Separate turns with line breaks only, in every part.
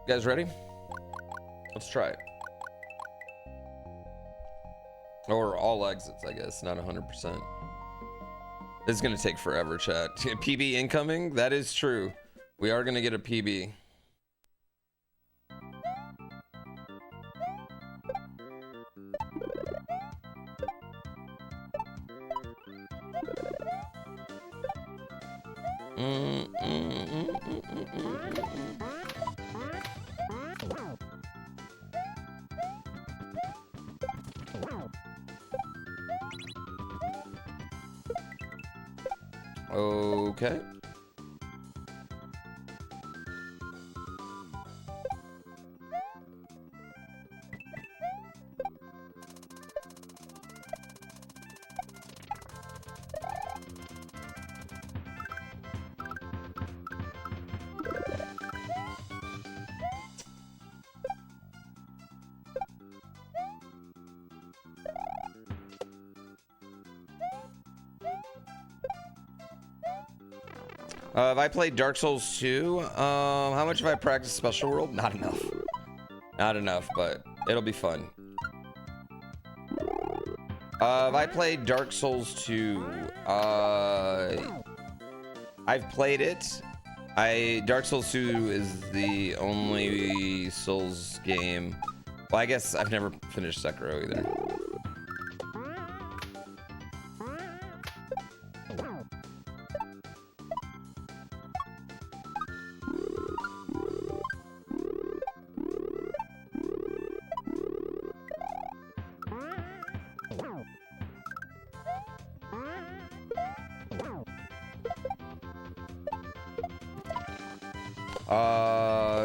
You guys ready? Let's try it. Or all exits, I guess, not 100%. This is gonna take forever, chat. PB incoming? That is true. We are gonna get a PB. Okay. Have I played Dark Souls 2? How much have I practiced Special World? Not enough. Not enough, but it'll be fun. Have I played Dark Souls 2? I've played it. Dark Souls 2 is the only Souls game. Well, I guess I've never finished Sekiro either.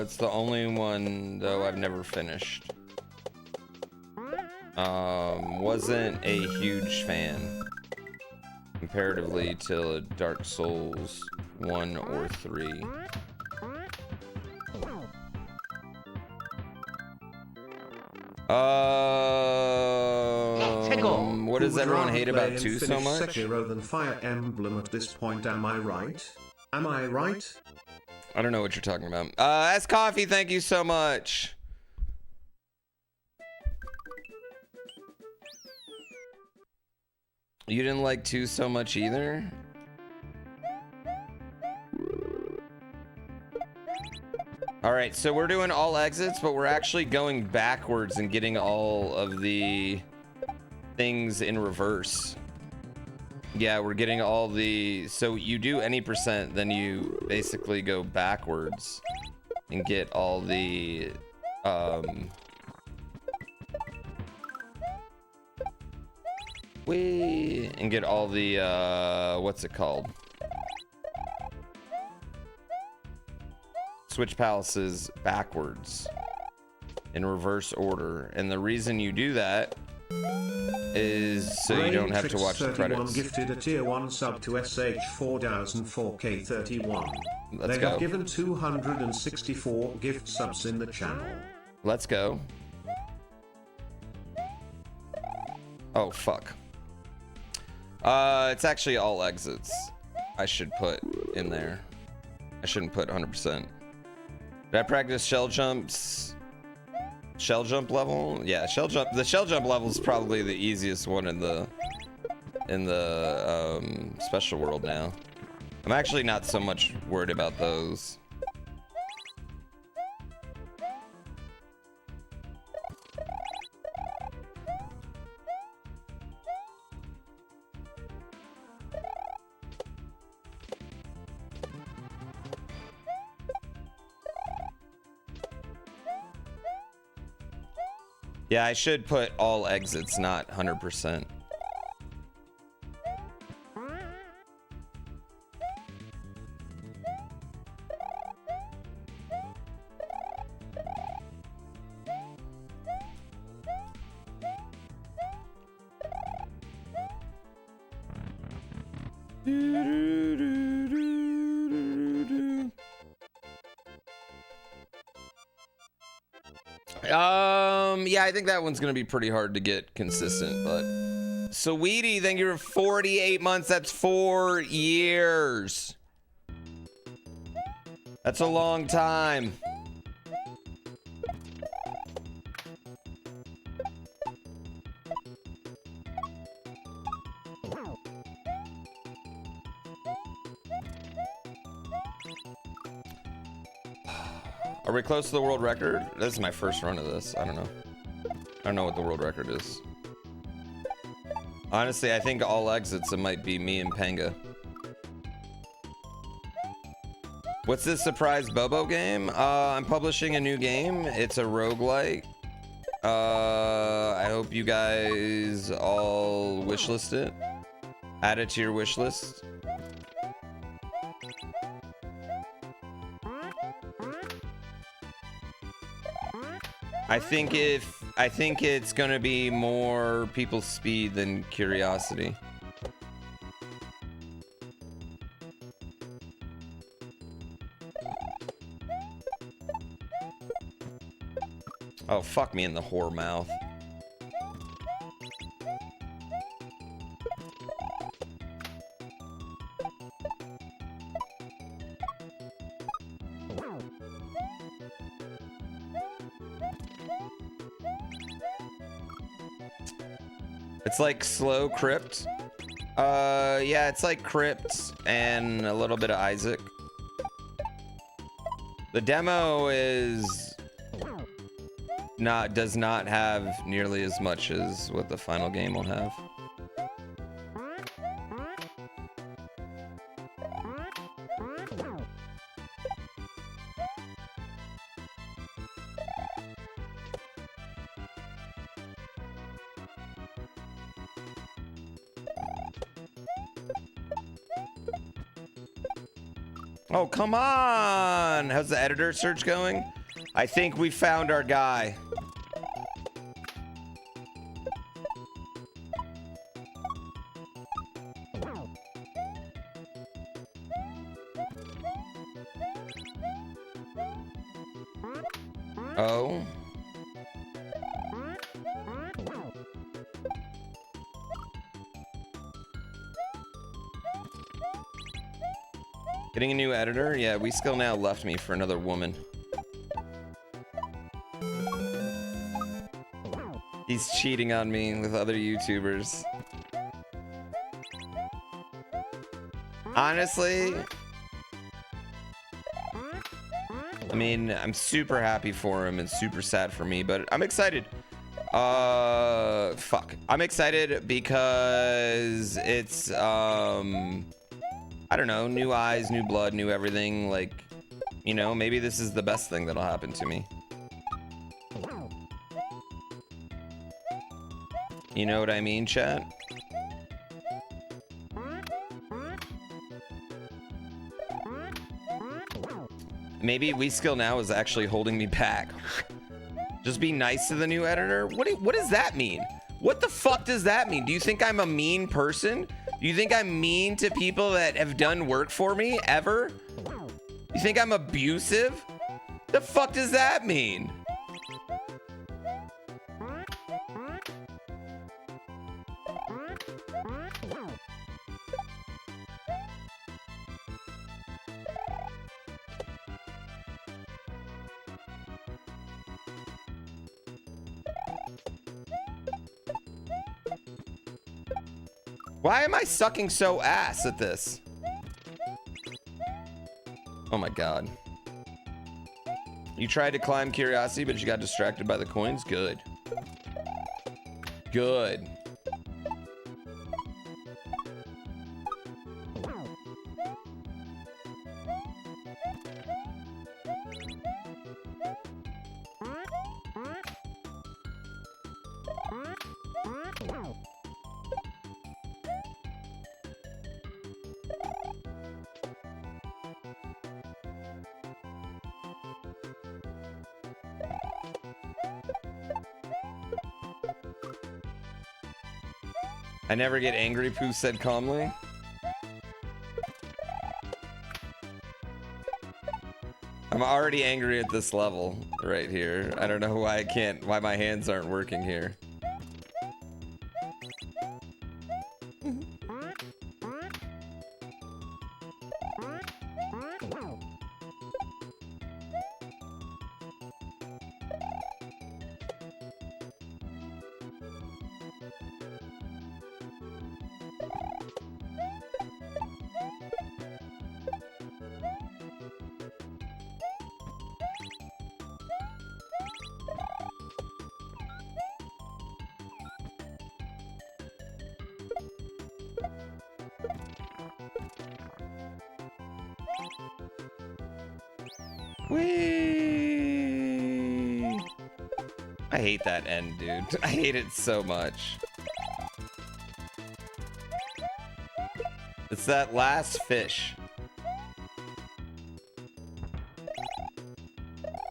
It's the only one though I've never finished. Wasn't a huge fan comparatively to Dark Souls 1 or 3. What does everyone hate about 2 so much?
Sekiro than Fire Emblem at this point, am I right? Am I right?
I don't know what you're talking about. S Coffee, thank you so much. You didn't like 2 so much either? All right, so we're doing all exits, but we're actually going backwards and getting all of the things in reverse. Yeah, we're getting all the... So you do any percent, then you basically go backwards and get all the... and get all the... what's it called? Switch palaces backwards in reverse order. And the reason you do that is so you don't have to watch the credits.
Gifted a tier 1 sub to SH4004K31.
Let's
they
go.
Have given 264 gift subs in the channel.
Let's go. Oh fuck. It's actually all exits. I should put in there. I shouldn't put 100%. Did I practice shell jumps? Shell jump level? Yeah, shell jump. The shell jump level is probably the easiest one in the special world now. I'm actually not so much worried about those. Yeah, I should put all exits, not 100%. Yeah, I think that one's gonna be pretty hard to get consistent, but Sweetie, thank you for 48 months. That's 4 years. That's a long time. Are we close to the world record? This is my first run of this. I don't know. I don't know what the world record is. Honestly, I think all exits, it might be me and Panga. What's this surprise Bobo game? I'm publishing a new game. It's a roguelike. I hope you guys all wishlist it. Add it to your wish list. I think it's gonna be more people's speed than curiosity. Oh, fuck me in the whore mouth. It's like slow crypt. Yeah, it's like crypt and a little bit of Isaac. The demo does not have nearly as much as what the final game will have. Oh, come on! How's the editor search going? I think we found our guy. Oh. Getting a new editor? Yeah, we still now left me for another woman. He's cheating on me with other YouTubers. Honestly, I mean, I'm super happy for him and super sad for me, but I'm excited. Fuck. I'm excited because it's, I don't know, new eyes, new blood, new everything. Like, you know, maybe this is the best thing that'll happen to me. You know what I mean, chat? Maybe We Skill Now is actually holding me back. Just be nice to the new editor? What does that mean? What the fuck does that mean? Do you think I'm a mean person? Do you think I'm mean to people that have done work for me ever? You think I'm abusive? The fuck does that mean? Why am I sucking so ass at this? Oh my god. You tried to climb curiosity, but you got distracted by the coins? Good. Good. I never get angry, Pooh said calmly. I'm already angry at this level right here. I don't know why why my hands aren't working here. Whee! I hate that end, dude. I hate it so much. It's that last fish.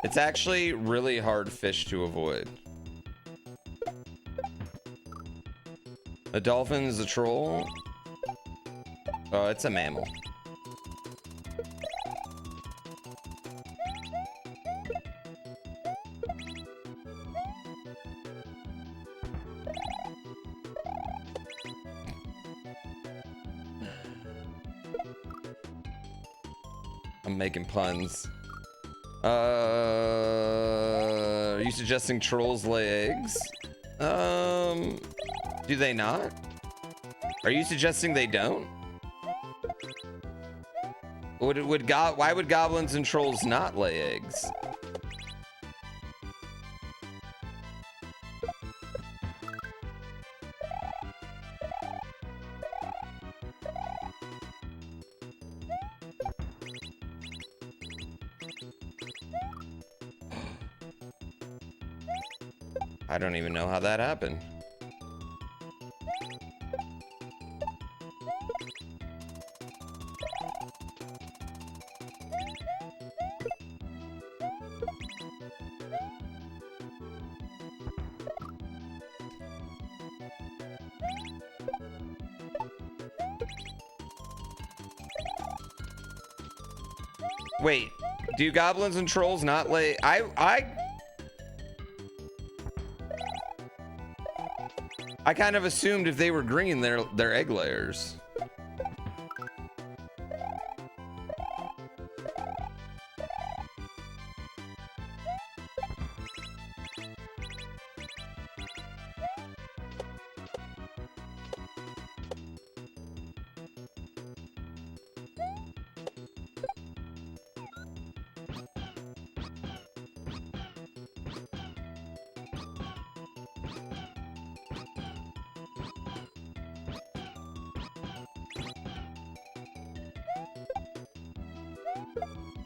It's actually really hard fish to avoid. A dolphin is a troll. Oh, it's a mammal. I'm making puns. Are you suggesting trolls lay eggs? Do they not? Are you suggesting they don't? Why would goblins and trolls not lay eggs? I don't even know how that happened. Wait, do goblins and trolls not lay? I kind of assumed if they were green, they're egg layers.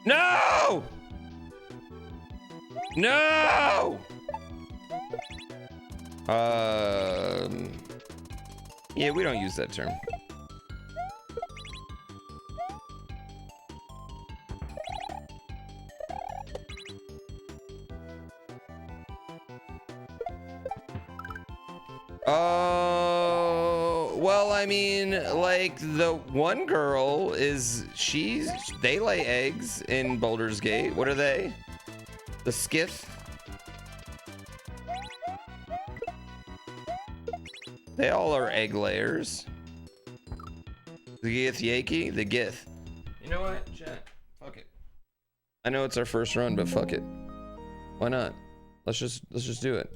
No! No! Yeah, we don't use that term. Well, I mean, like, the one girl they lay eggs in Baldur's Gate. What are they? The Skiff? They all are egg layers. The Gith Yaki? The Gith. You know what, chat? Fuck it. I know it's our first run, but fuck it. Why not? Let's just do it.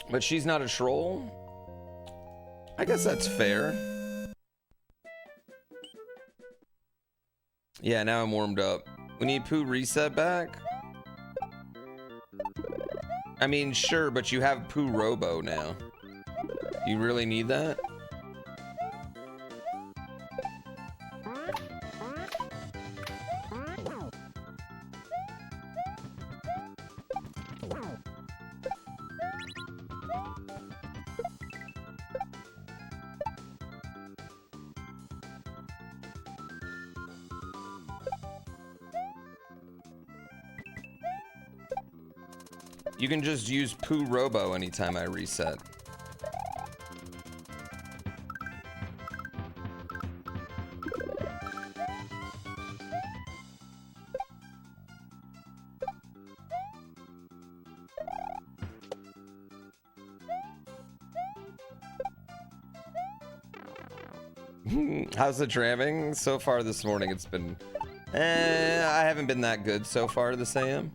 But she's not a troll? I guess that's fair. Yeah, now I'm warmed up. We need Pooh reset back? I mean, sure, but you have Pooh Robo now. You really need that? You can just use Pooh Robo anytime I reset. How's the dramming? So far this morning it's been... I haven't been that good so far this AM.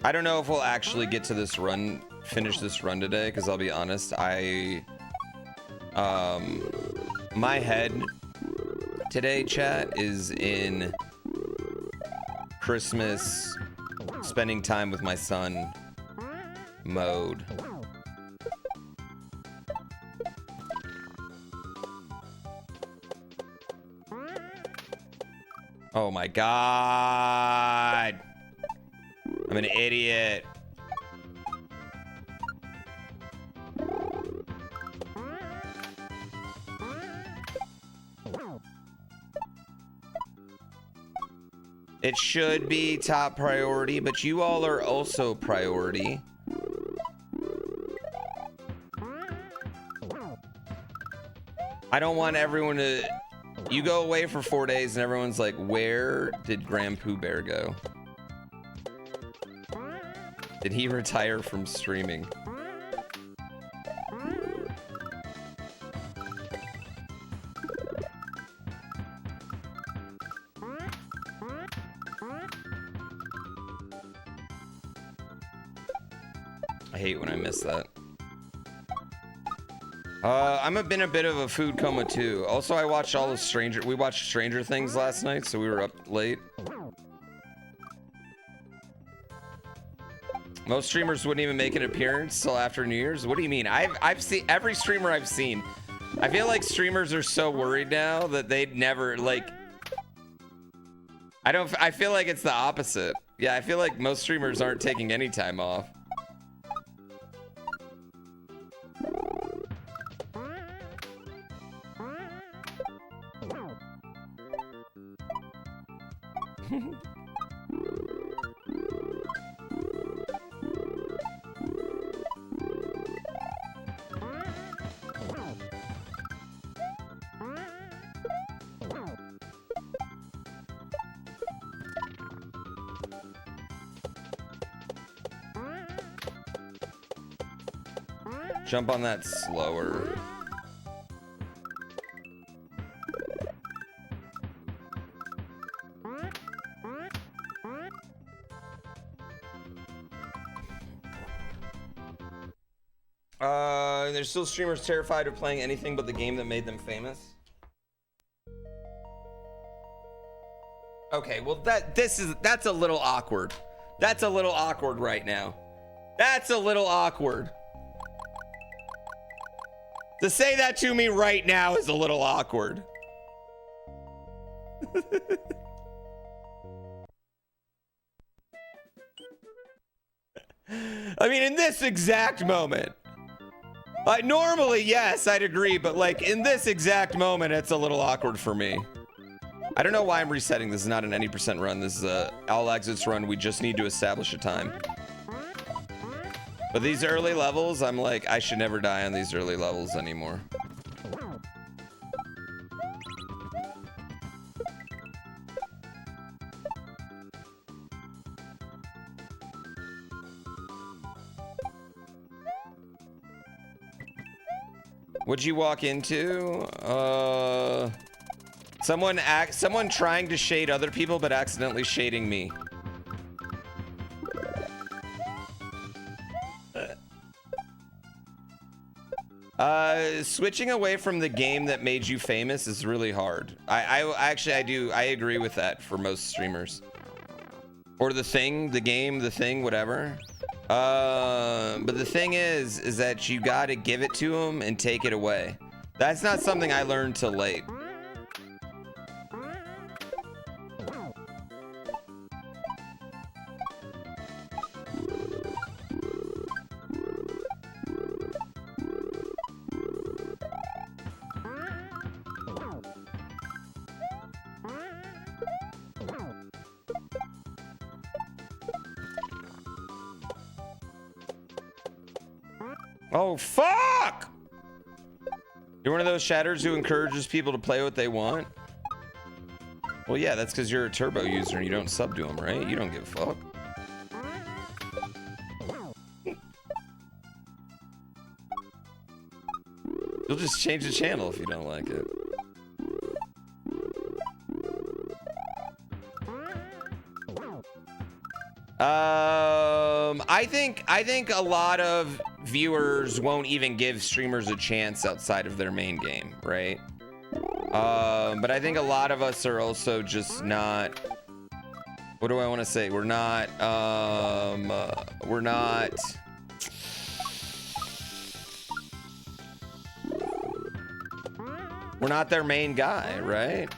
I don't know if we'll actually get to this run, finish this run today, because I'll be honest, my head today, chat, is in Christmas, spending time with my son mode. Oh my god. I'm an idiot. It should be top priority, but you all are also priority. I don't want everyone to... You go away for 4 days and everyone's like, where did GrandPooBear go? Did he retire from streaming? I hate when I miss that. I've been a bit of a food coma too. Also, I watched all of we watched Stranger Things last night, so we were up late. Most streamers wouldn't even make an appearance till after New Year's. What do you mean? I've seen every streamer I've seen. I feel like streamers are so worried now that they'd never like. I feel like it's the opposite. Yeah, I feel like most streamers aren't taking any time off. Jump on that slower. There's still streamers terrified of playing anything but the game that made them famous. Okay, well that's a little awkward. That's a little awkward right now. That's a little awkward. To say that to me right now is a little awkward. I mean, in this exact moment. Normally, yes, I'd agree, but like in this exact moment, it's a little awkward for me. I don't know why I'm resetting. This is not an any percent run. This is a all exits run. We just need to establish a time. But these early levels, I'm like, I should never die on these early levels anymore. What'd you walk into? Someone trying to shade other people, but accidentally shading me. Switching away from the game that made you famous is really hard. I agree with that for most streamers. Or the thing, the game, the thing, whatever. But the thing is that you gotta give it to them and take it away. That's not something I learned till late. Oh, fuck! You're one of those shatters who encourages people to play what they want? Well, yeah, that's because you're a turbo user and you don't sub to them, right? You don't give a fuck. You'll just change the channel if you don't like it. I think a lot of viewers won't even give streamers a chance outside of their main game, right? But I think a lot of us are also just not. What do I want to say? We're not their main guy, right?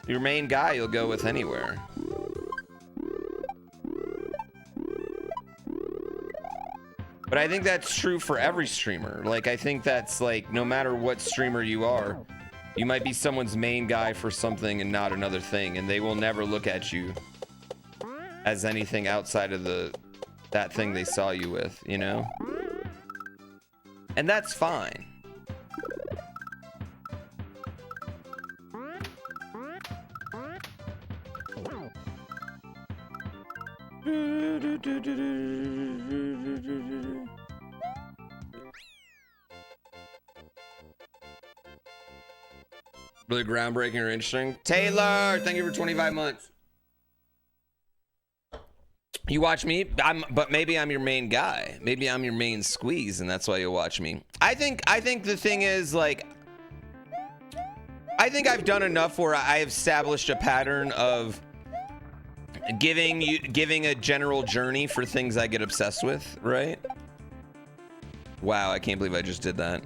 Your main guy you'll go with anywhere. But I think that's true for every streamer. Like, I think that's like, no matter what streamer you are, you might be someone's main guy for something and not another thing, and they will never look at you as anything outside of that thing they saw you with, you know? And that's fine. Really groundbreaking or interesting. Taylor, thank you for 25 months. You watch me, but maybe I'm your main guy. Maybe I'm your main squeeze, and that's why you watch me. I think the thing is, like, I think I've done enough where I have established a pattern of giving a general journey for things I get obsessed with, right? Wow, I can't believe I just did that.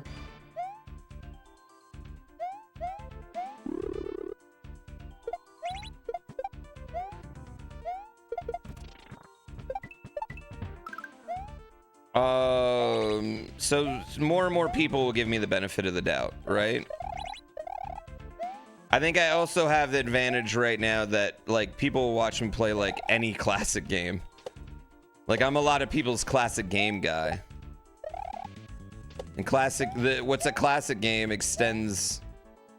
So more and more people will give me the benefit of the doubt, right? I think I also have the advantage right now that, like, people will watch me play, like, any classic game. Like, I'm a lot of people's classic game guy. And what's a classic game extends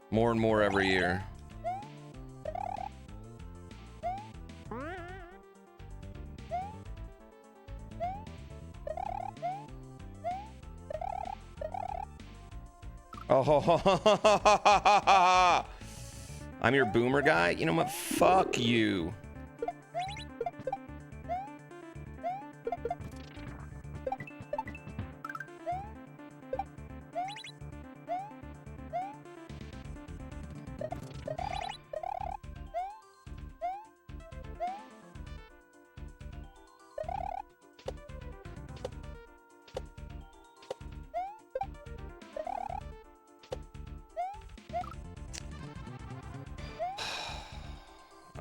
more and more every year. Oh, I'm your boomer guy? You know what? Fuck you.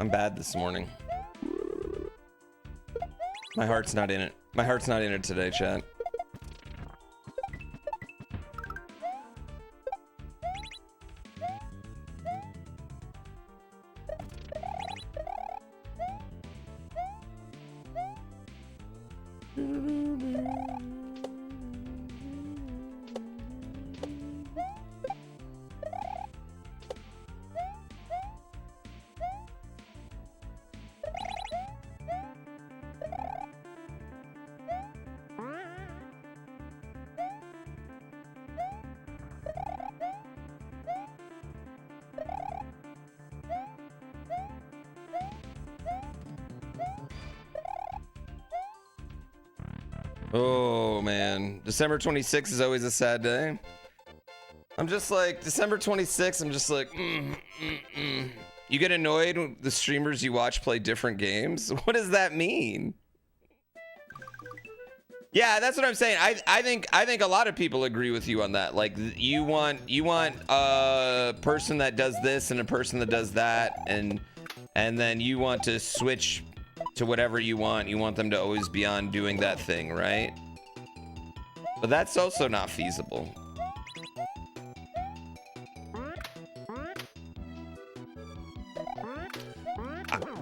I'm bad this morning. My heart's not in it. My heart's not in it today, chat. Oh man, December 26th is always a sad day. I'm just like, December 26th, I'm just like, You get annoyed when the streamers you watch play different games? What does that mean? Yeah, that's what I'm saying. I think a lot of people agree with you on that. Like, you want a person that does this and a person that does that, and then you want to switch to whatever you want. You want them to always be on doing that thing, right? But that's also not feasible.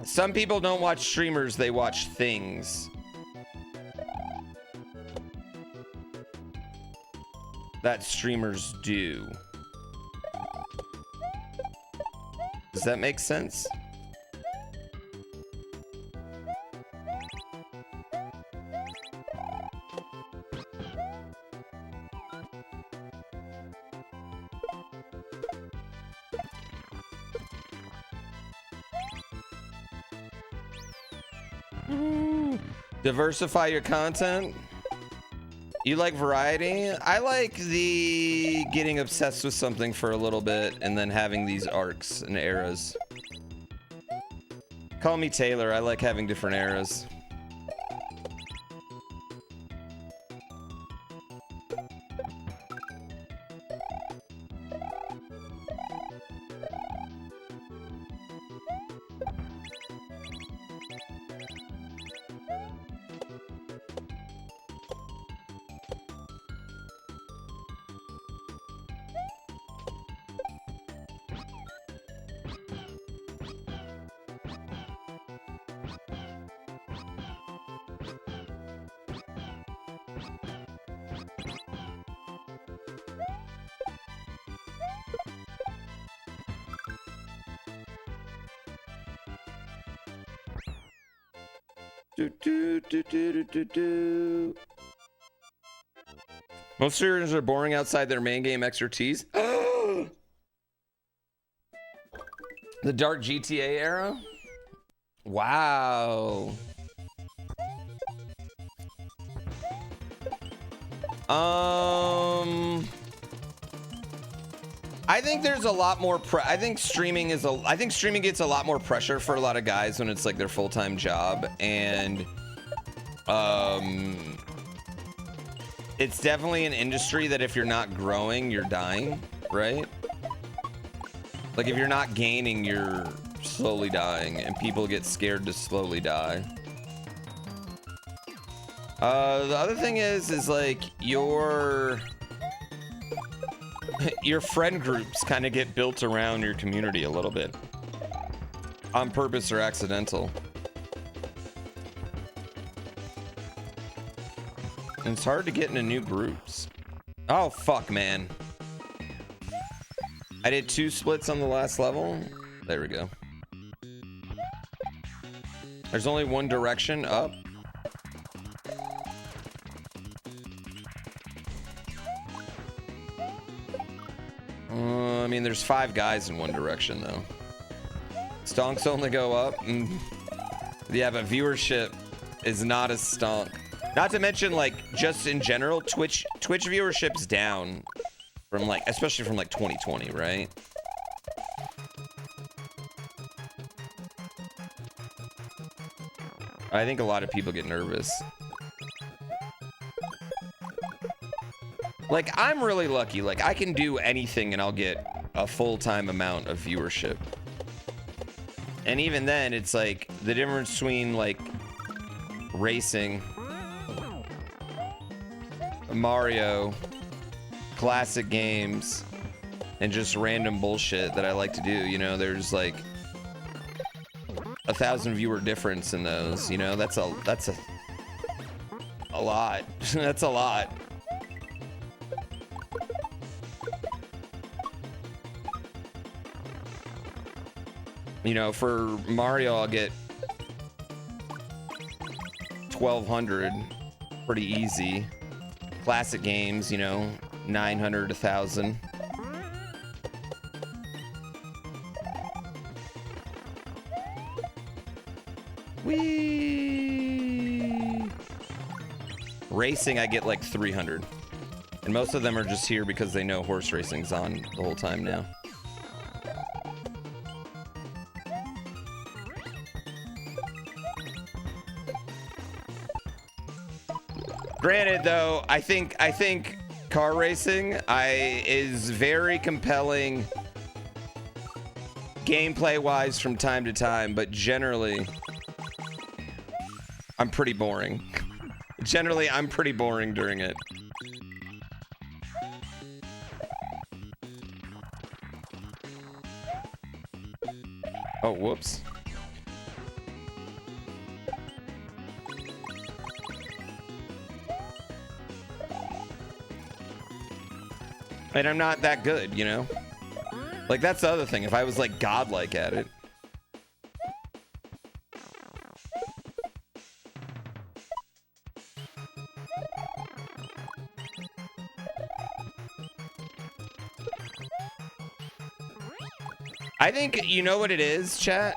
Some people don't watch streamers, they watch things. That streamers do. Does that make sense? Diversify your content. You like variety? I like the getting obsessed with something for a little bit and then having these arcs and eras. Call me Taylor. I like having different eras. Most streamers are boring outside their main game expertise. The dark GTA era? Wow. I think there's a lot more I think streaming gets a lot more pressure for a lot of guys when it's like their full-time job, and it's definitely an industry that if you're not growing, you're dying, right? Like if you're not gaining, you're slowly dying, and people get scared to slowly die. The other thing is like your friend groups kind of get built around your community a little bit, on purpose or accidental. And it's hard to get into new groups. Oh fuck, man. I did 2 splits on the last level. There we go. There's only one direction up. I mean, there's 5 guys in one direction, though. Stonks only go up. Yeah, but viewership is not as stonk. Not to mention, like, just in general, Twitch viewership's down from, like, especially from, like, 2020, right? I think a lot of people get nervous. Like, I'm really lucky. Like, I can do anything and I'll get a full-time amount of viewership. And even then, it's like the difference between, like, racing, Mario, classic games, and just random bullshit that I like to do. You know, there's like 1,000 viewer difference in those. You know, that's a lot. That's a lot. You know, for Mario, I'll get 1,200 pretty easy. Classic games, you know, 900, 1,000. Whee! Racing, I get like 300. And most of them are just here because they know horse racing's on the whole time now. Granted, though, I think car racing is very compelling gameplay-wise from time to time, but generally, I'm pretty boring. Generally, I'm pretty boring during it. Oh, whoops. And I'm not that good, you know? Like, that's the other thing. If I was, like, godlike at it. I think, you know what it is, chat?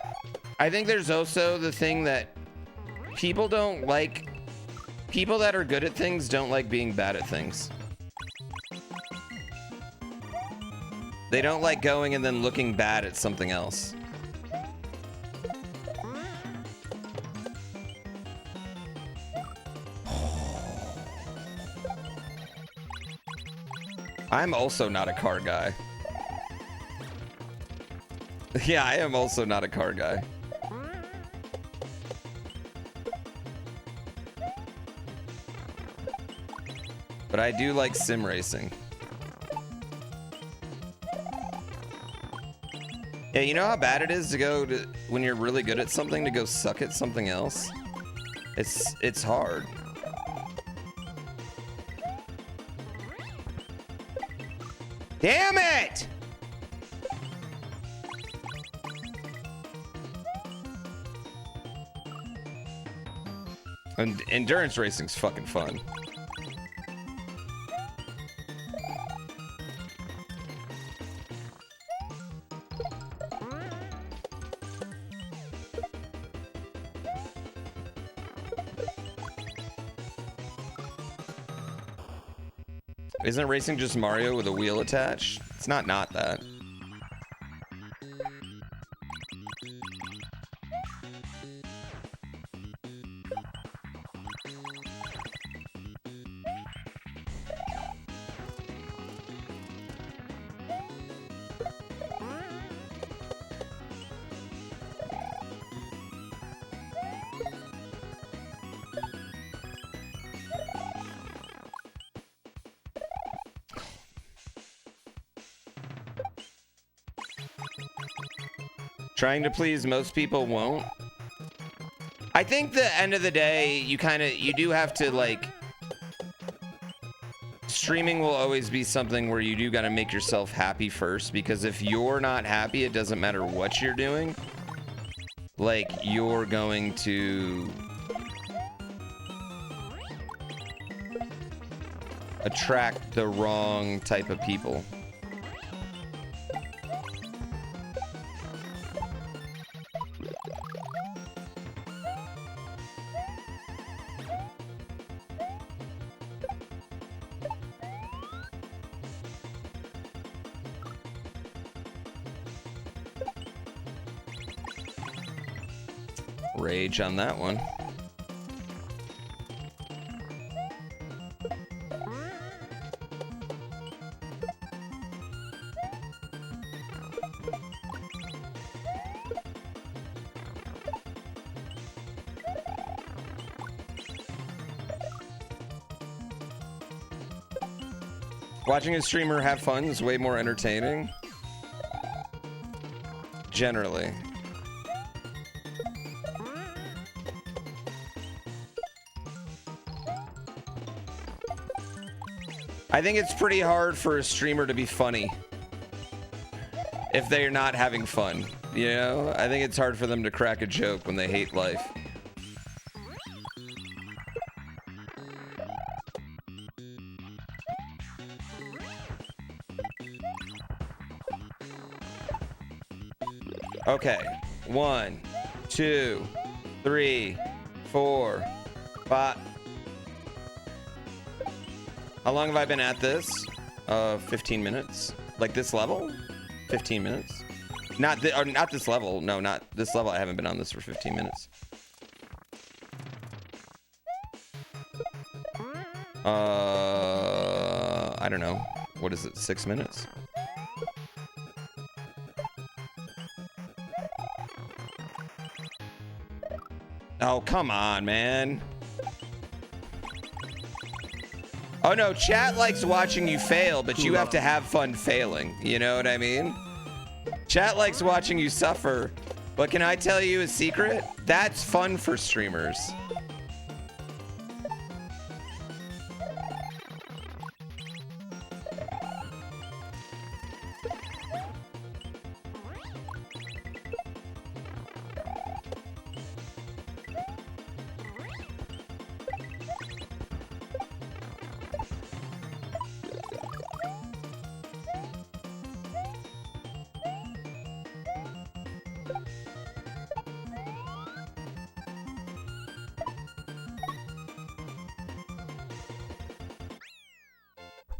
I think there's also the thing that people don't like... People that are good at things don't like being bad at things. They don't like going and then looking bad at something else. I'm also not a car guy. Yeah, I am also not a car guy. But I do like sim racing. Yeah, you know how bad it is to go to, when you're really good at something, to go suck at something else? It's hard. Damn it! And endurance racing's fucking fun. Isn't racing just Mario with a wheel attached? It's not that. Trying to please most people won't. I think the end of the day, you do have to, like, streaming will always be something where you do gotta make yourself happy first, because if you're not happy, it doesn't matter what you're doing. Like, you're going to attract the wrong type of people. Rage on that one. Watching a streamer have fun is way more entertaining. Generally. I think it's pretty hard for a streamer to be funny if they're not having fun, you know? I think it's hard for them to crack a joke when they hate life. Okay, 1, 2, 3, 4, 5. How long have I been at this? 15 minutes. Like this level? 15 minutes. Not this level. No, not this level. I haven't been on this for 15 minutes. I don't know. What is it? 6 minutes? Oh, come on, man. Oh no, chat likes watching you fail, but you have to have fun failing. You know what I mean? Chat likes watching you suffer, but can I tell you a secret? That's fun for streamers.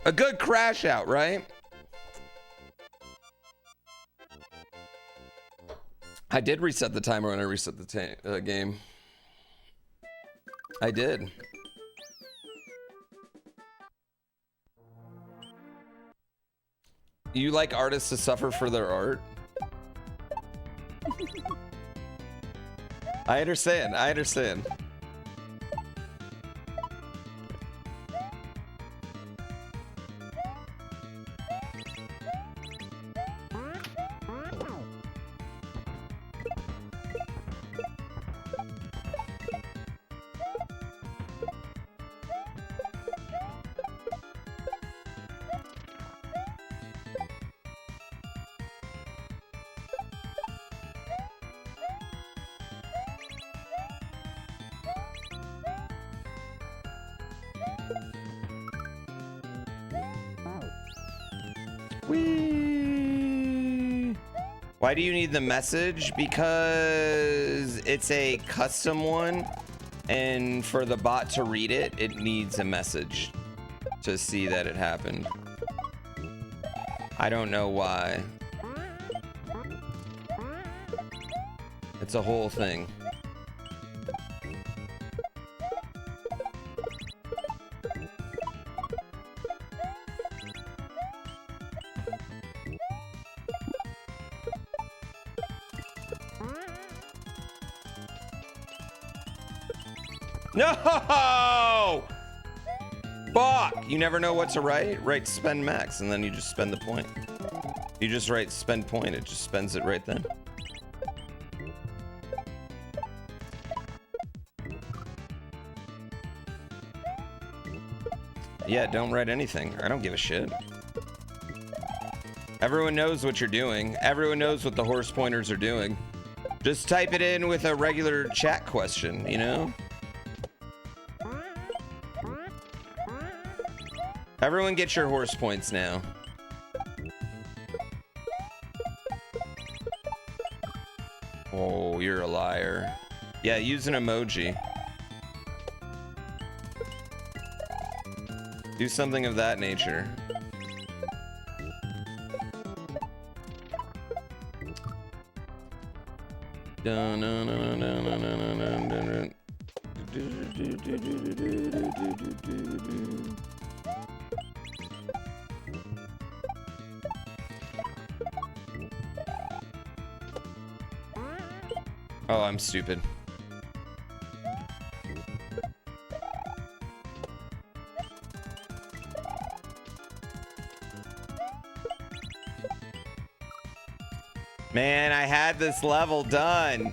A good crash out, right? I did reset the timer when I reset the game. I did. You like artists to suffer for their art? I understand. I understand. Whee! Why do you need the message? Because it's a custom one, and for the bot to read it, it needs a message to see that it happened. I don't know why. It's a whole thing. No! Fuck! You never know what to write. Write spend max, and then you just spend the point. You just write spend point, it just spends it right then. Yeah, don't write anything. I don't give a shit. Everyone knows what you're doing. Everyone knows what the horse pointers are doing. Just type it in with a regular chat question, you know? Everyone get your horse points now. Oh, you're a liar. Yeah, use an emoji. Do something of that nature. Oh, I'm stupid. Man, I had this level done.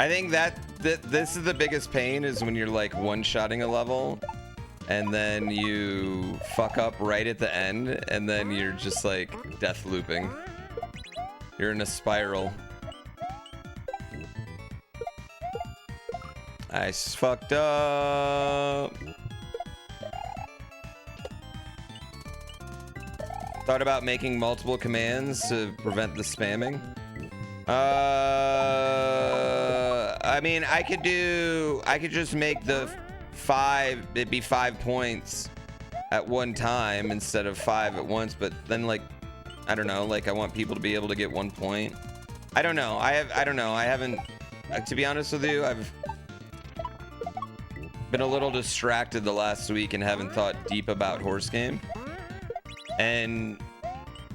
I think that this is the biggest pain, is when you're like one-shotting a level and then you fuck up right at the end and then you're just like death looping. You're in a spiral. I fucked up. Thought about making multiple commands to prevent the spamming. I mean, I could just make the it'd be 5 points at one time instead of 5 at once, but then like, I don't know, like I want people to be able to get 1 point. I don't know. I don't know. I haven't, to be honest with you, I've been a little distracted the last week and haven't thought deep about horse game. And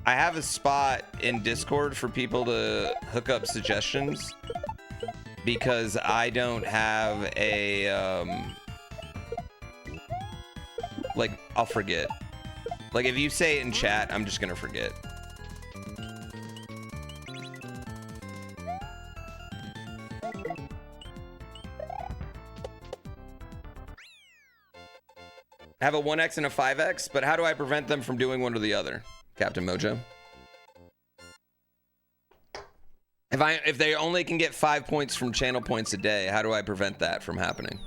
I have a spot in Discord for people to hook up suggestions because I don't have a, like, I'll forget. Like, if you say it in chat, I'm just gonna forget. I have a 1x and a 5x, but how do I prevent them from doing one or the other? Captain Mojo. If they only can get 5 points from channel points a day, how do I prevent that from happening?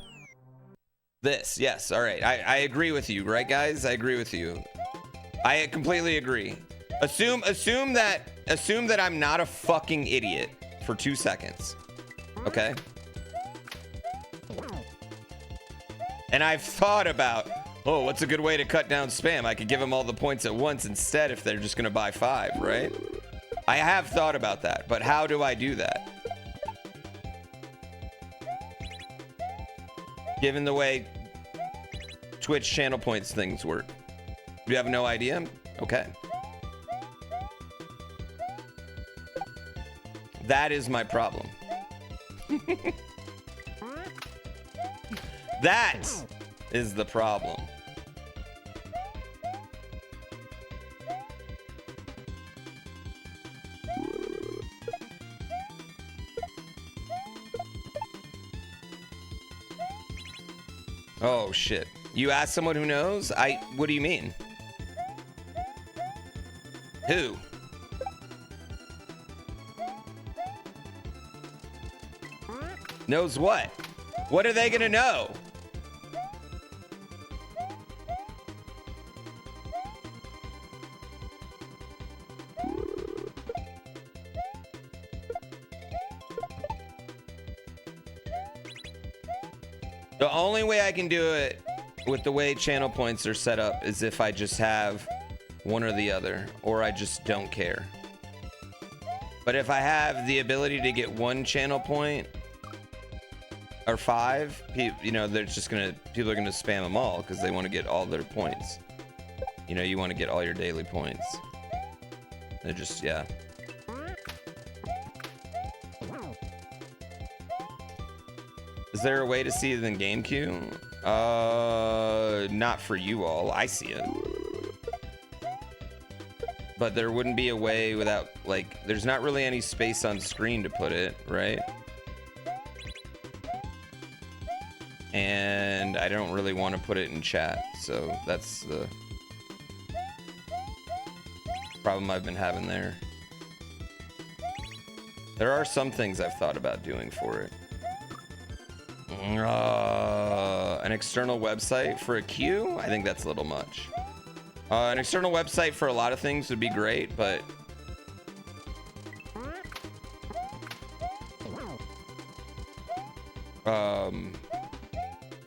This, yes, all right. I agree with you, right, guys? I agree with you. I completely agree. Assume that I'm not a fucking idiot for 2 seconds, okay? And I've thought about, oh, what's a good way to cut down spam? I could give them all the points at once instead if they're just gonna buy 5, right? I have thought about that, but how do I do that? Given the way Twitch channel points things work. You have no idea? Okay. That is my problem. That is the problem. Oh shit. You asked someone who knows? What do you mean? Who? Knows what? What are they gonna know? The only way I can do it with the way channel points are set up is if I just have one or the other, or I just don't care. But if I have the ability to get one channel point or 5, you know, people are gonna spam them all because they want to get all their points. You know, you want to get all your daily points. They're just, yeah. Is there a way to see it in game queue? Not for you all. I see it. But there wouldn't be a way without, like, there's not really any space on screen to put it, right? And I don't really want to put it in chat, so that's the problem I've been having there. There are some things I've thought about doing for it. An external website for a queue? I think that's a little much. An external website for a lot of things would be great, but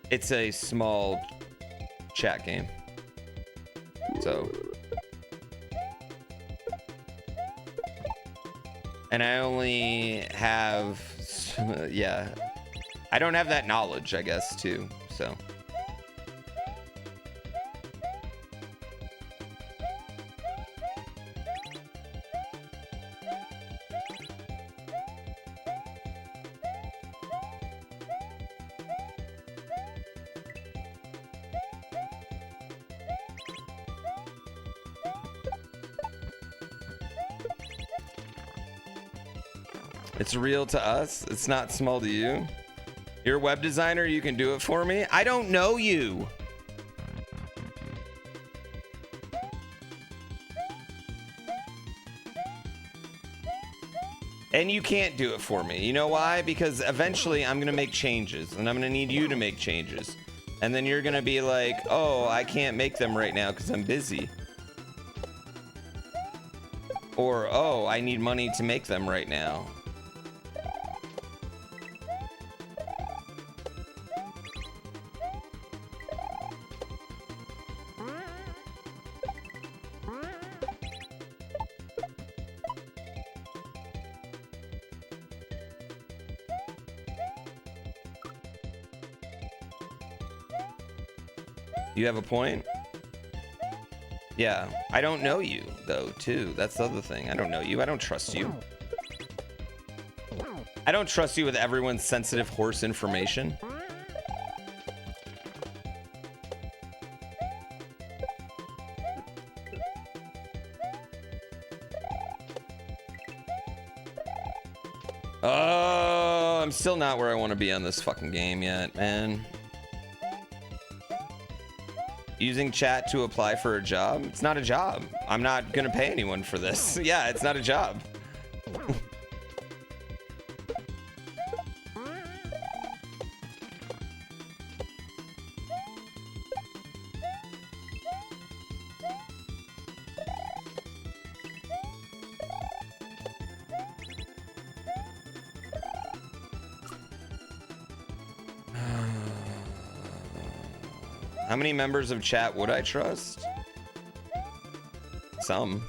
it's a small chat game, so, and I only have, yeah, I don't have that knowledge, I guess, too, so. It's real to us. It's not small to you. You're a web designer. You can do it for me. I don't know you. And you can't do it for me. You know why? Because eventually I'm going to make changes and I'm going to need you to make changes. And then you're going to be like, oh, I can't make them right now because I'm busy. Or, oh, I need money to make them right now. You have a point? Yeah, I don't know you, though, too. That's the other thing. I don't know you. I don't trust you. I don't trust you with everyone's sensitive horse information. Oh, I'm still not where I want to be on this fucking game yet, man. Using chat to apply for a job? It's not a job. I'm not gonna pay anyone for this. Yeah, it's not a job. How many members of chat would I trust? Some.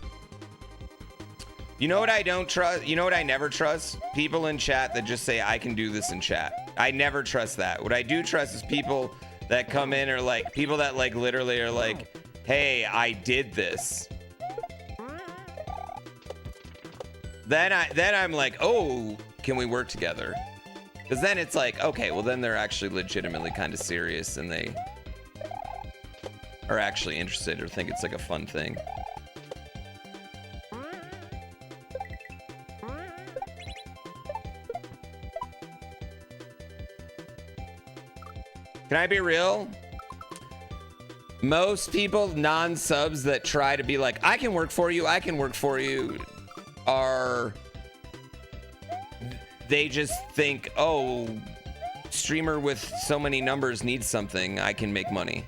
You know what I don't trust? You know what I never trust? People in chat that just say I can do this in chat. I never trust that. What I do trust is people that come in or like people that like literally are like, hey, I did this. Then I'm like, oh, can we work together? Because then it's like, okay, well then they're actually legitimately kind of serious and they are actually interested or think it's like a fun thing. Can I be real? Most people, non-subs that try to be like, I can work for you, I can work for you, they just think, oh, streamer with so many numbers needs something, I can make money.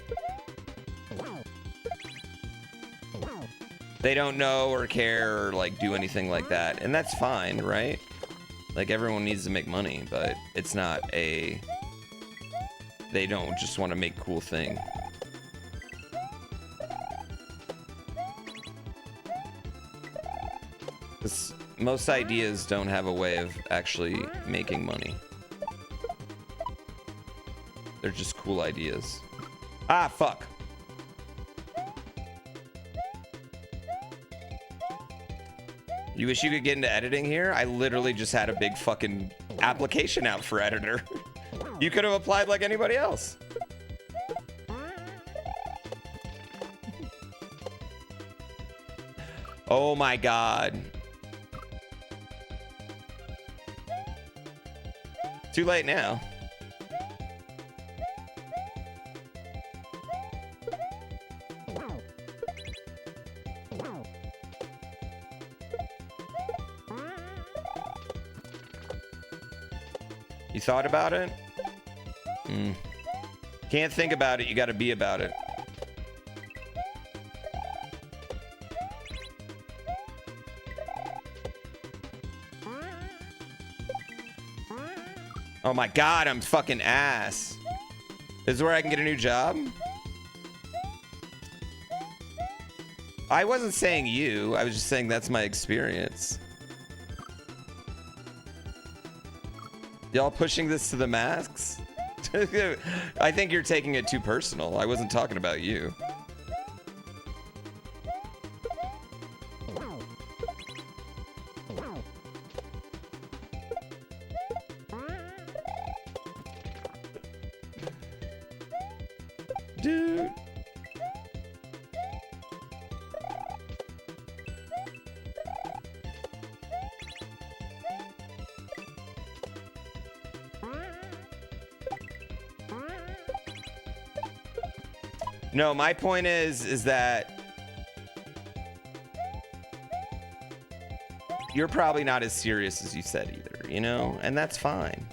They don't know or care or like do anything like that. And that's fine, right? Like everyone needs to make money, but it's not a, they don't just want to make cool thing. Most ideas don't have a way of actually making money. They're just cool ideas. Ah, fuck. You wish you could get into editing here? I literally just had a big fucking application out for editor. You could have applied like anybody else. Oh my God. Too late now. You thought about it? Can't think about it, you gotta be about it. Oh my God, I'm fucking ass. This is where I can get a new job? I wasn't saying you, I was just saying that's my experience. Y'all pushing this to the masks? I think you're taking it too personal. I wasn't talking about you. Dude. No, my point is that you're probably not as serious as you said either, you know? And that's fine.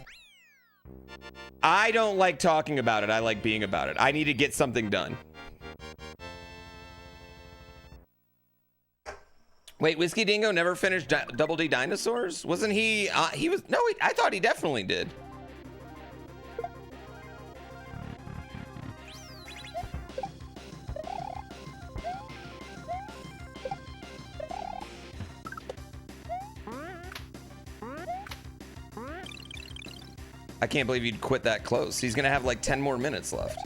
I don't like talking about it. I like being about it. I need to get something done. Wait, Whiskey Dingo never finished Double D Dinosaurs? Wasn't he? He was. No, I thought he definitely did. I can't believe you'd quit that close. He's gonna have like 10 more minutes left.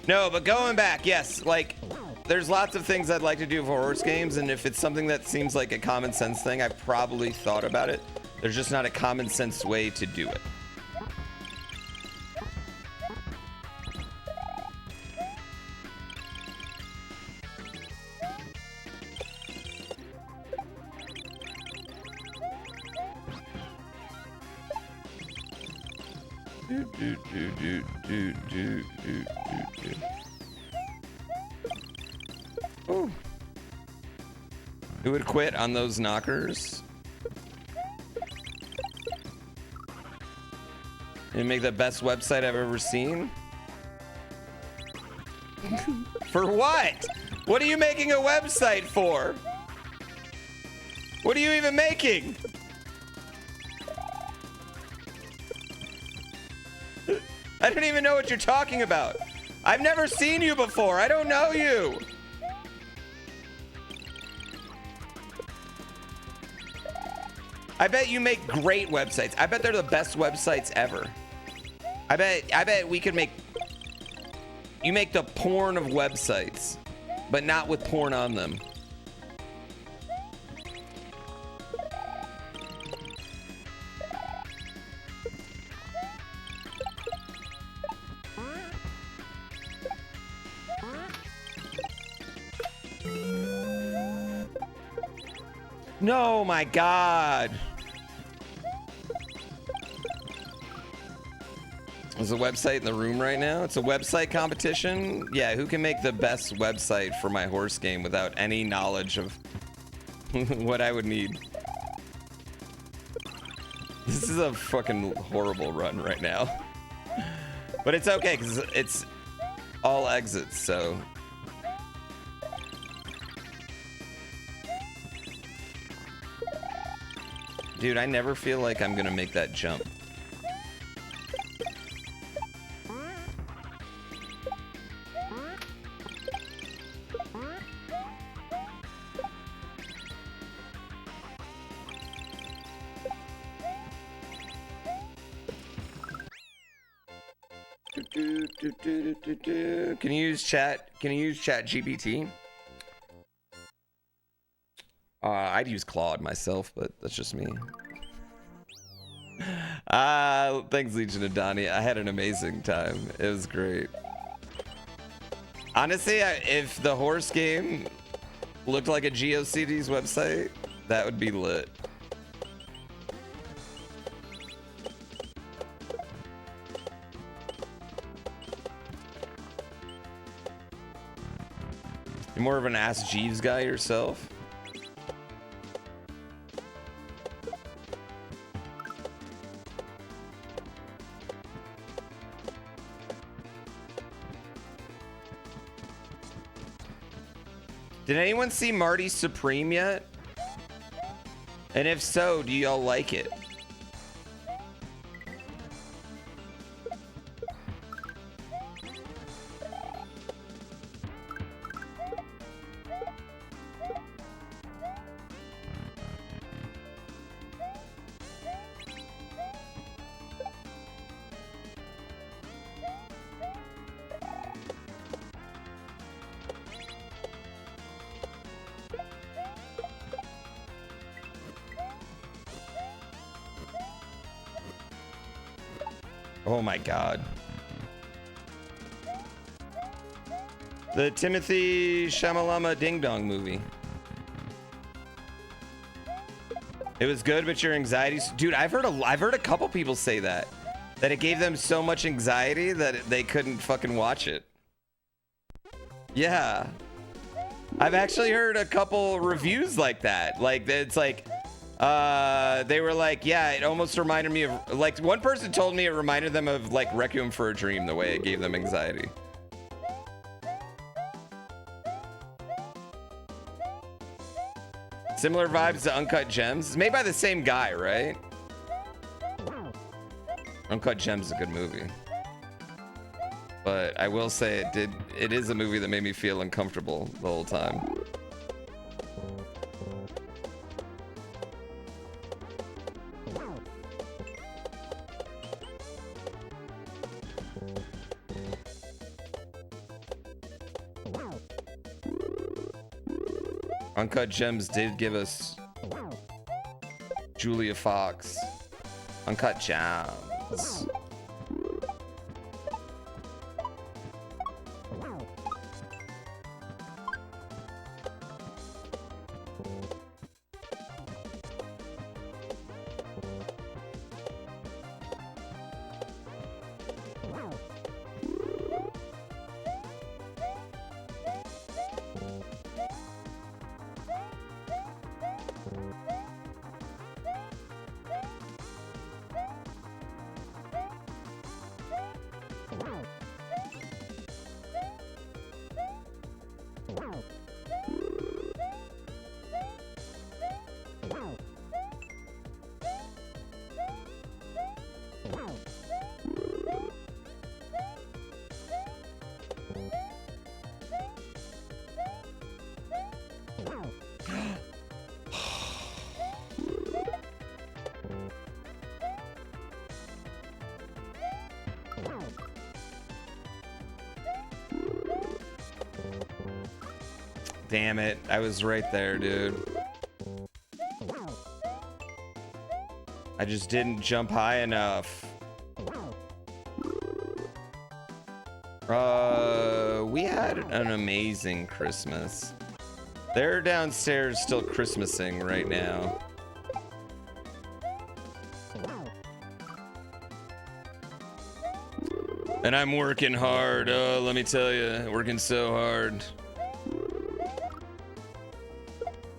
No, but going back, yes, like, there's lots of things I'd like to do for horse games, and if it's something that seems like a common sense thing, I've probably thought about it. There's just not a common sense way to do it. Ooh. Who would quit on those knockers? And make the best website I've ever seen? For what? What are you making a website for? What are you even making? I don't even know what you're talking about. I've never seen you before. I don't know you. I bet you make great websites. I bet they're the best websites ever. I bet we could make... You make the porn of websites, but not with porn on them. No, my God. There's a website in the room right now. It's a website competition. Yeah, who can make the best website for my horse game without any knowledge of what I would need? This is a fucking horrible run right now. But it's okay, because it's all exits, so... Dude, I never feel like I'm gonna make that jump. Can you use chat? Can you use chat GPT? I'd use Claude myself, but that's just me. Thanks, Legion of Donnie. I had an amazing time. It was great. Honestly, if the horse game looked like a GeoCities website, that would be lit. You're more of an Ask Jeeves guy yourself? Did anyone see Marty Supreme yet? And if so, do y'all like it? Oh my God. The Timothy Shamalama Ding Dong movie. It was good, but your anxieties, dude. I've heard a couple people say that it gave them so much anxiety that they couldn't fucking watch it. Yeah, I've actually heard a couple reviews like that. Like it's like. They were like, yeah, it almost reminded me of, like, one person told me it reminded them of, like, Requiem for a Dream, the way it gave them anxiety. Similar vibes to Uncut Gems. It's made by the same guy, right? Uncut Gems is a good movie. But I will say it is a movie that made me feel uncomfortable the whole time. Uncut Gems did give us Julia Fox. Uncut Gems. Damn it. I was right there, dude. I just didn't jump high enough. We had an amazing Christmas. They're downstairs still Christmasing right now. And I'm working hard. Oh, let me tell you, working so hard.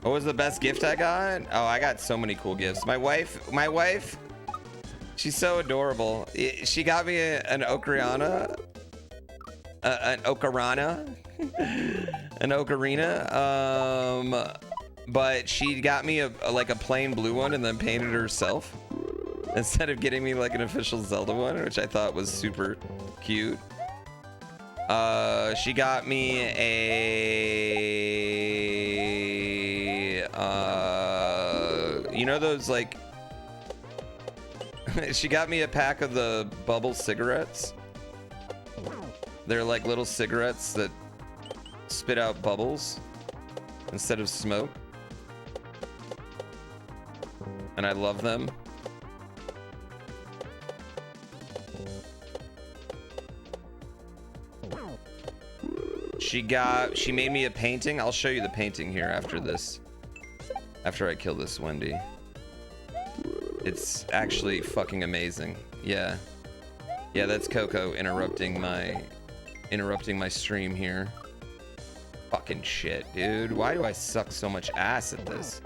What was the best gift I got? Oh, I got so many cool gifts. My wife, she's so adorable. She got me an ocarina, an ocarina. But she got me like a plain blue one and then painted it herself instead of getting me like an official Zelda one, which I thought was super cute. She got me you know those like she got me a pack of the bubble cigarettes. They're like little cigarettes that spit out bubbles instead of smoke, and I love them. She made me a painting. I'll show you the painting here after this. After I kill this Wendy. It's actually fucking amazing. Yeah. Yeah, that's Coco interrupting my stream here. Fucking shit, dude. Why do I suck so much ass at this?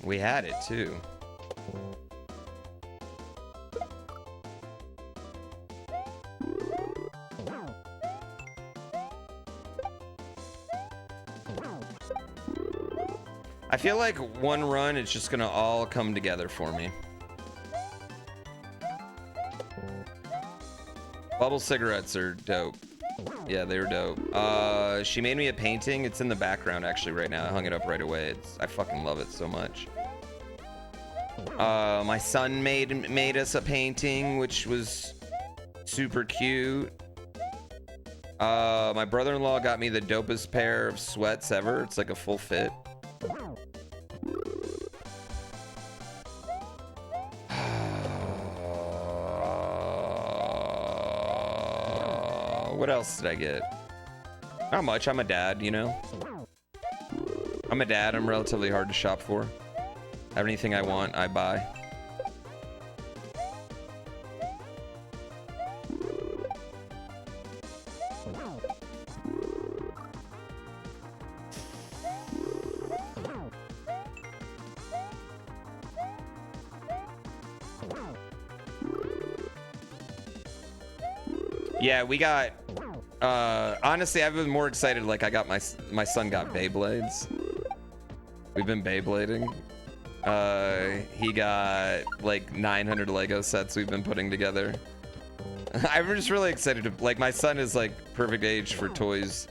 We had it too. I feel like one run, it's just gonna all come together for me. Bubble cigarettes are dope. Yeah, they were dope. She made me a painting. It's in the background actually right now. I hung it up right away. I fucking love it so much. My son made us a painting, which was super cute. My brother-in-law got me the dopest pair of sweats ever. It's like a full fit. What else did I get? Not much. I'm a dad, you know? I'm a dad. I'm relatively hard to shop for. Have anything I want, I buy. Yeah, we got honestly, I've been more excited. Like, I got my son got Beyblades. We've been Beyblading. He got like 900 Lego sets we've been putting together. I'm just really excited to, like, my son is like perfect age for toys.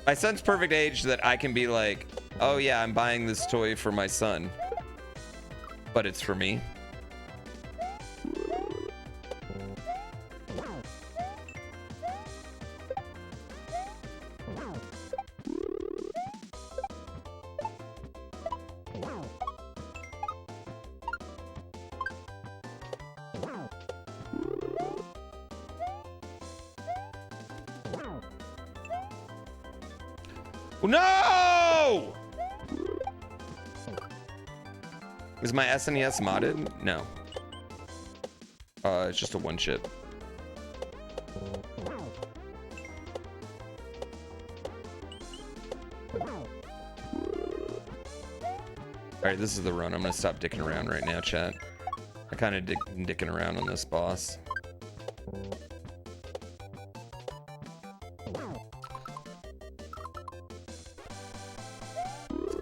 My son's perfect age that I can be like, oh yeah, I'm buying this toy for my son, but it's for me. No! Is my SNES modded? No. It's just a one chip. Alright, this is the run. I'm gonna stop dicking around right now, chat. I kind of dicking around on this boss.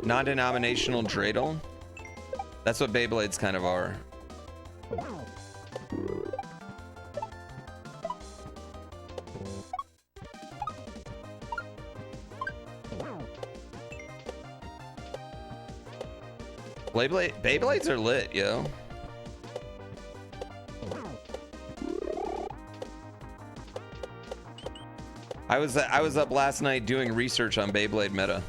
Non-denominational dreidel. That's what Beyblades kind of are. Beyblades are lit, yo. I was up last night doing research on Beyblade meta.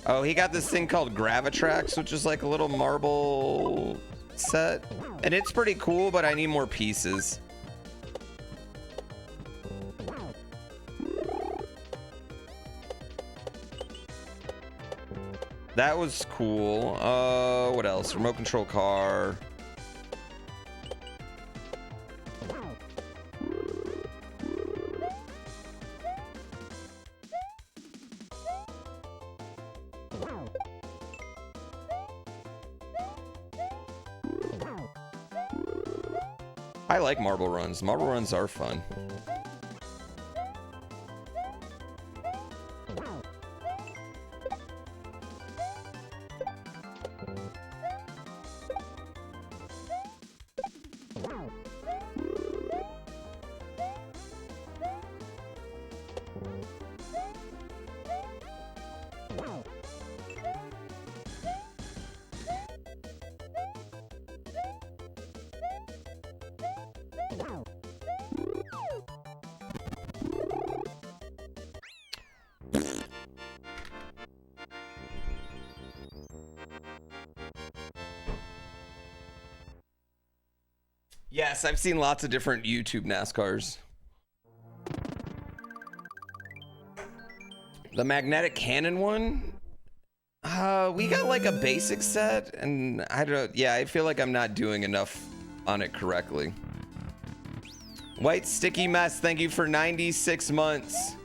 Oh, he got this thing called Gravitrax, which is like a little marble set. And it's pretty cool, but I need more pieces. That was cool. What else? Remote control car. I like marble runs. Marble runs are fun. Yes, I've seen lots of different YouTube NASCARs. The magnetic cannon one? We got like a basic set, and I don't. Yeah, I feel like I'm not doing enough on it correctly. White Sticky Mess, thank you for 96 months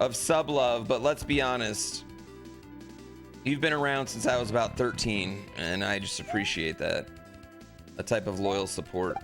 of sub love, but let's be honest. You've been around since I was about 13, and I just appreciate that. A type of loyal support.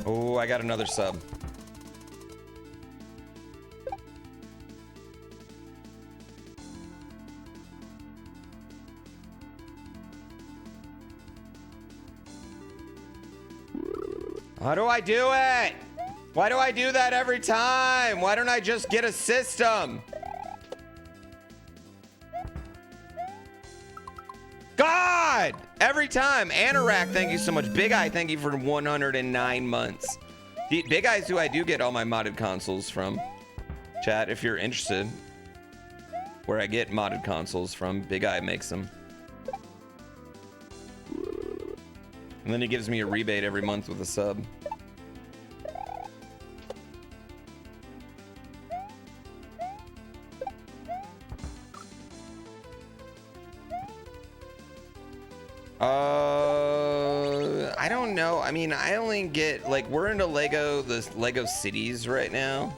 Oh, I got another sub. How do I do it? Why do I do that every time? Why don't I just get a system? God! Every time. Anorak, thank you so much. Big Eye, thank you for 109 months. Big Eye's who I do get all my modded consoles from. Chat, if you're interested. Where I get modded consoles from. Big Eye makes them. And then he gives me a rebate every month with a sub. I don't know. I mean, I only get, like, we're into Lego, the Lego cities right now.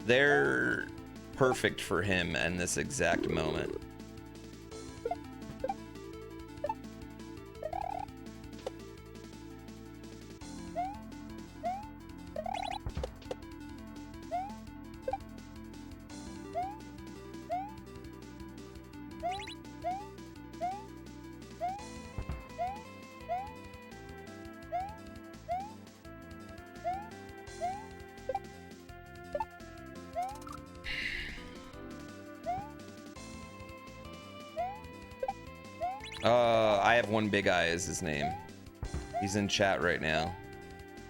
They're perfect for him in this exact moment. I have one Big Eye is his name. He's in chat right now.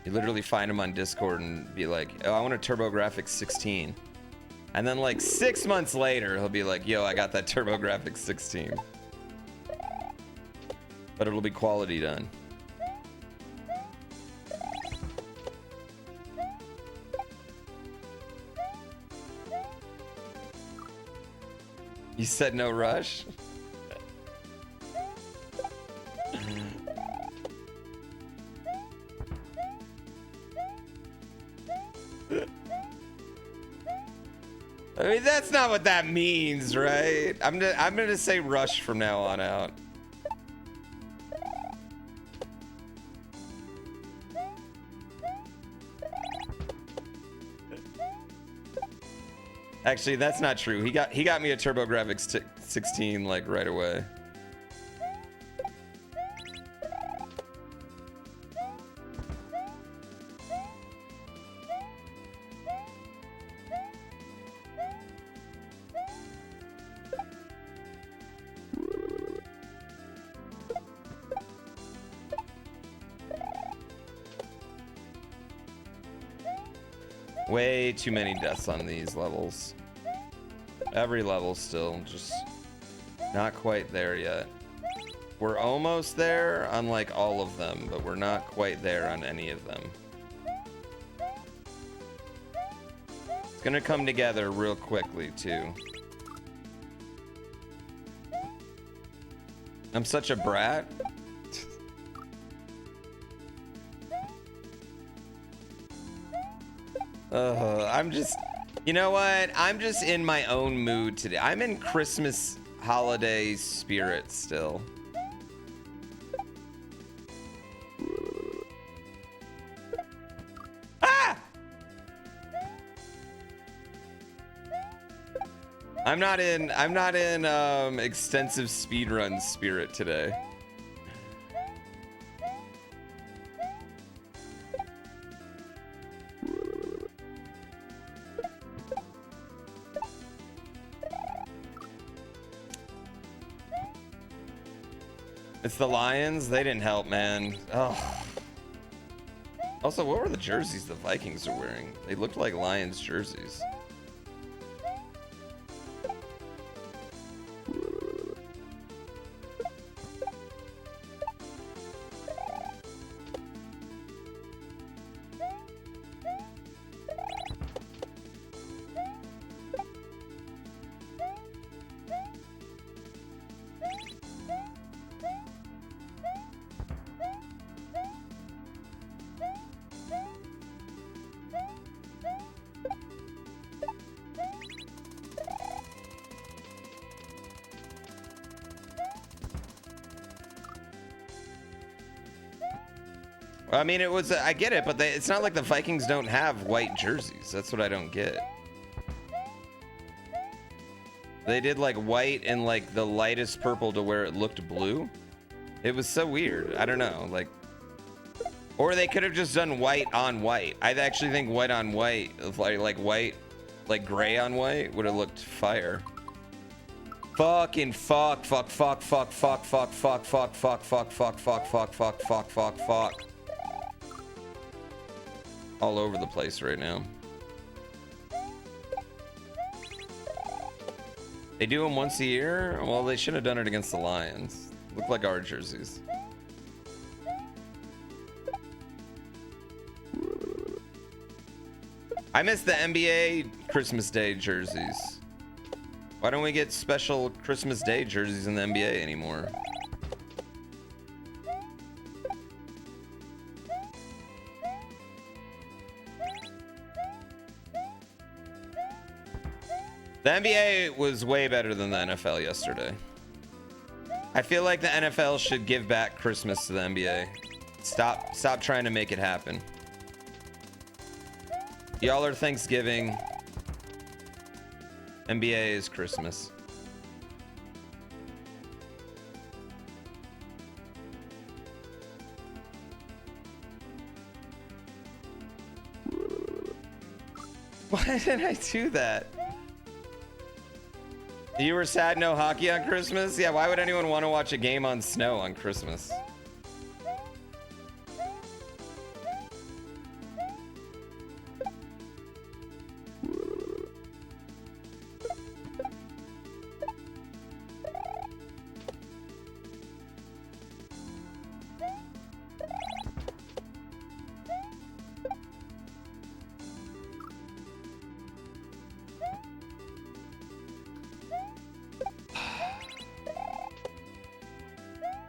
You literally find him on Discord and be like, oh, I want a TurboGrafx 16. And then like 6 months later, he'll be like, yo, I got that TurboGrafx 16. but it'll be quality done. You said no rush? I mean, that's not what that means, right? I'm gonna say rush from now on out. Actually, that's not true. He got me a TurboGrafx 16 like right away. Way too many deaths on these levels. Every level still just not quite there yet. We're almost there on like all of them, but we're not quite there on any of them. It's gonna come together real quickly too. I'm such a brat. I'm just, you know what? I'm just in my own mood today. I'm in Christmas holiday spirit still. Ah! I'm not in extensive speedrun spirit today. It's the Lions. They didn't help, man. Oh. Also, what were the jerseys the Vikings are wearing? They looked like Lions jerseys. I mean, it was, I get it, but it's not like the Vikings don't have white jerseys. That's what I don't get. They did like white and like the lightest purple to where it looked blue. It was so weird. I don't know, like, or they could have just done white on white. I actually think white on white, like white, like gray on white would have looked fire. Fucking fuck. All over the place right now. They do them once a year? Well, they should have done it against the Lions. Look like our jerseys. I miss the NBA Christmas Day jerseys. Why don't we get special Christmas Day jerseys in the NBA anymore? The NBA was way better than the NFL yesterday. I feel like the NFL should give back Christmas to the NBA. Stop trying to make it happen. Y'all are Thanksgiving. NBA is Christmas. Why did I do that? You were sad no hockey on Christmas? Yeah, why would anyone want to watch a game on snow on Christmas?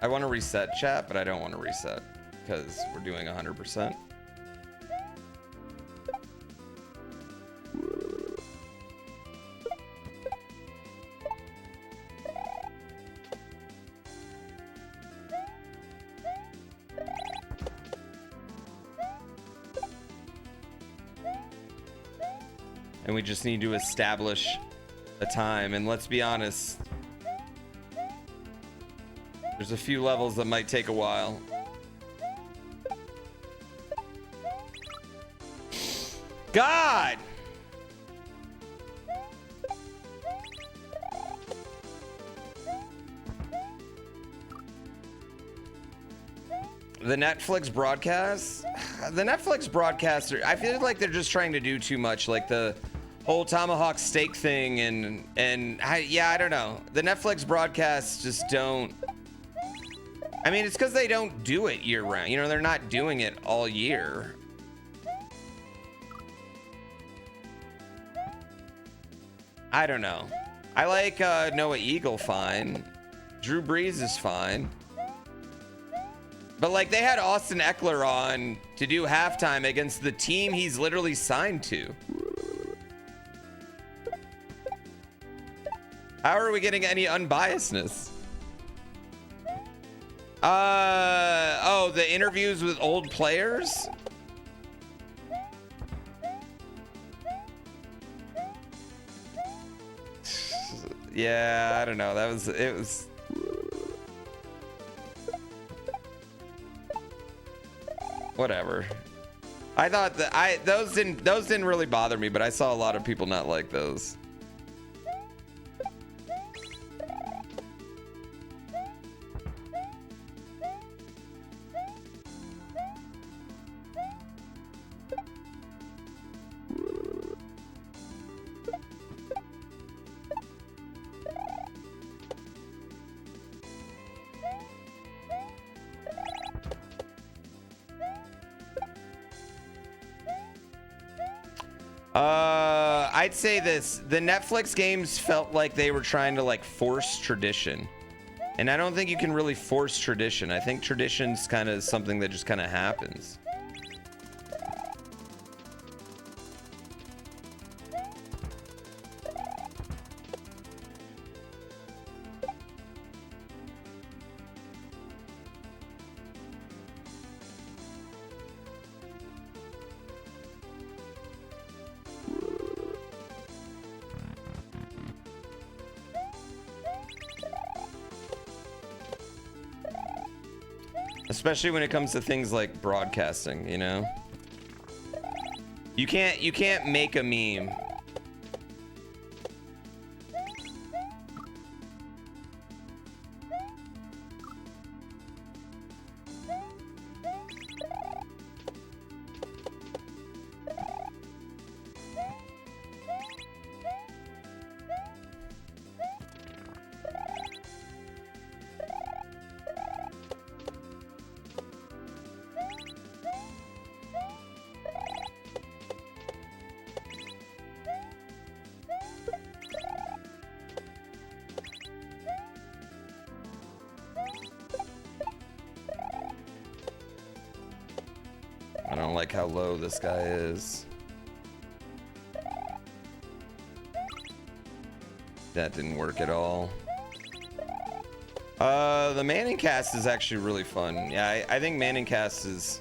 I want to reset chat, but I don't want to reset because we're doing 100%. And we just need to establish a time. And let's be honest, there's a few levels that might take a while. God! The Netflix broadcast? The Netflix broadcaster, I feel like they're just trying to do too much, like the whole tomahawk steak thing, and I don't know. The Netflix broadcasts just don't. I mean, it's because they don't do it year round. You know, they're not doing it all year. I don't know. I like Noah Eagle fine. Drew Brees is fine. But like they had Austin Eckler on to do halftime against the team he's literally signed to. How are we getting any unbiasedness? Oh, the interviews with old players? Yeah, I don't know. It was whatever. I thought that those didn't really bother me, but I saw a lot of people not like those. I'd say this. The Netflix games felt like they were trying to like force tradition. And I don't think you can really force tradition. I think tradition's kind of something that just kind of happens. Especially when it comes to things like broadcasting, you know? You can't make a meme. I don't like how low this guy is. That didn't work at all. The Manning cast is actually really fun. Yeah, I think Manning cast is...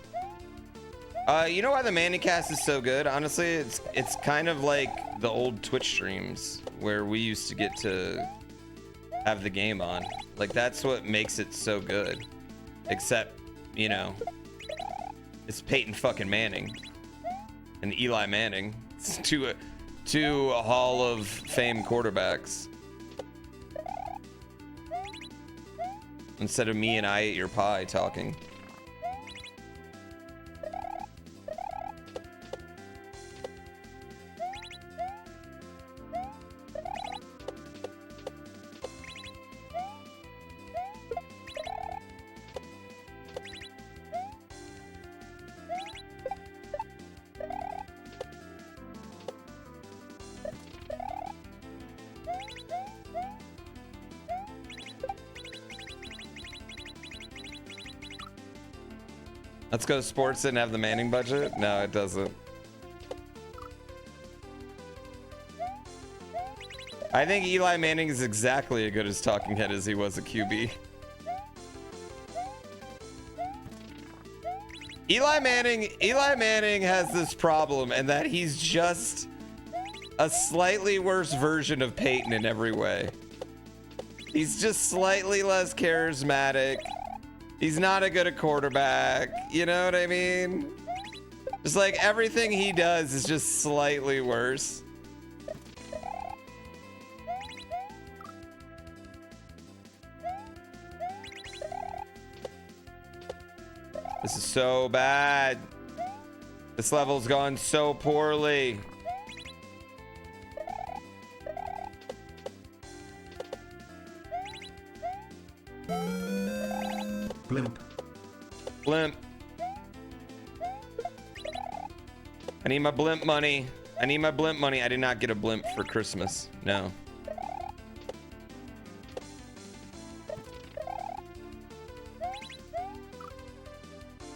you know why the Manning cast is so good? Honestly, it's kind of like the old Twitch streams where we used to get to have the game on. Like, that's what makes it so good. Except, you know, it's Peyton fucking Manning and Eli Manning. It's two Hall of Fame quarterbacks. Instead of me and I ate your pie talking. Let's Go Sports didn't have the Manning budget? No, it doesn't. I think Eli Manning is exactly as good as talking head as he was a QB. Eli Manning has this problem, and that he's just a slightly worse version of Peyton in every way. He's just slightly less charismatic. He's not a good quarterback. You know what I mean? Just like everything he does is just slightly worse. This is so bad. This level's gone so poorly.
Blimp.
Blimp. I need my blimp money. I need my blimp money. I did not get a blimp for Christmas. No.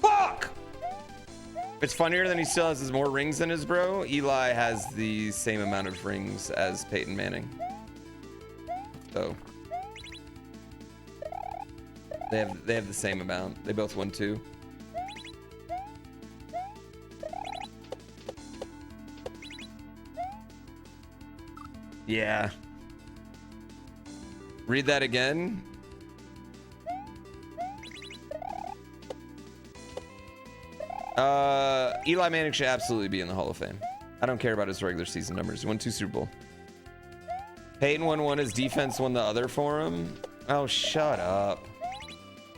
Fuck! It's funnier than he still has more rings than his bro. Eli has the same amount of rings as Peyton Manning. So they have the same amount. They both won 2. Yeah. Read that again. Eli Manning should absolutely be in the Hall of Fame. I don't care about his regular season numbers. He won 2 Super Bowl. Peyton won 1. His defense won the other for him. Oh, shut up.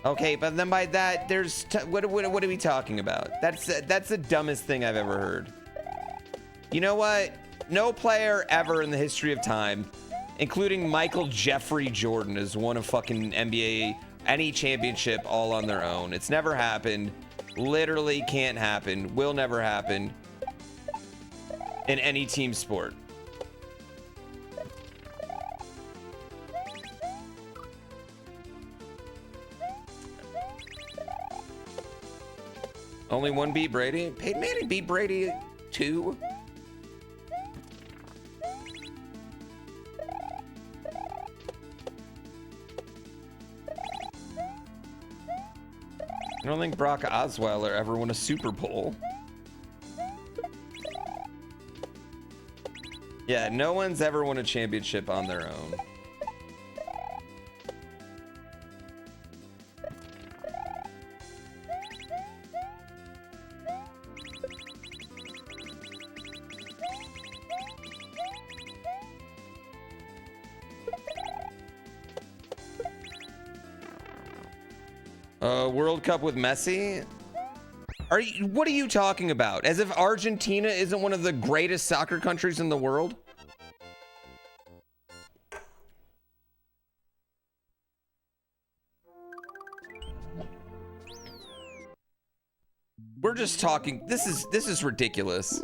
Okay, but then by that, there's what are we talking about? That's the dumbest thing I've ever heard. You know what? No player ever in the history of time, including Michael Jeffrey Jordan, has won a fucking NBA any championship all on their own. It's never happened. Literally can't happen. Will never happen in any team sport. Only 1 beat Brady. Peyton Manning beat Brady 2. I don't think Brock Osweiler ever won a Super Bowl. Yeah, no one's ever won a championship on their own. World Cup with Messi? What are you talking about? As if Argentina isn't one of the greatest soccer countries in the world? We're just talking. This is ridiculous.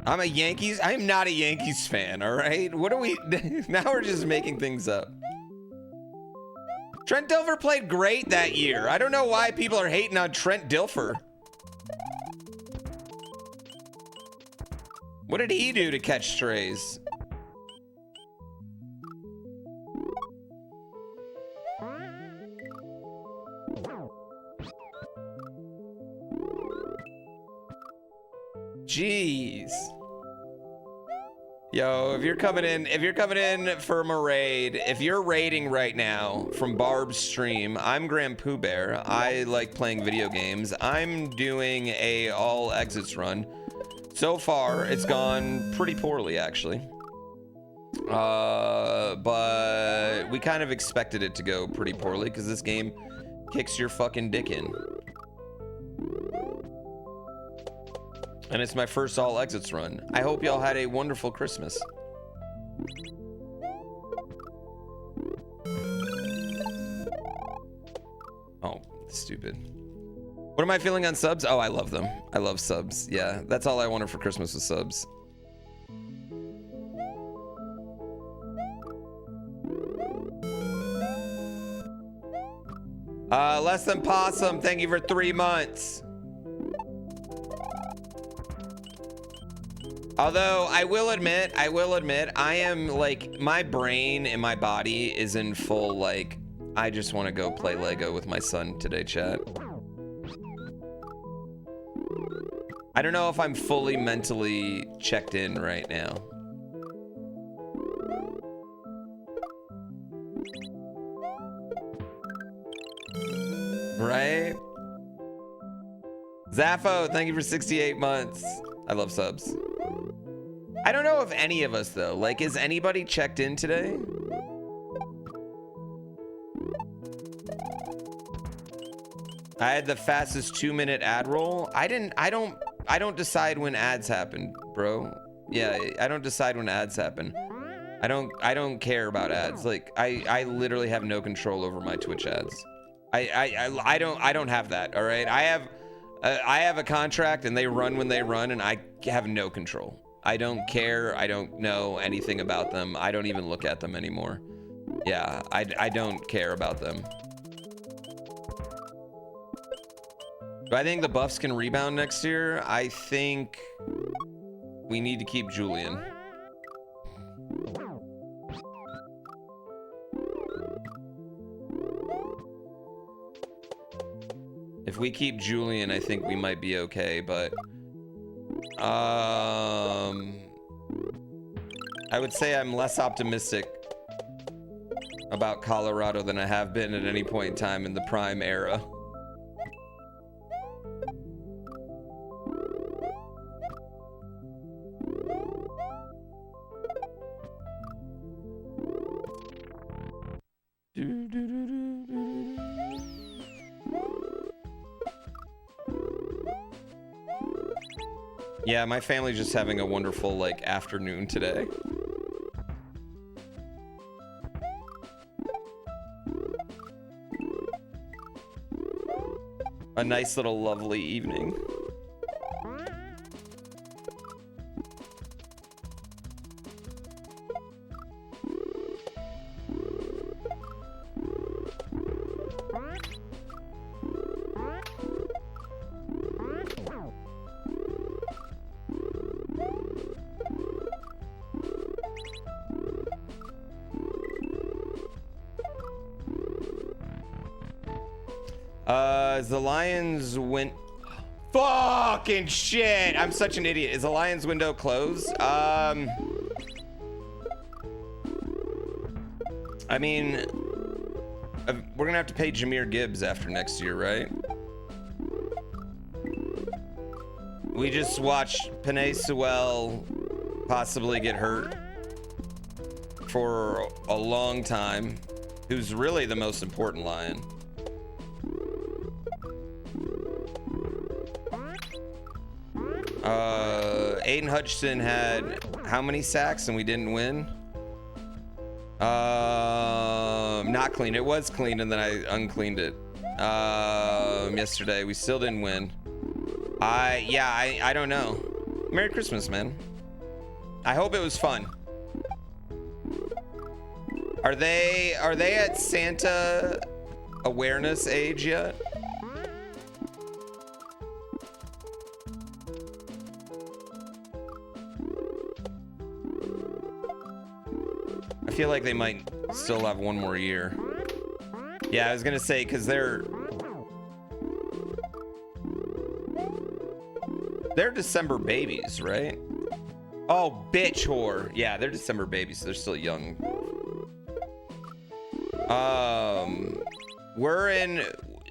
I'm not a Yankees fan, all right? What are we now we're just making things up. Trent Dilfer played great that year. I don't know why people are hating on Trent Dilfer. What did he do to catch strays? Jeez. Yo, if you're coming in from a raid, if you're raiding right now from Barb's stream, I'm GrandPooBear. I like playing video games. I'm doing a all exits run. So far, it's gone pretty poorly, actually. But we kind of expected it to go pretty poorly because this game kicks your fucking dick in. And it's my first all exits run. I hope y'all had a wonderful Christmas. Oh, stupid. What am I feeling on subs? Oh, I love them. I love subs. Yeah, that's all I wanted for Christmas was subs. Less than possum, thank you for 3 months. Although I will admit, I am like, my brain and my body is in full, like, I just want to go play Lego with my son today, chat. I don't know if I'm fully mentally checked in right now. Right? Zaffo, thank you for 68 months. I love subs. I don't know if any of us, though. Like, is anybody checked in today? I had the fastest 2-minute ad roll. I don't decide when ads happen, bro. Yeah, I don't decide when ads happen. I don't care about ads. Like, I literally have no control over my Twitch ads. I don't have that, all right? I have a contract and they run when they run and I have no control. I don't care. I don't know anything about them. I don't even look at them anymore. Yeah, I don't care about them. Do I think the Buffs can rebound next year? I think we need to keep Julian. If we keep Julian, I think we might be okay, but I would say I'm less optimistic about Colorado than I have been at any point in time in the Prime era. Yeah, my family's just having a wonderful, like, afternoon today. A nice little lovely evening. Is the Lions win? Fucking shit! I'm such an idiot. Is the Lions window closed? I mean, we're gonna have to pay Jahmyr Gibbs after next year, right? We just watched Penei Sewell possibly get hurt for a long time, who's really the most important Lion. Aiden Hutchinson had how many sacks and we didn't win? Not clean. It was clean and then I uncleaned it yesterday. We still didn't win. I don't know. Merry Christmas, man. I hope it was fun. Are they at Santa awareness age yet? I feel like they might still have one more year. Yeah, I was gonna say, because they're December babies, right? Oh, bitch whore. Yeah, they're December babies, so they're still young.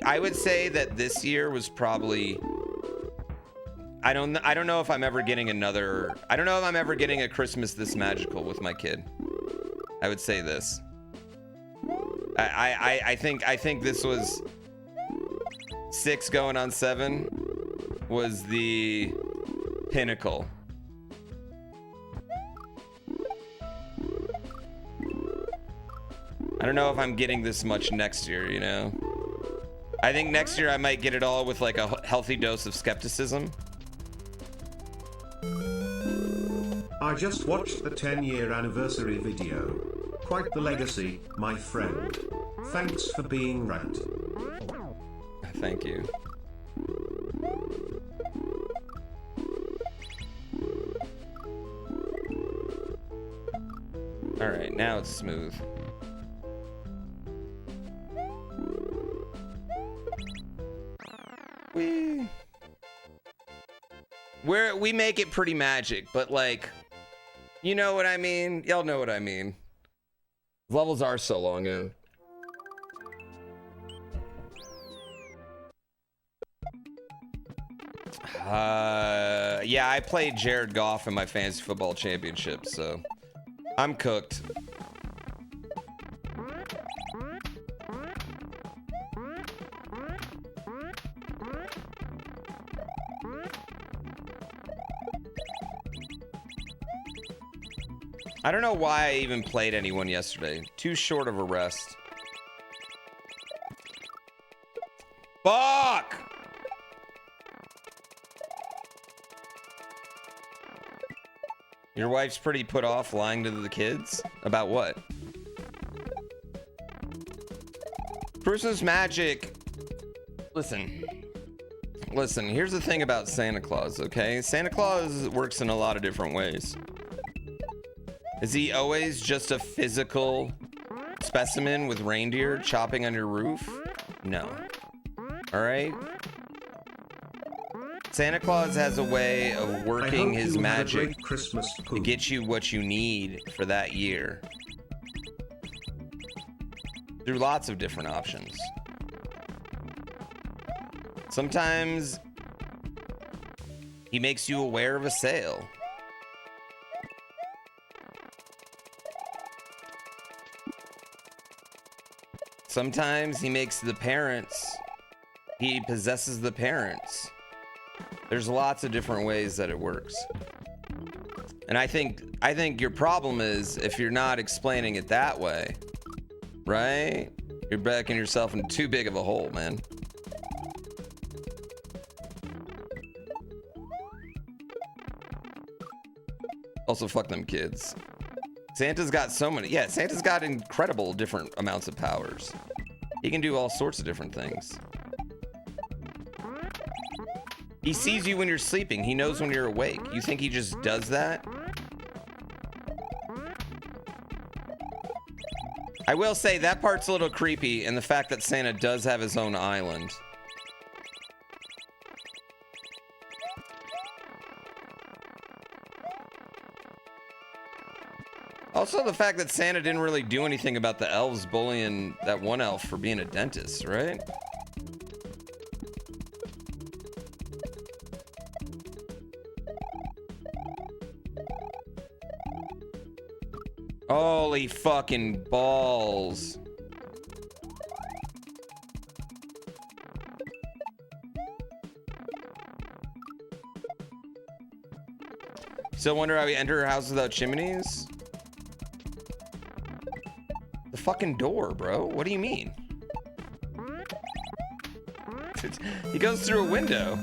I would say that this year was probably, I don't know if I'm ever getting another, I don't know if I'm ever getting a Christmas this magical with my kid. I would say this. I think this was 6 going on 7 was the pinnacle. I don't know if I'm getting this much next year, you know? I think next year I might get it all with like a healthy dose of skepticism.
I just watched the 10-year anniversary video. Quite the legacy, my friend. Thanks for being right.
thank you. All right, now it's smooth. We make it pretty magic, but like, you know what I mean? Y'all know what I mean. Levels are so long in. Yeah, I played Jared Goff in my fantasy football championship, so I'm cooked. I don't know why I even played anyone yesterday. Too short of a rest. Fuck! Your wife's pretty put off lying to the kids? About what? Christmas magic. Listen, here's the thing about Santa Claus, okay? Santa Claus works in a lot of different ways. Is he always just a physical specimen with reindeer chopping on your roof? No. All right? Santa Claus has a way of working his magic to get you what you need for that year. Through lots of different options. Sometimes he makes you aware of a sale. Sometimes he makes the parents, he possesses the parents. There's lots of different ways that it works. And I think your problem is if you're not explaining it that way, right? You're backing yourself into too big of a hole, man. Also, fuck them kids. Santa's got so many. Yeah, Santa's got incredible different amounts of powers. He can do all sorts of different things. He sees you when you're sleeping. He knows when you're awake. You think he just does that? I will say that part's a little creepy, and the fact that Santa does have his own island. Also, the fact that Santa didn't really do anything about the elves bullying that one elf for being a dentist, right? Holy fucking balls. Still wonder how we enter a house without chimneys? The fucking door, bro. What do you mean? He goes through a window.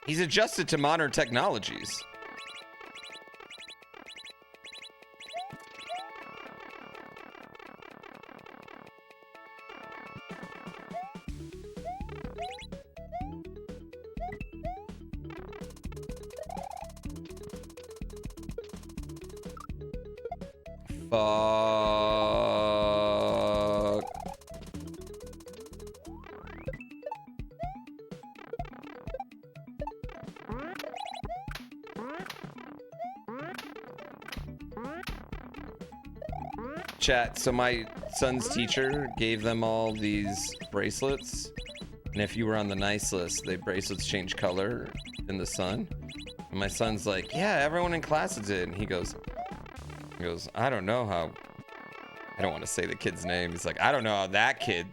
He's adjusted to modern technologies. Fuck. Chat, so my son's teacher gave them all these bracelets, and if you were on the nice list, the bracelets change color in the sun. And my son's like, yeah, everyone in class did. And he goes, I don't know how, I don't want to say the kid's name. He's like, I don't know how that kid,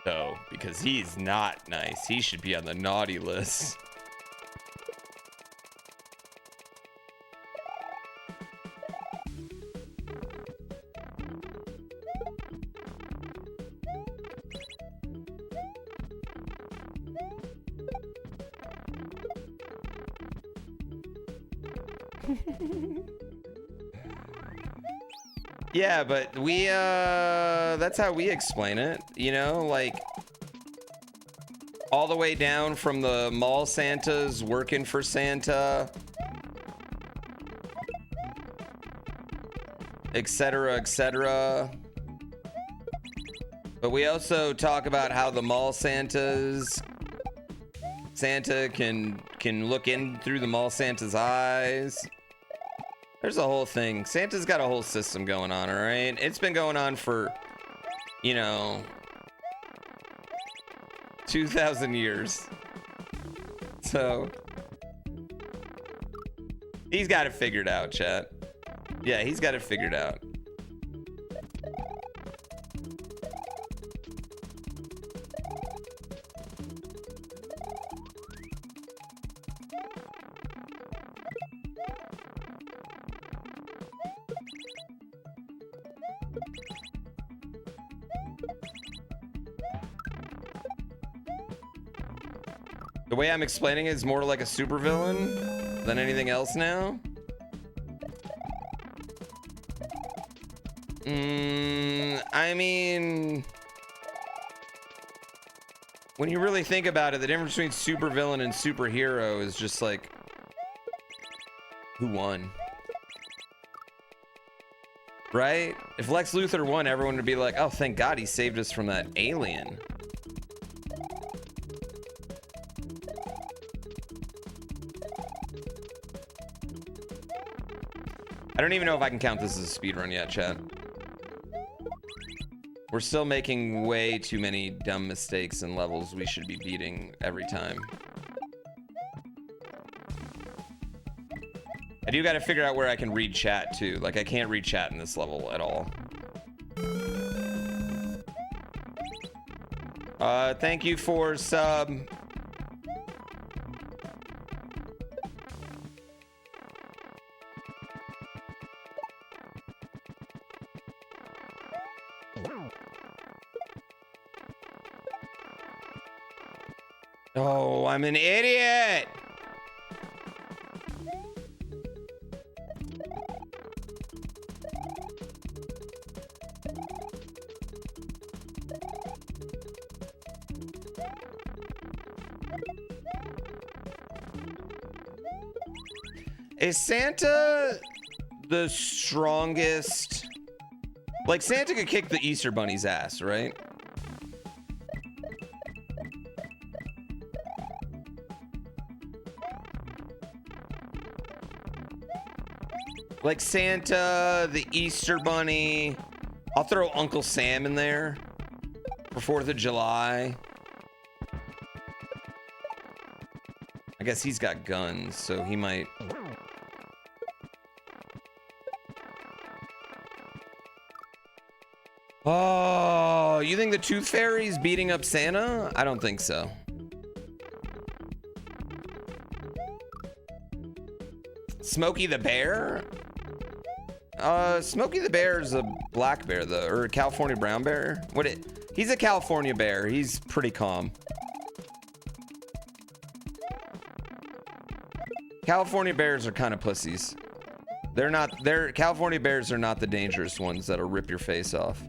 though, because he's not nice. He should be on the naughty list. Yeah, but we, that's how we explain it, you know, like all the way down from the mall Santas working for Santa, etc., etc. But we also talk about how the mall Santas, Santa can look in through the mall Santa's eyes. There's a whole thing. Santa's got a whole system going on, all right? It's been going on for, you know, 2,000 years. So he's got it figured out, chat. Yeah, he's got it figured out. The way I'm explaining it is more like a supervillain than anything else now. I mean, when you really think about it, the difference between supervillain and superhero is just like, who won? Right? If Lex Luthor won, everyone would be like, oh, thank God he saved us from that alien. I don't even know if I can count this as a speedrun yet, chat. We're still making way too many dumb mistakes in levels we should be beating every time. I do gotta figure out where I can read chat too. Like, I can't read chat in this level at all. Thank you for sub. Oh, I'm an idiot. Is Santa the strongest? Like, Santa could kick the Easter Bunny's ass, right? Like Santa, the Easter Bunny. I'll throw Uncle Sam in there for 4th of July. I guess he's got guns, so he might. Oh, you think the Tooth Fairy's beating up Santa? I don't think so. Smokey the Bear? Smokey the Bear is a black bear, though, or a California brown bear. He's a California bear. He's pretty calm. California bears are kind of pussies. California bears are not the dangerous ones that'll rip your face off.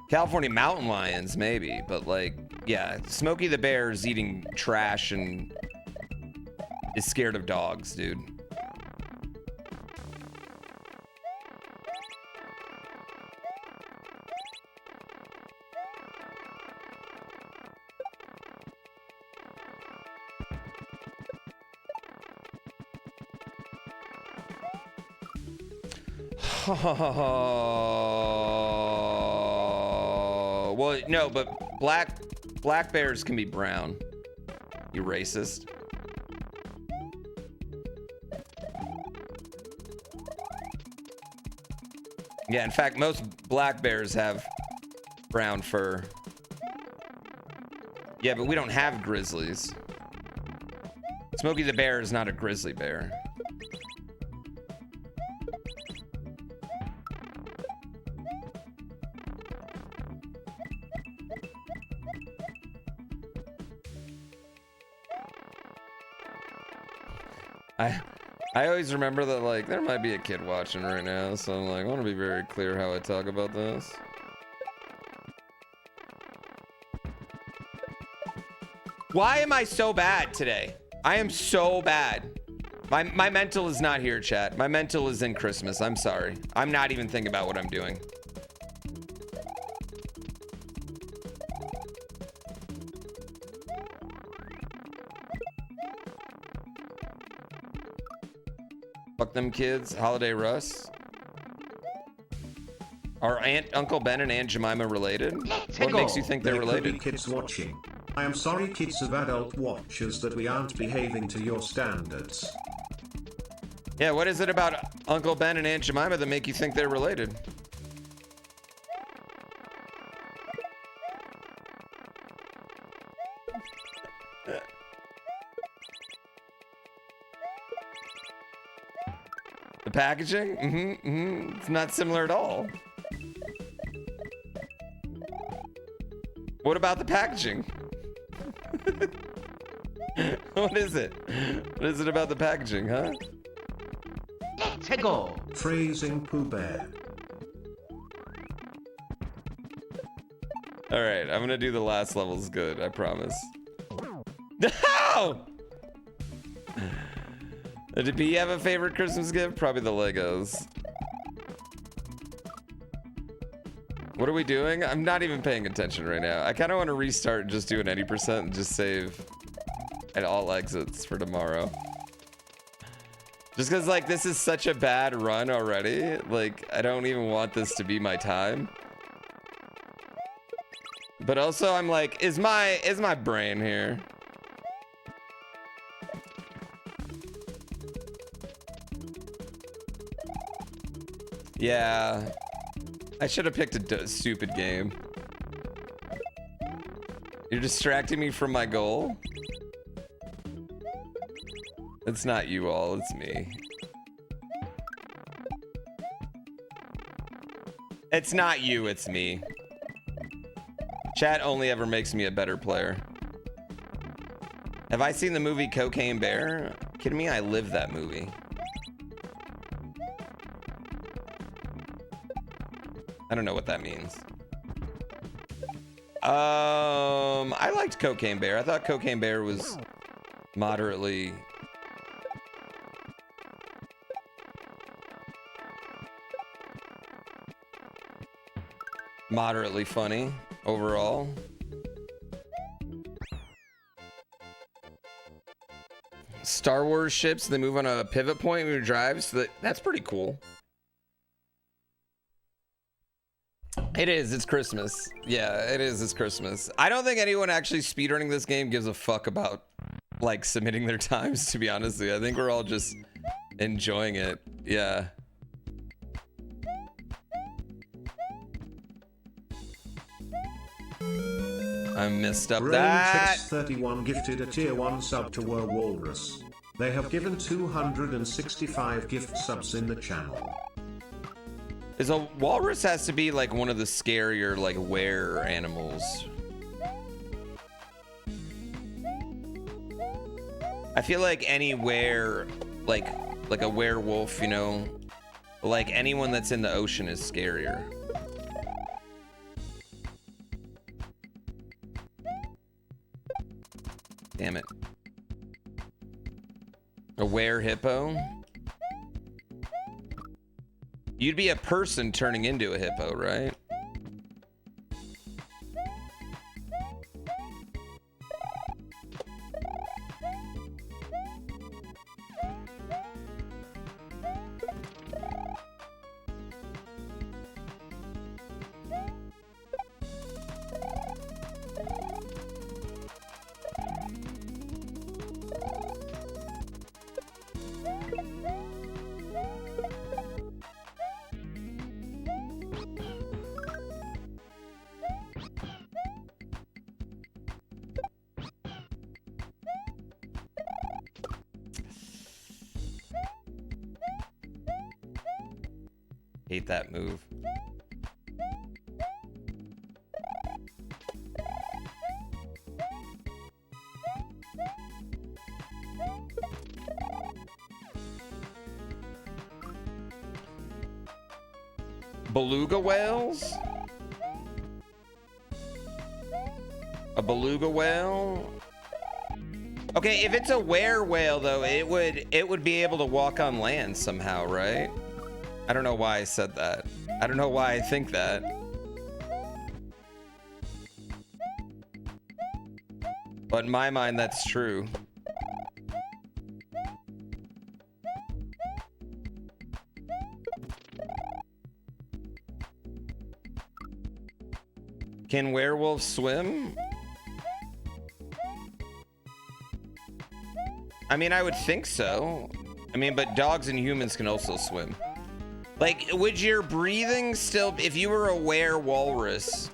California mountain lions, maybe, but like, yeah, Smokey the Bear is eating trash and is scared of dogs, dude. Well, no, but black bears can be brown. You racist. Yeah, in fact, most black bears have brown fur. Yeah, but we don't have grizzlies. Smokey the Bear is not a grizzly bear. I always remember that, like, there might be a kid watching right now, so I'm like, I want to be very clear how I talk about this. Why am I so bad today? I am so bad. My mental is not here, chat. My mental is in Christmas. I'm sorry. I'm not even thinking about what I'm doing. Fuck them kids. Holiday Russ. Are Uncle Ben and Aunt Jemima related? What makes you think they're related?
Could be kids watching. I am sorry, kids of adult watchers, that we aren't behaving to your standards.
Yeah, what is it about Uncle Ben and Aunt Jemima that make you think they're related? The packaging? It's not similar at all. What about the packaging? What is it? What is it about the packaging, huh?
Let's go.
Phrasing PooBear.
All right, I'm gonna do the last levels good, I promise. No! Did B have a favorite Christmas gift? Probably the Legos. What are we doing? I'm not even paying attention right now. I kind of want to restart and just do an 80% and just save at all exits for tomorrow. Just because, like, this is such a bad run already. Like, I don't even want this to be my time. But also, I'm like, is my brain here? Yeah. I should have picked a stupid game. You're distracting me from my goal? It's not you all, it's me. It's not you, it's me. Chat only ever makes me a better player. Have I seen the movie Cocaine Bear? Kidding me? I lived that movie. I don't know what that means. I liked Cocaine Bear. I thought Cocaine Bear was moderately funny overall. Star Wars ships, they move on a pivot point when you drive, so that's pretty cool. It is, it's Christmas. Yeah, it is, it's Christmas. I don't think anyone actually speedrunning this game gives a fuck about, like, submitting their times, to be honest with you. I think we're all just enjoying it. Yeah. I messed up that.
31 gifted a tier 1 sub to Walrus. They have given 265 gift subs in the channel.
Is a walrus has to be like one of the scarier like were animals. I feel like any were like a werewolf, you know, like anyone that's in the ocean is scarier. Damn it. A were hippo? You'd be a person turning into a hippo, right? Hate that move. Beluga whales? A beluga whale? Okay, if it's a whale though, it would be able to walk on land somehow, right? I don't know why I said that. I don't know why I think that. But in my mind, that's true. Can werewolves swim? I mean, I would think so. I mean, but dogs and humans can also swim. Like, would your breathing still, if you were a were-walrus?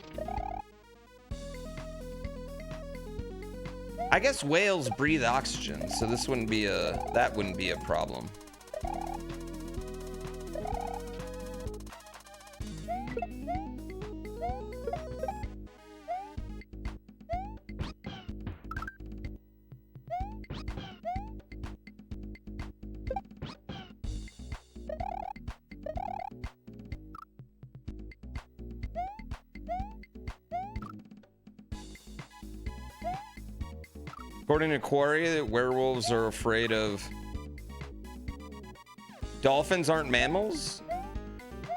I guess whales breathe oxygen, so this wouldn't be that wouldn't be a problem. According to Quarry, werewolves are afraid of... Dolphins aren't mammals?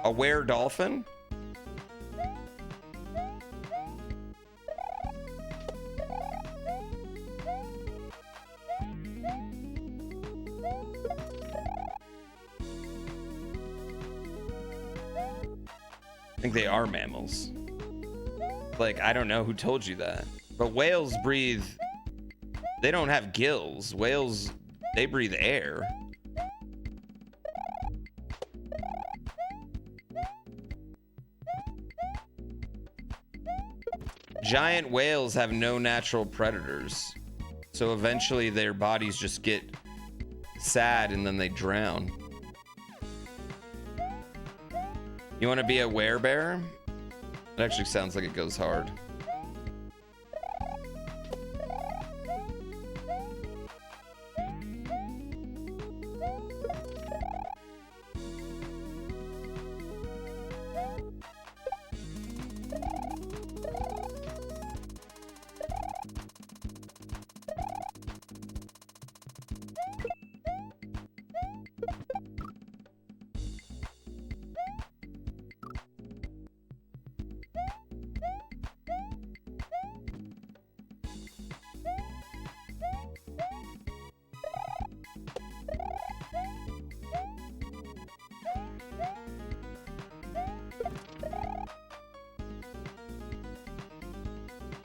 A were-dolphin? I think they are mammals. Like, I don't know who told you that. But whales breathe... They don't have gills. Whales, they breathe air. Giant whales have no natural predators. So eventually their bodies just get sad and then they drown. You want to be a werebear? It actually sounds like it goes hard.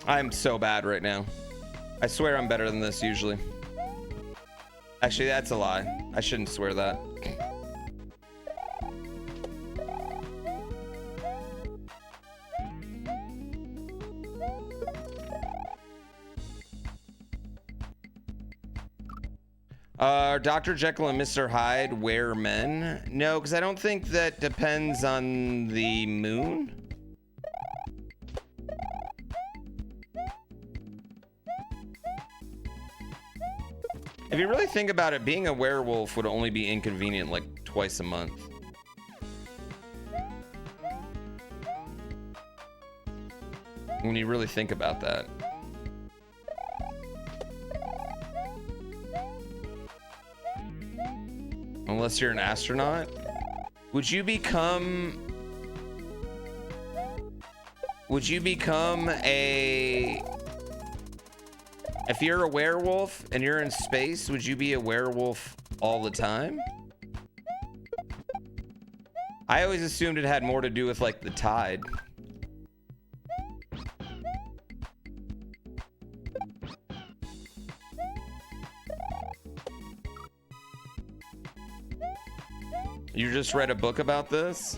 I'm so bad right now. I swear I'm better than this usually. Actually, that's a lie. I shouldn't swear that. Are Dr. Jekyll and Mr. Hyde were men? No, because I don't think that depends on the moon. If you really think about it, being a werewolf would only be inconvenient like twice a month. When you really think about that. Unless you're an astronaut. Would you become a... If you're a werewolf and you're in space, would you be a werewolf all the time? I always assumed it had more to do with like the tide. You just read a book about this?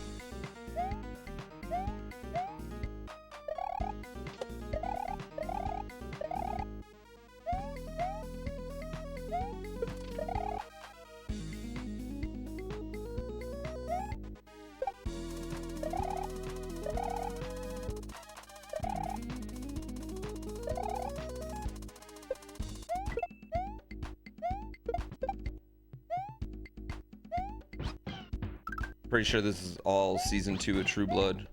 Pretty sure this is all season 2 of True Blood.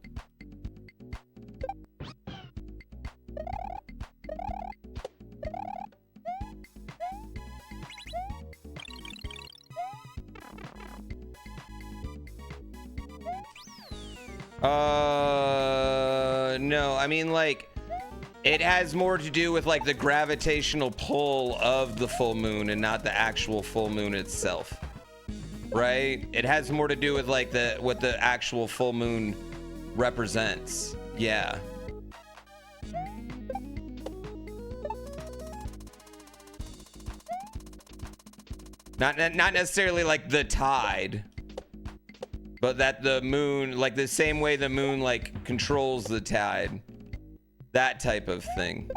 No, I mean, like, it has more to do with like the gravitational pull of the full moon and not the actual full moon itself, right? It has more to do with like what the actual full moon represents. Yeah. Not necessarily like the tide, but that the moon, like the same way the moon like controls the tide, that type of thing.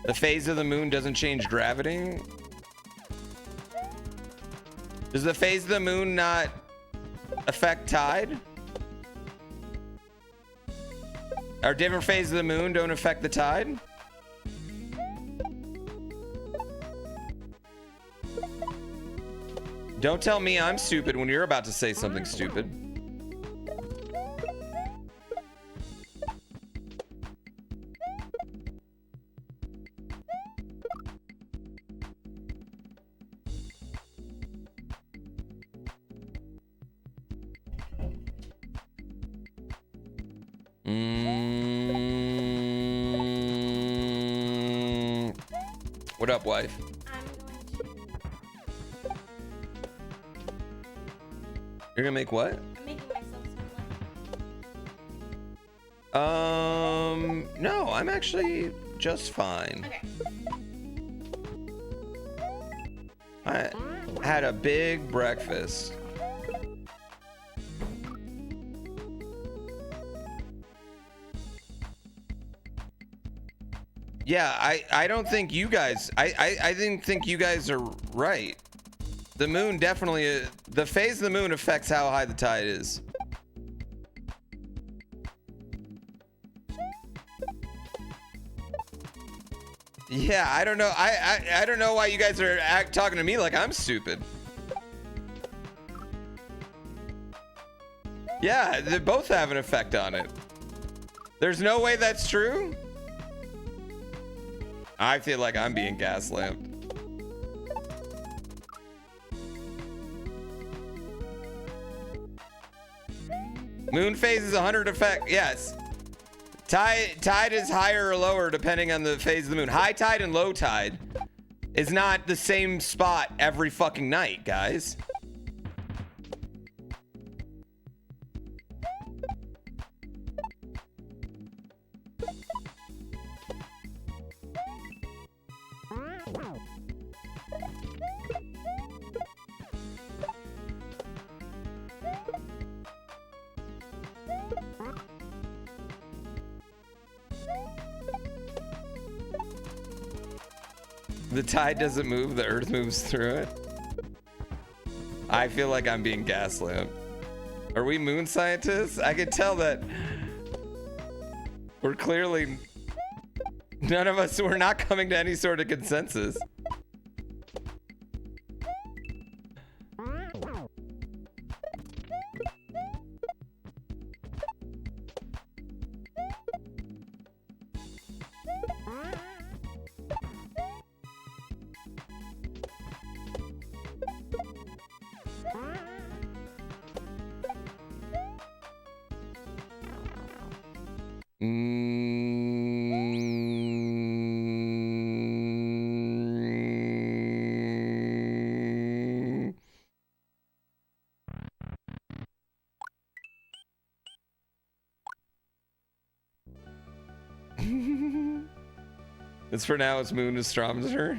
The phase of the moon doesn't change gravity? Does the phase of the moon not affect tide? Or different phases of the moon don't affect the tide? Don't tell me I'm stupid when you're about to say something stupid. What up, wife? You're gonna make what?
I'm making myself some lunch.
No, I'm actually just fine.
Okay.
I had a big breakfast. Yeah, I don't think you guys, I didn't think you guys are right. The moon definitely, the phase of the moon affects how high the tide is. Yeah, I don't know. I don't know why you guys are talking to me like I'm stupid. Yeah, they both have an effect on it. There's no way that's true. I feel like I'm being gaslit. Moon phase is 100 effect. Yes. Tide is higher or lower depending on the phase of the moon. High tide and low tide is not the same spot every fucking night, guys. The tide doesn't move, the earth moves through it. I feel like I'm being gaslit. Are we moon scientists? I can tell that we're clearly, none of us, we're not coming to any sort of consensus. It's for now, it's moon astrometer.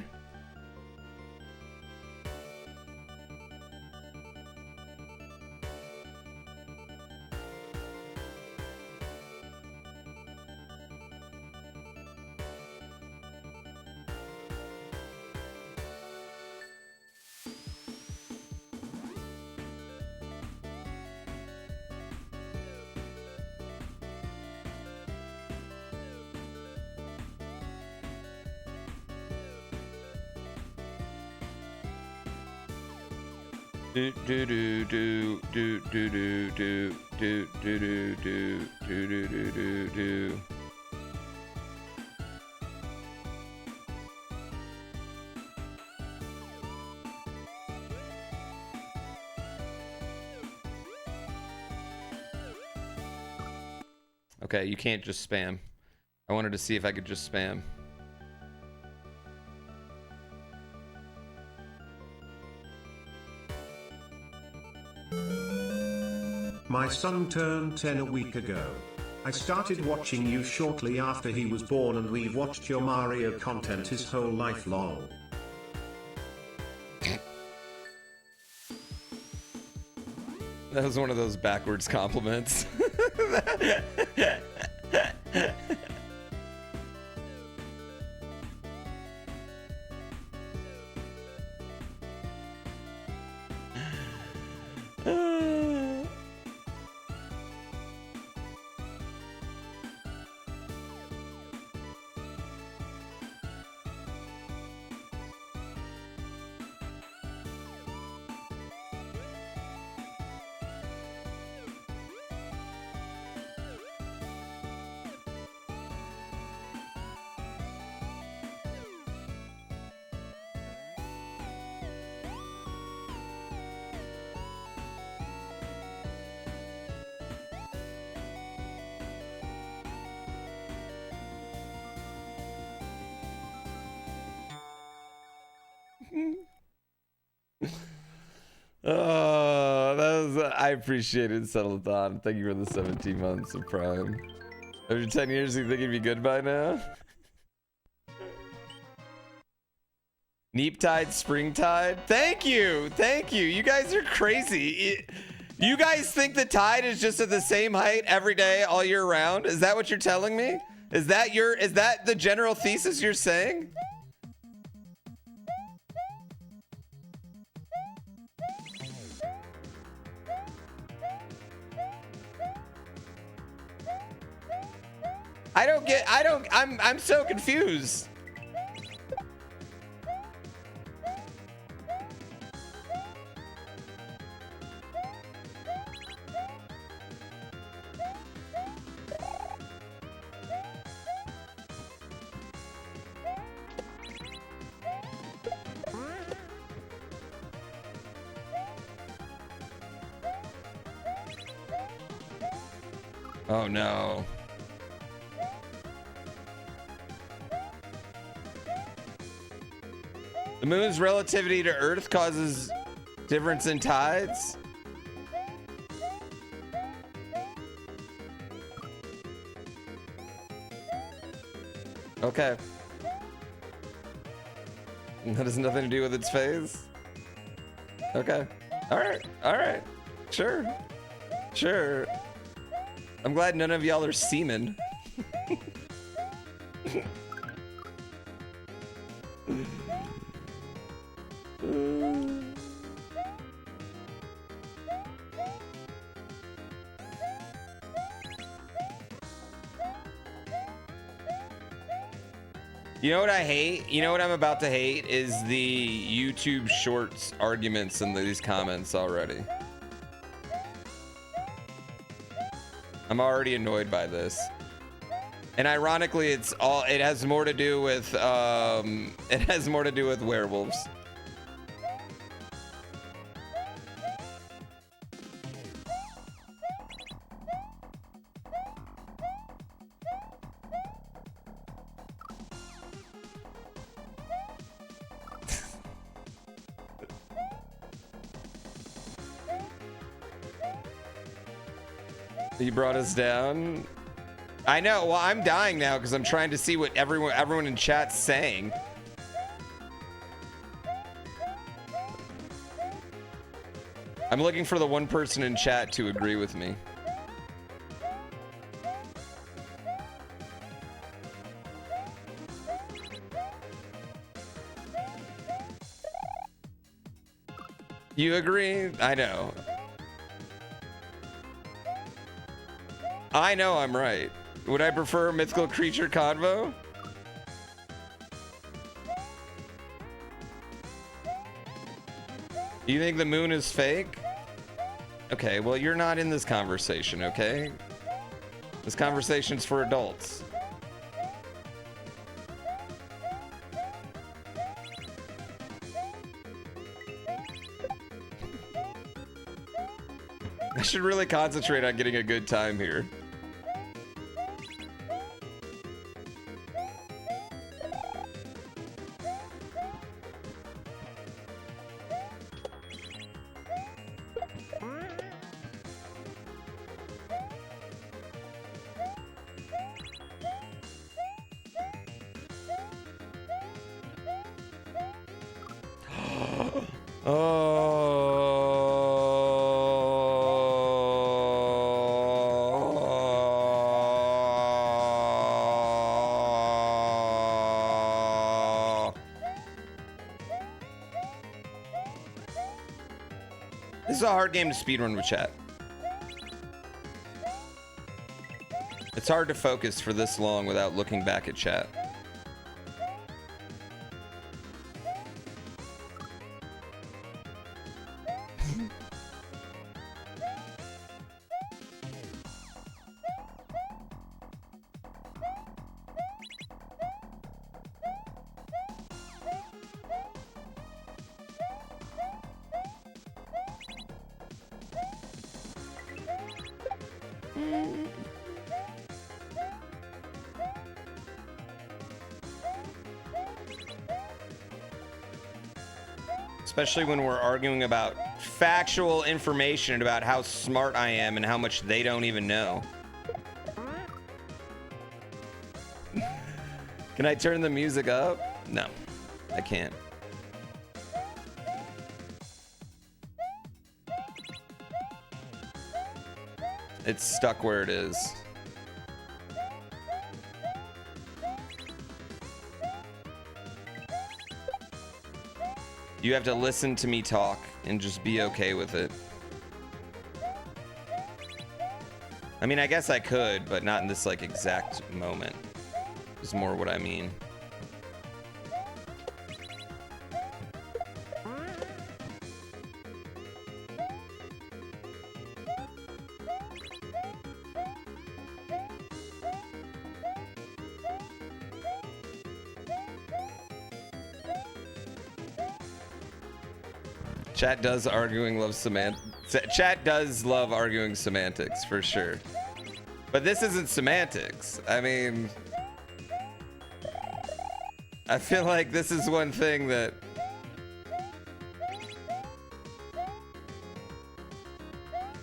Do do do do do do do do do do do do do do do do. Okay, you can't just spam. I wanted to see if I could just spam.
My son turned 10 a week ago. I started watching you shortly after he was born and we've watched your Mario content his whole life long.
That was one of those backwards compliments. Oh, that was, I appreciate it, Settlethon. Thank you for the 17 months of Prime. After 10 years, you think you'd be good by now? Neap-tide, springtide. Thank you. Thank you. You guys are crazy. You guys think the tide is just at the same height every day, all year round? Is that what you're telling me? Is that the general thesis you're saying? I'm so confused. Oh no. The moon's relativity to Earth causes difference in tides? Okay. That has nothing to do with its phase? Okay. Alright. Alright. Sure. Sure. I'm glad none of y'all are seamen. You know what I hate? You know what I'm about to hate is the YouTube Shorts arguments in these comments already. I'm already annoyed by this. And ironically, it has more to do with werewolves. You brought us down. I know. Well, I'm dying now because I'm trying to see what everyone in chat's saying. I'm looking for the one person in chat to agree with me. You agree? I know. I know I'm right. Would I prefer mythical creature convo? You think the moon is fake? Okay, well, you're not in this conversation, okay? This conversation's for adults. I should really concentrate on getting a good time here. This is a hard game to speedrun with chat. It's hard to focus for this long without looking back at chat. Especially when we're arguing about factual information about how smart I am and how much they don't even know. Can I turn the music up? No, I can't. It's stuck where it is. You have to listen to me talk and just be okay with it. I mean, I guess I could, but not in this like exact moment. Is more what I mean. Chat does Chat does love arguing semantics for sure. But this isn't semantics. I mean, I feel like this is one thing that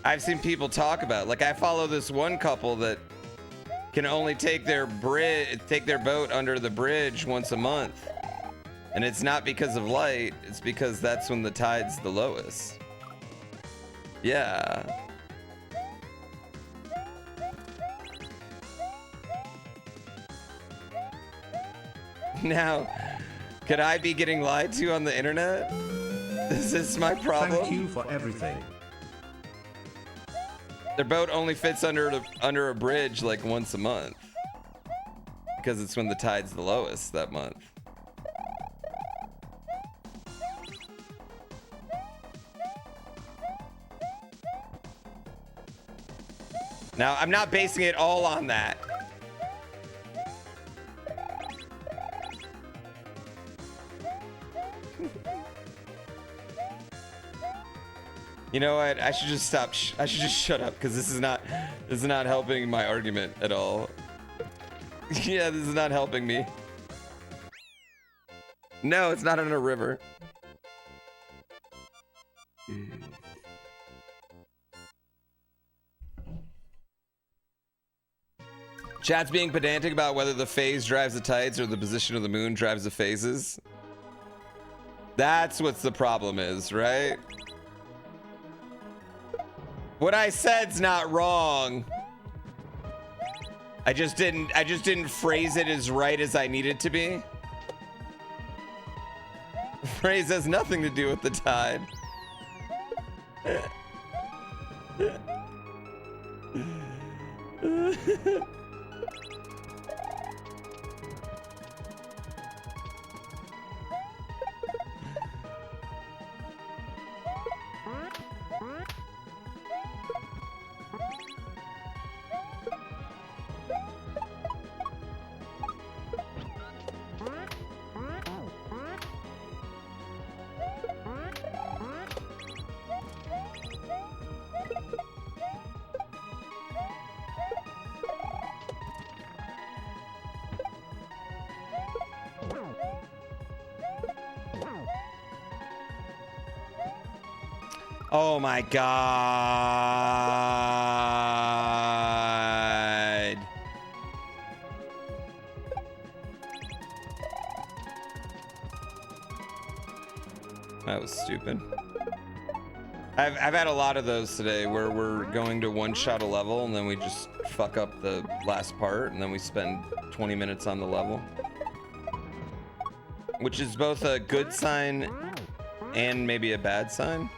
I've seen people talk about. Like I follow this one couple that can only take their boat under the bridge once a month. And it's not because of light, it's because that's when the tide's the lowest. Yeah. Now, could I be getting lied to on the internet? Is this my problem?
Thank you for everything.
Their boat only fits under a bridge like once a month. Because it's when the tide's the lowest that month. Now, I'm not basing it all on that. You know what? I should just stop. I should just shut up because this is not helping my argument at all. Yeah, this is not helping me. No, it's not in a river. Chat's being pedantic about whether the phase drives the tides or the position of the moon drives the phases. That's what the problem is, right? What I said's not wrong. I just didn't phrase it as right as I needed to be. Phrase has nothing to do with the tide. Oh my god. That was stupid. I've had a lot of those today where we're going to one-shot a level and then we just fuck up the last part and then we spend 20 minutes on the level. Which is both a good sign and maybe a bad sign.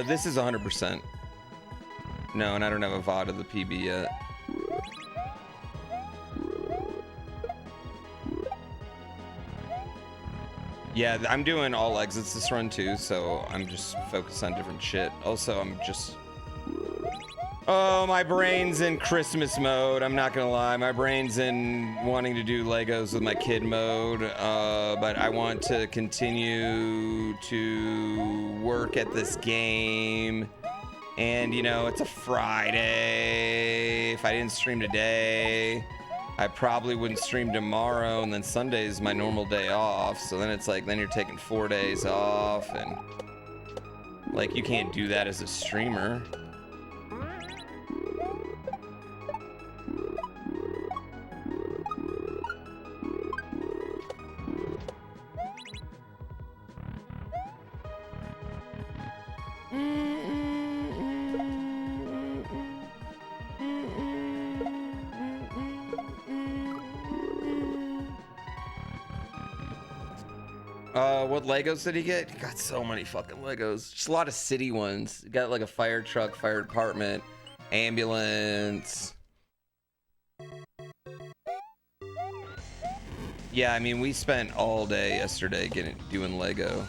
This is 100%. No, and I don't have a VOD of the PB yet. Yeah, I'm doing all exits this run too, so I'm just focused on different shit. Also, I'm just... Oh, my brain's in Christmas mode. I'm not gonna lie. My brain's in wanting to do Legos with my kid mode, but I want to continue to work at this game. And, you know, it's a Friday. If I didn't stream today, I probably wouldn't stream tomorrow, and then Sunday is my normal day off. So then it's like, then you're taking 4 days off, and like, you can't do that as a streamer. What Legos did he get? He got so many fucking Legos. Just a lot of city ones. He got like a fire truck, fire department, ambulance. Yeah, I mean, we spent all day yesterday doing Lego.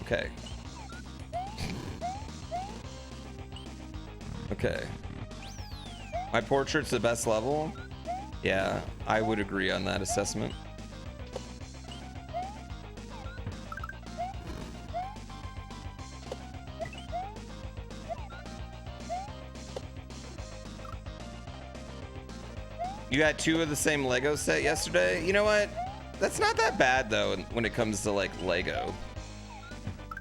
Okay. Okay. My portrait's the best level? Yeah, I would agree on that assessment. You got 2 of the same Lego set yesterday? You know what? That's not that bad though when it comes to like Lego.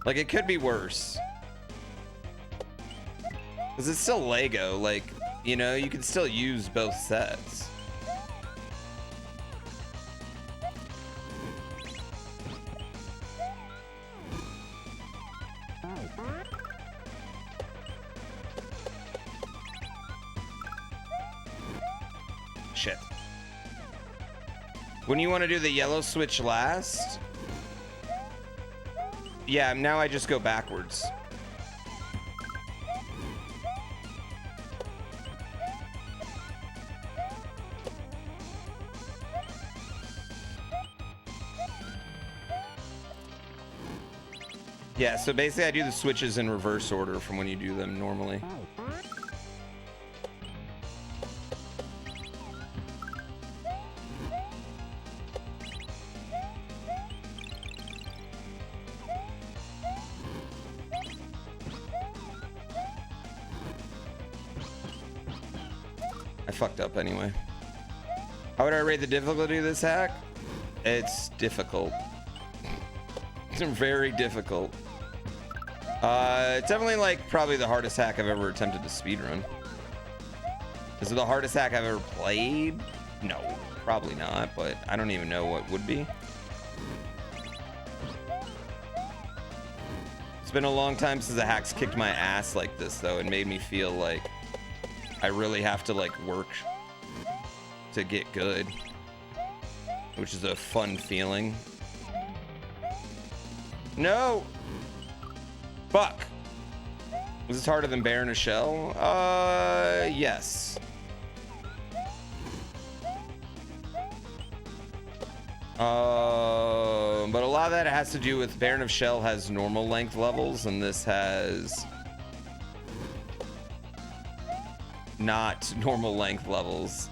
Like, it could be worse. Because it's still Lego, like, you know, you can still use both sets. Shit. When you want to do the yellow switch last? Yeah, now I just go backwards. Yeah, so basically I do the switches in reverse order from when you do them normally. I fucked up anyway. How would I rate the difficulty of this hack? It's difficult. It's very difficult. It's definitely like probably the hardest hack I've ever attempted to speedrun. Is it the hardest hack I've ever played? No, probably not, but I don't even know what would be. It's been a long time since a hack's kicked my ass like this though, and made me feel like I really have to like work to get good, which is a fun feeling. No! Fuck! Was this harder than Bear in a Shell? Yes. But a lot of that has to do with Baron of Shell has normal length levels, and this has not normal length levels.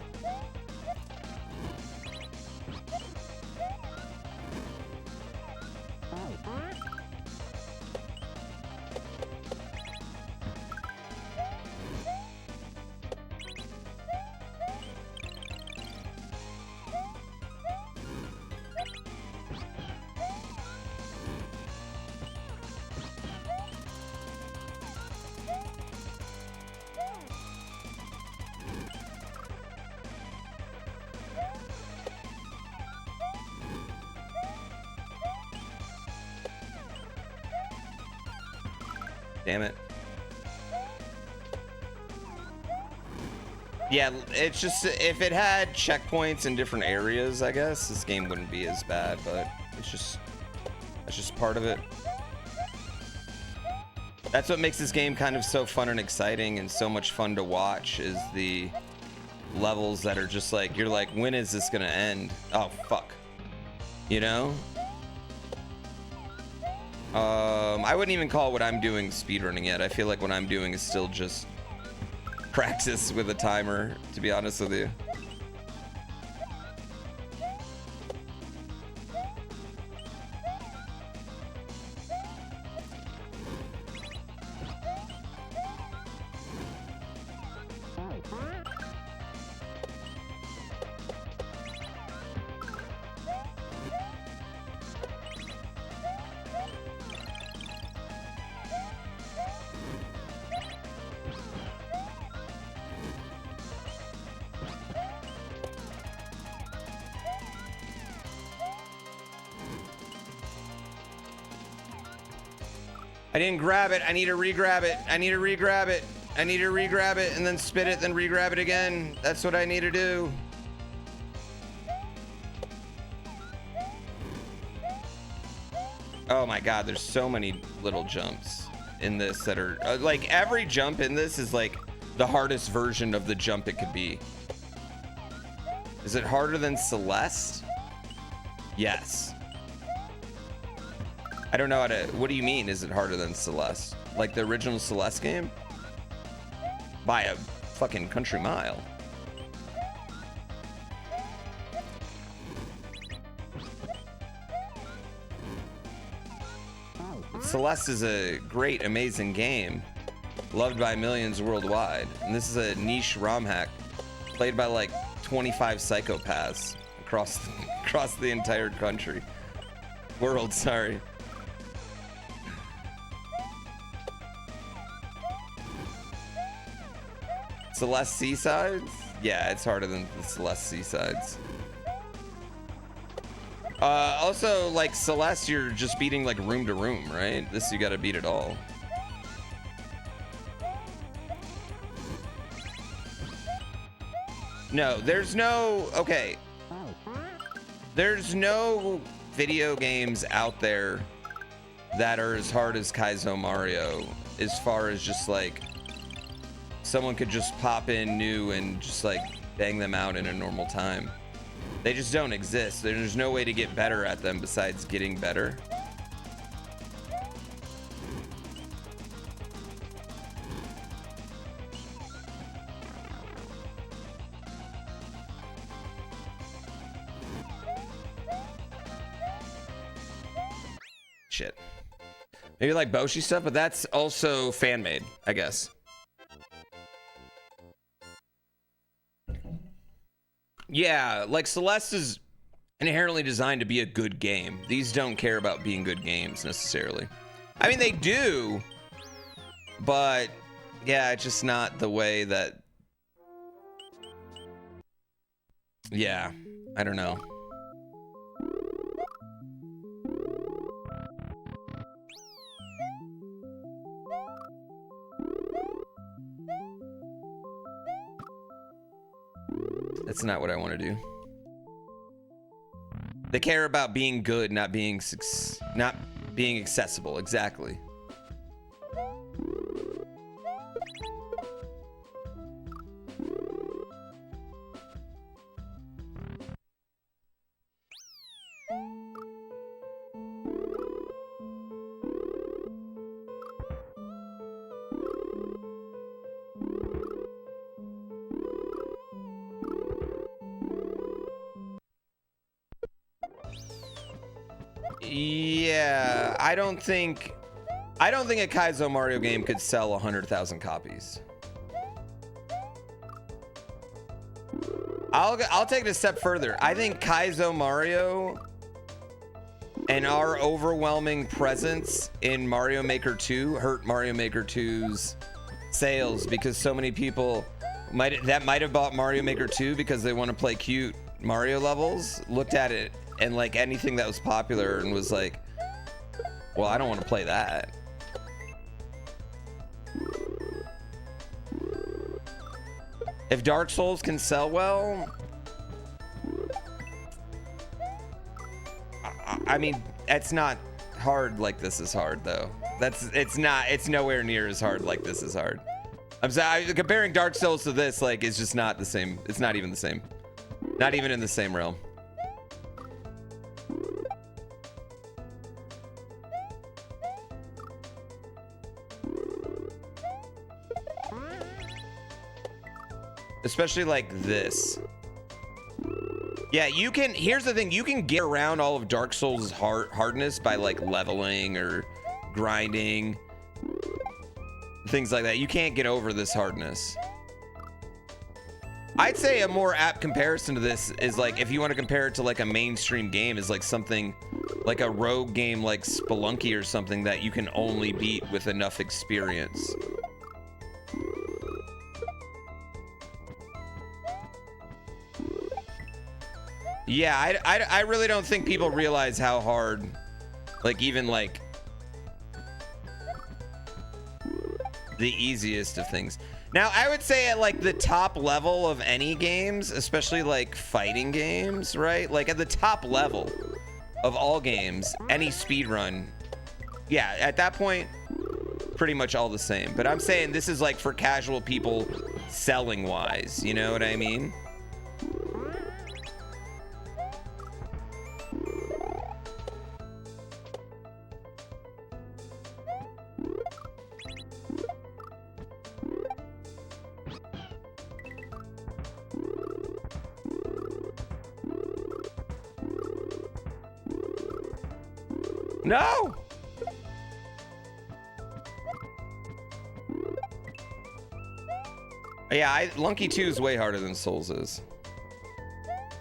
Damn it. Yeah, it's just, if it had checkpoints in different areas, I guess, this game wouldn't be as bad, but it's just part of it. That's what makes this game kind of so fun and exciting and so much fun to watch, is the levels that are just like, you're like, when is this gonna end? Oh, fuck. You know? I wouldn't even call what I'm doing speedrunning yet. I feel like what I'm doing is still just practice with a timer, to be honest with you. I didn't grab it. I need to re-grab it. I need to re-grab it. I need to re-grab it and then spit it, then re-grab it again. That's what I need to do. Oh my god, there's so many little jumps in this that are like, every jump in this is like the hardest version of the jump it could be. Is it harder than Celeste? Yes. I don't know how to, what do you mean, is it harder than Celeste? Like the original Celeste game? By a fucking country mile. Celeste is a great, amazing game, loved by millions worldwide. And this is a niche ROM hack played by like 25 psychopaths across the entire country. World, sorry. Celeste Seasides? Yeah, it's harder than the Celeste Seasides. Also, like Celeste, you're just beating like room to room, right? This, you gotta beat it all. No, there's no, okay. There's no video games out there that are as hard as Kaiso Mario, as far as just like, someone could just pop in new and just like bang them out in a normal time. They just don't exist. There's no way to get better at them besides getting better. Shit. Maybe like Boshi stuff, but that's also fan made, I guess. Yeah, like Celeste is inherently designed to be a good game. These don't care about being good games necessarily. I mean, they do, but yeah, it's just not the way that, yeah, I don't know. That's not what I want to do. They care about being good, not being accessible. Exactly. Yeah, I don't think a Kaiso Mario game could sell 100,000 copies. I'll take it a step further. I think Kaiso Mario and our overwhelming presence in Mario Maker 2 hurt Mario Maker 2's sales, because so many people might have bought Mario Maker 2 because they want to play cute Mario levels, looked at it and like anything that was popular and was like, well, I don't want to play that. If Dark Souls can sell well, I mean, it's not hard like this is hard though. It's nowhere near as hard like this is hard. I'm sorry, comparing Dark Souls to this, like, is just not the same. It's not even the same. Not even in the same realm. Especially like this. Yeah, you can, here's the thing, you can get around all of Dark Souls' hardness by like leveling or grinding, things like that. You can't get over this hardness. I'd say a more apt comparison to this is like, if you want to compare it to like a mainstream game, is like something like a rogue game like Spelunky or something that you can only beat with enough experience. Yeah, I really don't think people realize how hard, like, even like the easiest of things. Now, I would say at like the top level of any games, especially like fighting games, right? Like at the top level of all games, any speedrun, yeah, at that point, pretty much all the same. But I'm saying this is like for casual people selling wise, you know what I mean? No! Yeah, Lunky 2 is way harder than Souls is.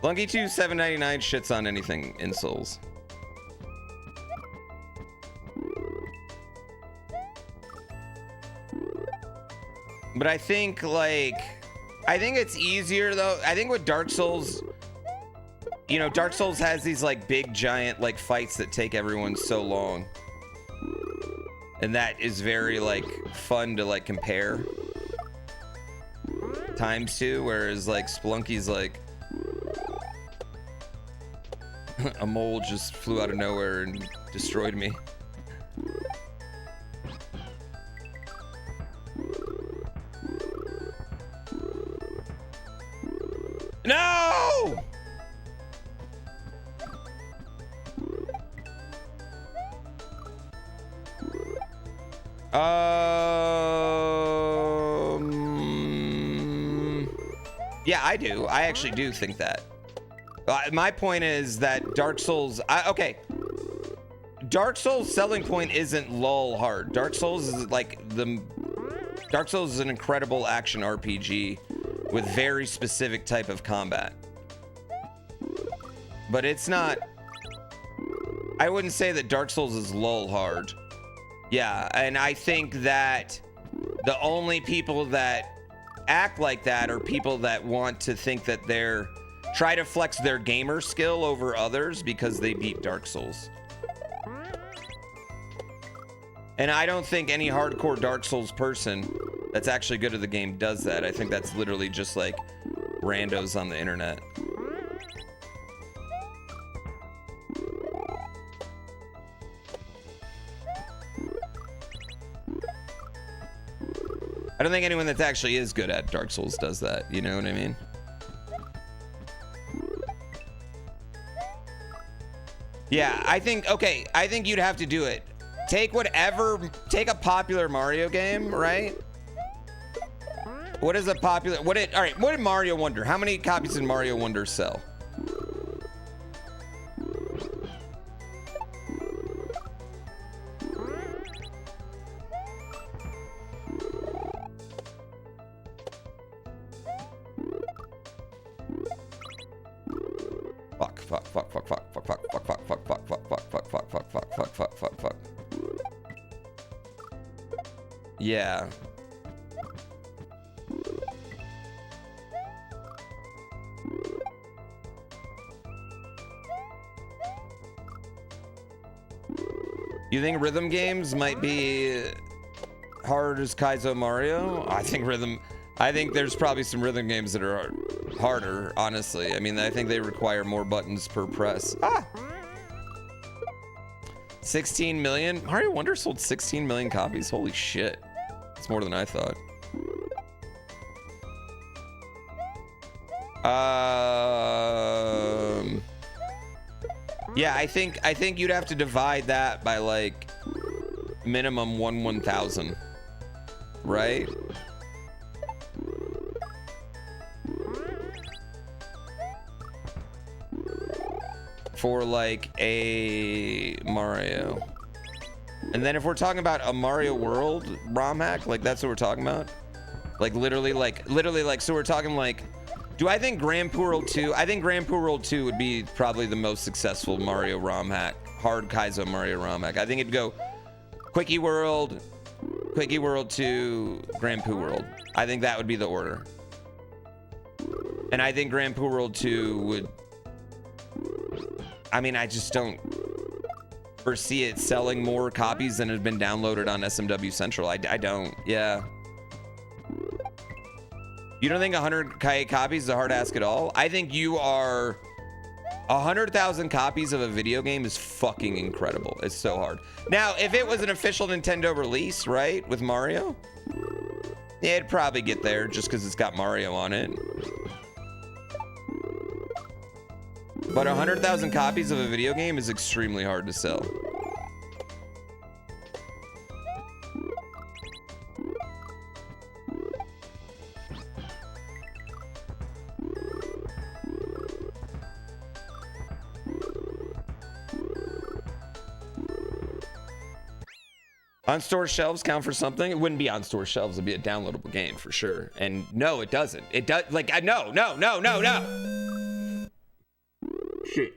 Lunky 2 $7.99 shits on anything in Souls. But I think it's easier though. I think with Dark Souls, you know, Dark Souls has these like big giant like fights that take everyone so long. And that is very like fun to like compare times to, whereas like Spelunky's like a mole just flew out of nowhere and destroyed me. No! Yeah, I do. I actually do think that. My point is that Dark Souls, okay. Dark Souls' selling point isn't lol hard. Dark Souls is like Dark Souls is an incredible action RPG with very specific type of combat. But it's not, I wouldn't say that Dark Souls is lol hard. Yeah, and I think that the only people that act like that are people that want to think that they're try to flex their gamer skill over others because they beat Dark Souls. And I don't think any hardcore Dark Souls person that's actually good at the game does that. I think that's literally just like randos on the internet. I don't think anyone that actually is good at Dark Souls does that. You know what I mean? Yeah, I think, okay, I think you'd have to do it. Take a popular Mario game, right? What is a popular, what did Mario Wonder? How many copies did Mario Wonder sell? fuck, fuck, fuck, fuck, fuck, fuck, fuck, fuck, fuck, fuck, fuck, fuck, fuck, fuck, fuck, fuck, fuck, fuck, fuck. Yeah. You think rhythm games might be hard as Kaiso Mario? I think there's probably some rhythm games that are harder, honestly. I mean, I think they require more buttons per press. 16 million? Mario Wonder sold 16 million copies? Holy shit. It's more than I thought. Yeah, I think you'd have to divide that by like minimum 1/1000, right? For like a Mario. And then if we're talking about a Mario World ROM hack, like that's what we're talking about. Like literally, so we're talking like, do I think GrandPooBear World 2? I think GrandPooBear World 2 would be probably the most successful Mario ROM hack, hard Kaiso Mario ROM hack. I think it'd go Quickie World 2, GrandPooBear World. I think that would be the order. And I think GrandPooBear World 2 would, I mean, I just don't foresee it selling more copies than have been downloaded on SMW Central. I don't, yeah. You don't think 100K copies is a hard ask at all? I think you are 100,000 copies of a video game is fucking incredible. It's so hard. Now, if it was an official Nintendo release, right, with Mario, yeah, it'd probably get there just because it's got Mario on it. But 100,000 copies of a video game is extremely hard to sell. On store shelves count for something? It wouldn't be on store shelves. It'd be a downloadable game for sure. And no, it doesn't. It does, like, no. Shit.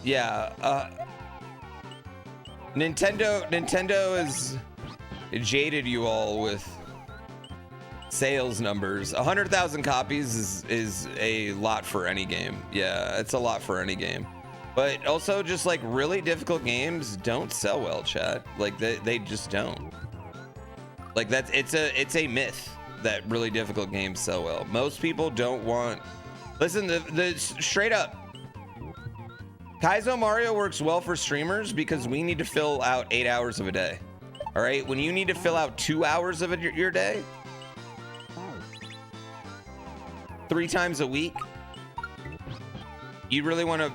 Yeah, Nintendo has jaded you all with sales numbers. 100,000 copies is a lot for any game. Yeah, it's a lot for any game. But also just like really difficult games don't sell well, chat. Like they just don't. Like it's a myth that really difficult games sell well. Most people don't want, listen, the straight up, Kaiso Mario works well for streamers because we need to fill out 8 hours of a day. All right, when you need to fill out 2 hours of your day, 3 times a week, you really want to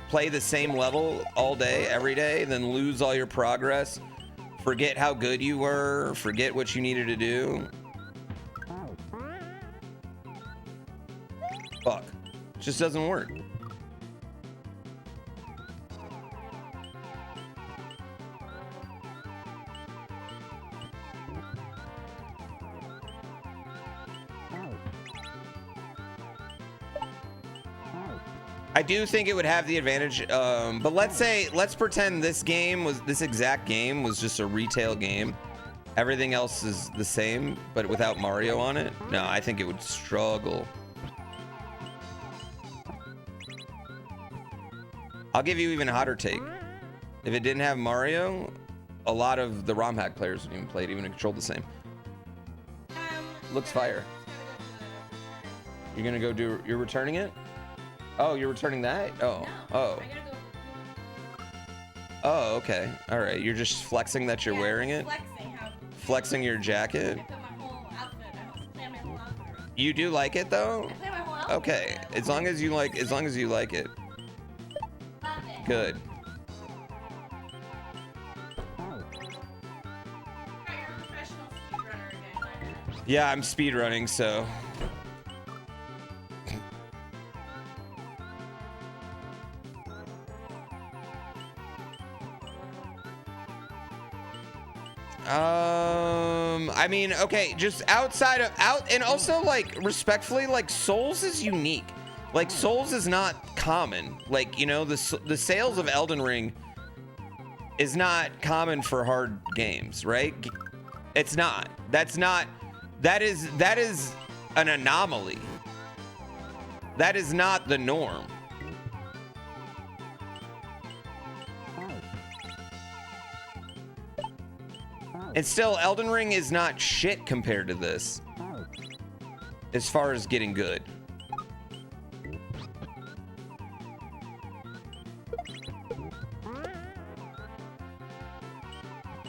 play the same level all day, every day, then lose all your progress, forget how good you were, forget what you needed to do. Fuck, it just doesn't work. I do think it would have the advantage, but let's pretend this exact game was just a retail game. Everything else is the same, but without Mario on it. No, I think it would struggle. I'll give you even a hotter take. If it didn't have Mario, a lot of the ROM hack players wouldn't even play it, even if it controlled the same. Looks fire. You're gonna go do, you're returning it? Oh, you're returning that? Oh,
No,
oh.
I gotta go.
Oh, okay. All right. You're just flexing that you're wearing it? Flexing your jacket?
I put my whole outfit. I plan my whole outfit around.
You do like it though?
I plan my whole outfit.
Okay. As long as you like it.
Love it.
Good.
You're a professional speedrunner again, Myra.
Yeah, I'm speedrunning, so. mean, okay, just outside of and also like respectfully, like Souls is unique. Like Souls is not common. Like, you know, the sales of Elden Ring is not common for hard games, right? It's not. That is an anomaly. That is not the norm. And still, Elden Ring is not shit compared to this, as far as getting good.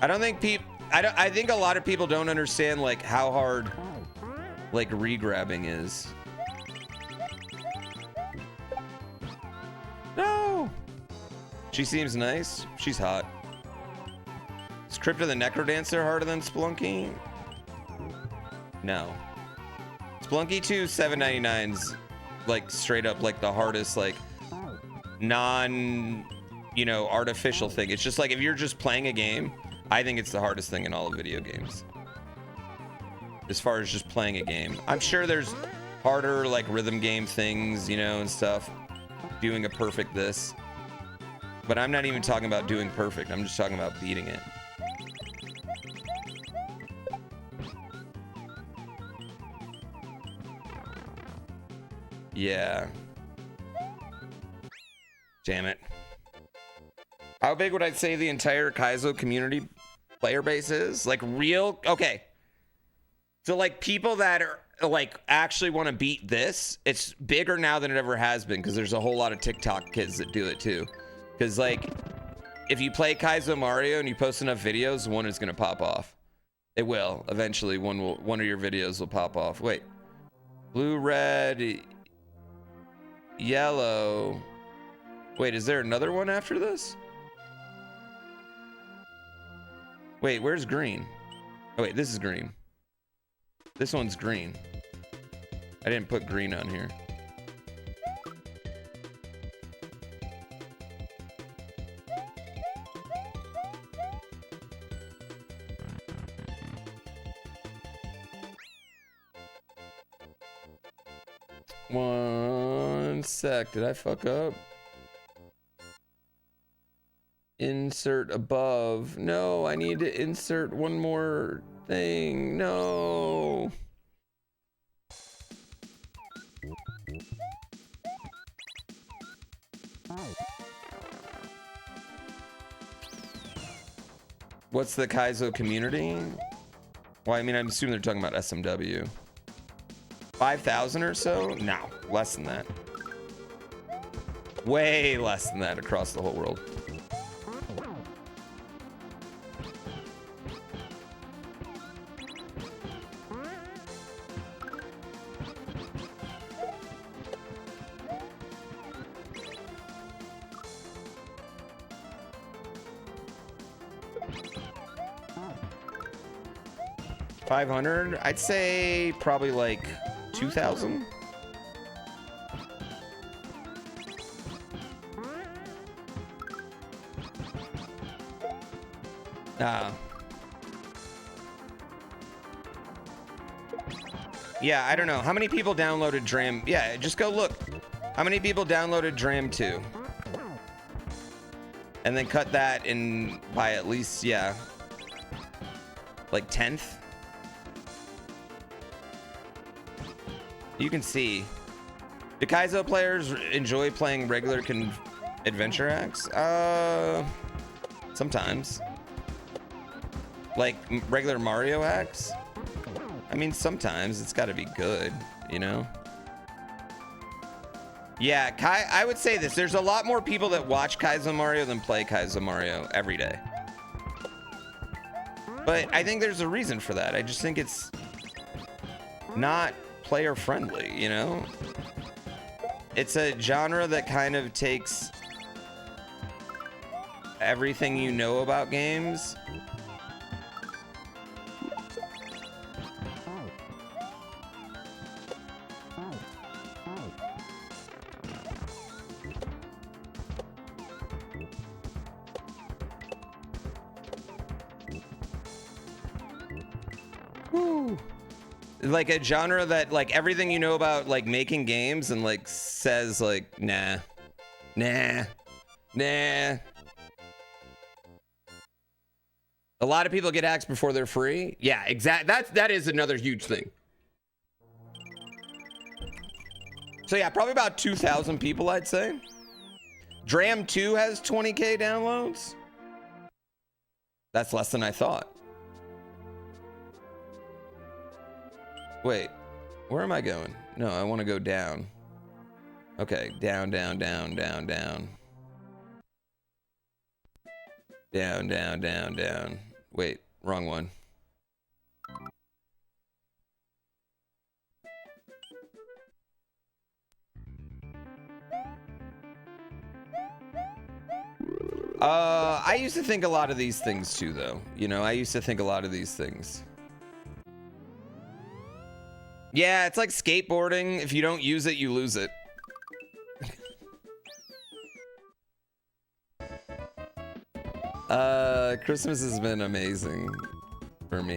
I think a lot of people don't understand like how hard like re-grabbing is. No. She seems nice. She's hot. Is Crypto the Necrodancer harder than Splunky? No. Splunky 2 799's like straight up like the hardest like non, you know, artificial thing. It's just like if you're just playing a game, I think it's the hardest thing in all of video games. As far as just playing a game. I'm sure there's harder like rhythm game things, you know, and stuff. Doing a perfect this. But I'm not even talking about doing perfect. I'm just talking about beating it. Yeah. Damn it. How big would I say the entire Kaiso community player base is? Like real? Okay. So like people that are like actually want to beat this, it's bigger now than it ever has been because there's a whole lot of TikTok kids that do it too. Because like if you play Kaiso Mario and you post enough videos, one is gonna pop off. It will eventually. One of your videos will pop off. Wait, blue, red, yellow. Wait, is there another one after this? Wait, where's green? Oh wait, this is green. This one's green. I didn't put green on here. One sec, did I fuck up? Insert above. No, I need to insert one more thing. No. What's the Kaiso community? Well, I mean, I'm assuming they're talking about SMW. 5,000 or so? No, less than that. Way less than that across the whole world. $500? I'd say probably like 2,000. Yeah, I don't know. How many people downloaded Dram? Yeah, just go look. How many people downloaded Dram 2? And then cut that in by at least, yeah, like 10th. You can see. Do Kaizo players enjoy playing regular adventure acts? Sometimes. Like regular Mario acts? I mean, sometimes it's got to be good, you know? Yeah, I would say this. There's a lot more people that watch Kaiso Mario than play Kaiso Mario every day. But I think there's a reason for that. I just think it's not player friendly, you know? It's a genre that kind of takes everything you know about games Like a genre that like everything you know about like making games and like says like nah. A lot of people get hacks before they're free. Yeah, that is another huge thing. So yeah, probably about 2,000 people, I'd say. Dram 2 has 20K downloads. That's less than I thought. Wait, where am I going? No, I want to go down. Okay, down. Down. Wait, wrong one. I used to think a lot of these things too, though. You know, I used to think a lot of these things. Yeah, it's like skateboarding. If you don't use it, you lose it. Christmas has been amazing for me.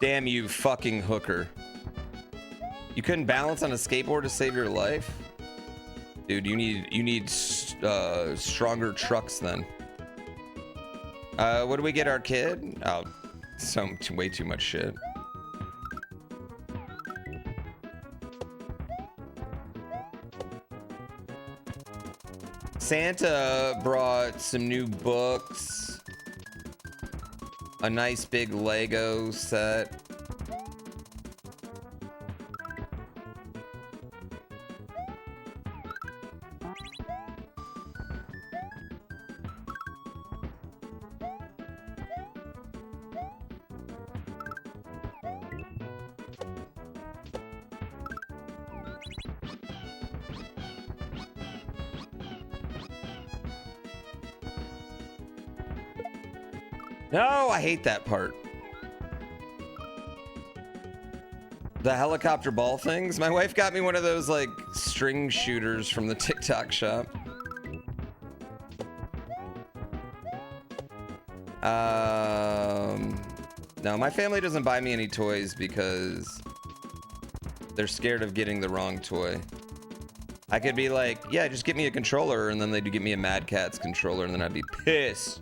Damn you, fucking hooker. You couldn't balance on a skateboard to save your life? Dude, you need stronger trucks then. What do we get our kid? Oh, way too much shit. Santa brought some new books, a nice big Lego set. No, I hate that part. The helicopter ball things. My wife got me one of those like string shooters from the TikTok shop. No, my family doesn't buy me any toys because they're scared of getting the wrong toy. I could be like, yeah, just get me a controller, and then they'd get me a Mad Catz controller, and then I'd be pissed.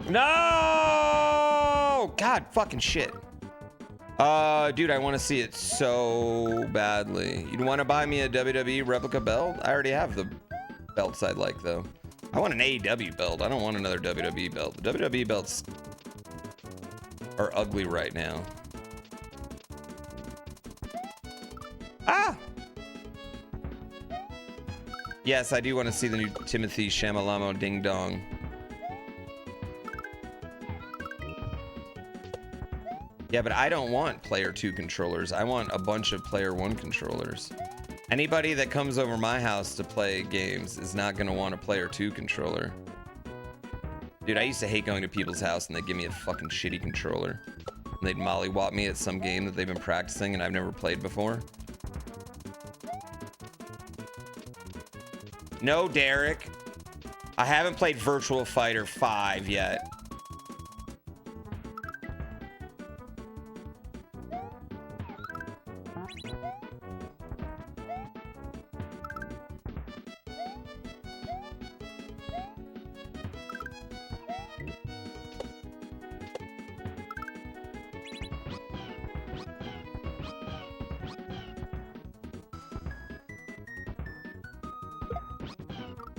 No! God, fucking shit. Dude, I want to see it so badly. You'd want to buy me a WWE replica belt? I already have the belts I'd like, though. I want an AEW belt. I don't want another WWE belt. The WWE belts are ugly right now. Ah! Yes, I do want to see the new Timothy Shamalamo Ding Dong. Yeah, but I don't want player 2 controllers. I want a bunch of player 1 controllers. Anybody that comes over my house to play games is not going to want a player 2 controller. Dude, I used to hate going to people's house and they'd give me a fucking shitty controller. And they'd mollywop me at some game that they've been practicing and I've never played before. No, Derek. I haven't played Virtual Fighter 5 yet.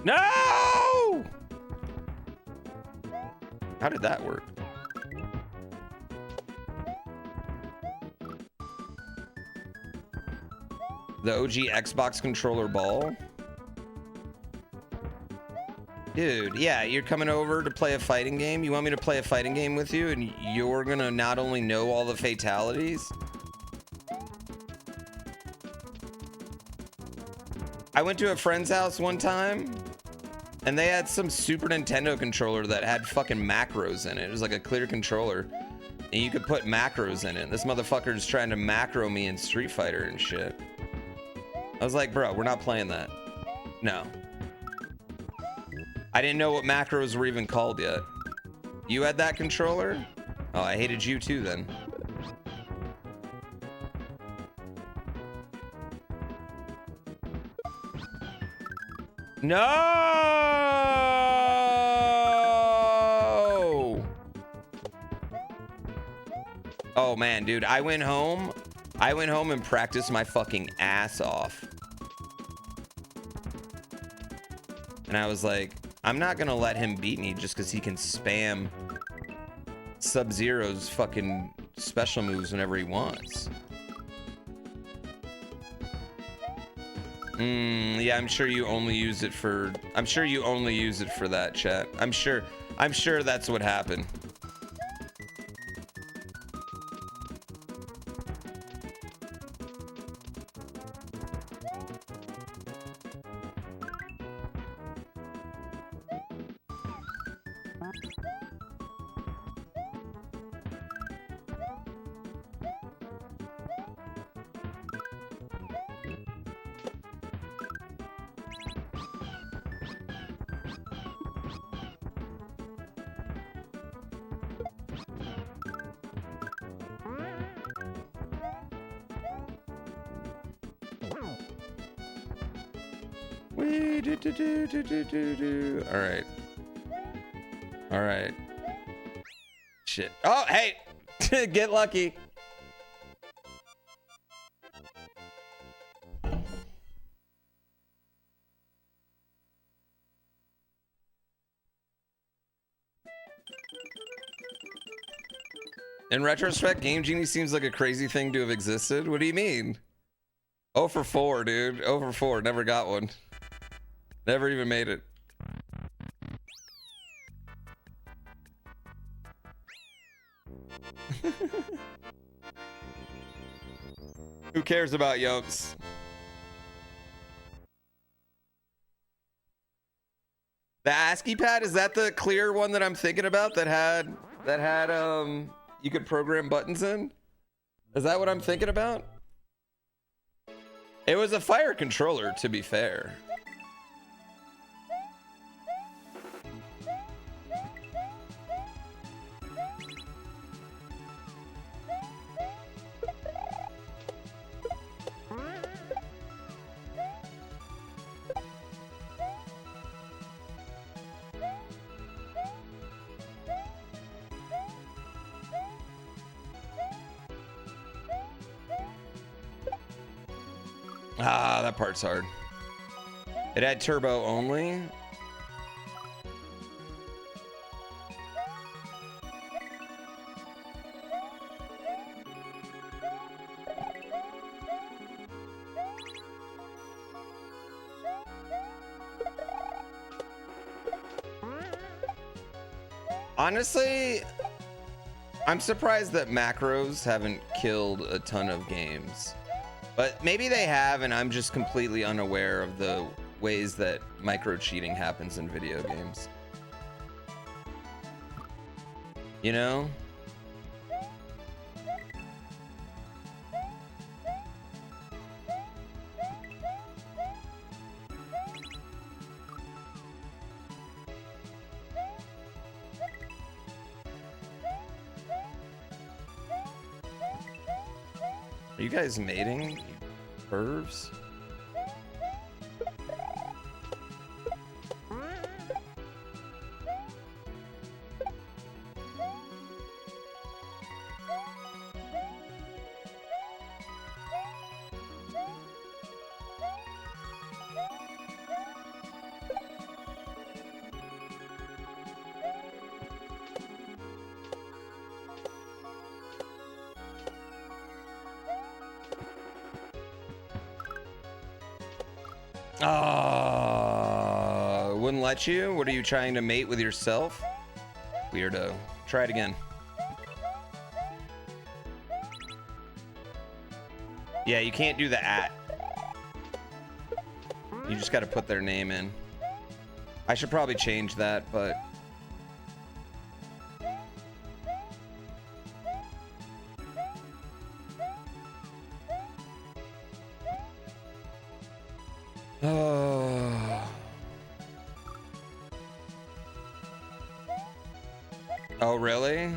No! How did that work? The OG Xbox controller ball? Dude, yeah, you're coming over to play a fighting game? You want me to play a fighting game with you and you're gonna not only know all the fatalities? I went to a friend's house one time and they had some Super Nintendo controller that had fucking macros in it. It was like a clear controller and you could put macros in it. This motherfucker's trying to macro me in Street Fighter and shit. I was like, bro, we're not playing that. No. I didn't know what macros were even called yet. You had that controller? Oh, I hated you too then. No! Oh man, dude, I went home and practiced my fucking ass off. And I was like, I'm not gonna let him beat me just because he can spam Sub-Zero's fucking special moves whenever he wants. Yeah, I'm sure you only use it for that, chat. I'm sure that's what happened. All right. Shit. Oh, hey, get lucky. In retrospect, Game Genie seems like a crazy thing to have existed. What do you mean? 0 for 4, dude. 0 for 4. Never got one. Never even made it. Who cares about Yumps? The ASCII pad, is that the clear one that I'm thinking about that had you could program buttons in? Is that what I'm thinking about? It was a fire controller, to be fair. Ah, that part's hard. It had turbo only. Honestly, I'm surprised that macros haven't killed a ton of games. But maybe they have, and I'm just completely unaware of the ways that micro cheating happens in video games. You know? Are you guys mating, you pervs? Wouldn't let you? What are you trying to mate with yourself? Weirdo. Try it again. Yeah, you can't do the @ You just got to put their name in. I should probably change that, but oh, really?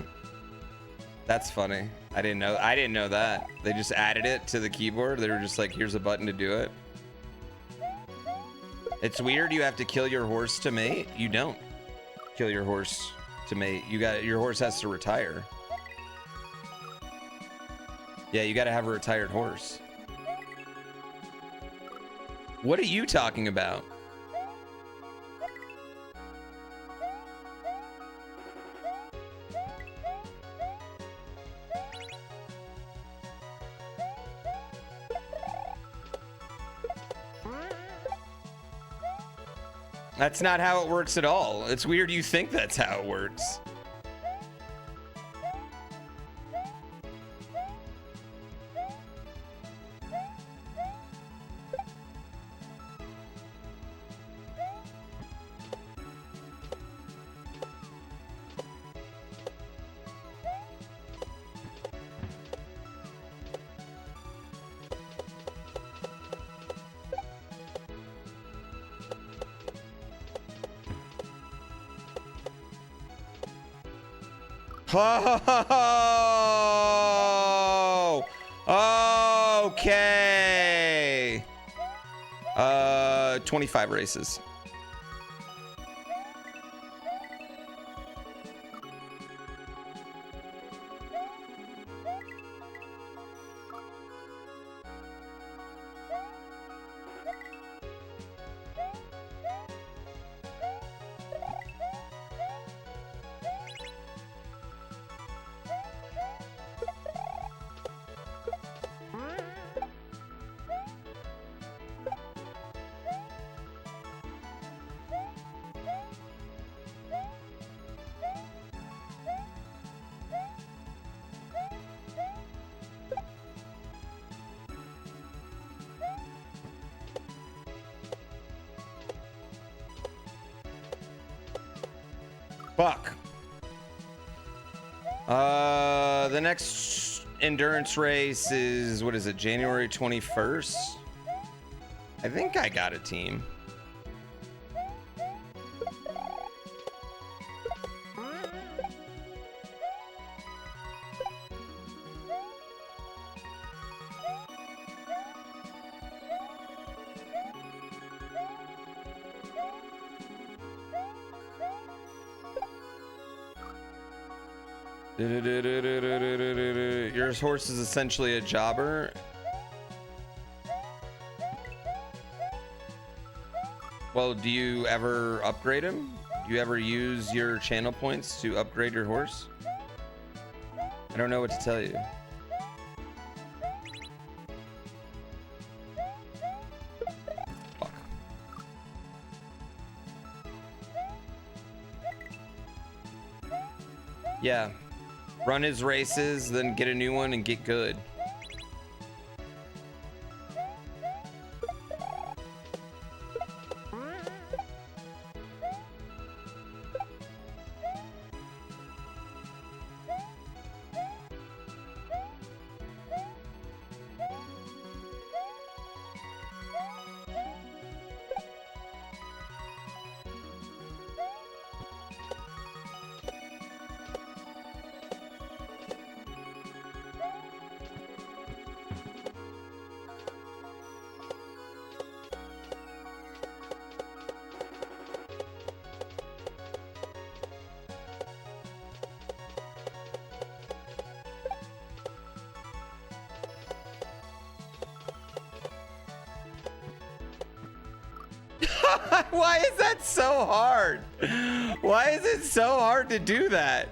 That's funny. I didn't know that. They just added it to the keyboard. They were just like, here's a button to do it. It's weird you have to kill your horse to mate. You don't kill your horse to mate. Your horse has to retire. Yeah, you got to have a retired horse. What are you talking about? That's not how it works at all. It's weird you think that's how it works. Oh, okay. 25 races. Fuck. The next endurance race is, what is it, January 21st? I think I got a team. Your horse is essentially a jobber. Well, do you ever upgrade him? Do you ever use your channel points to upgrade your horse? I don't know what to tell you. Fuck. Yeah. Run his races, then get a new one and get good. Why is that so hard? Why is it so hard to do that?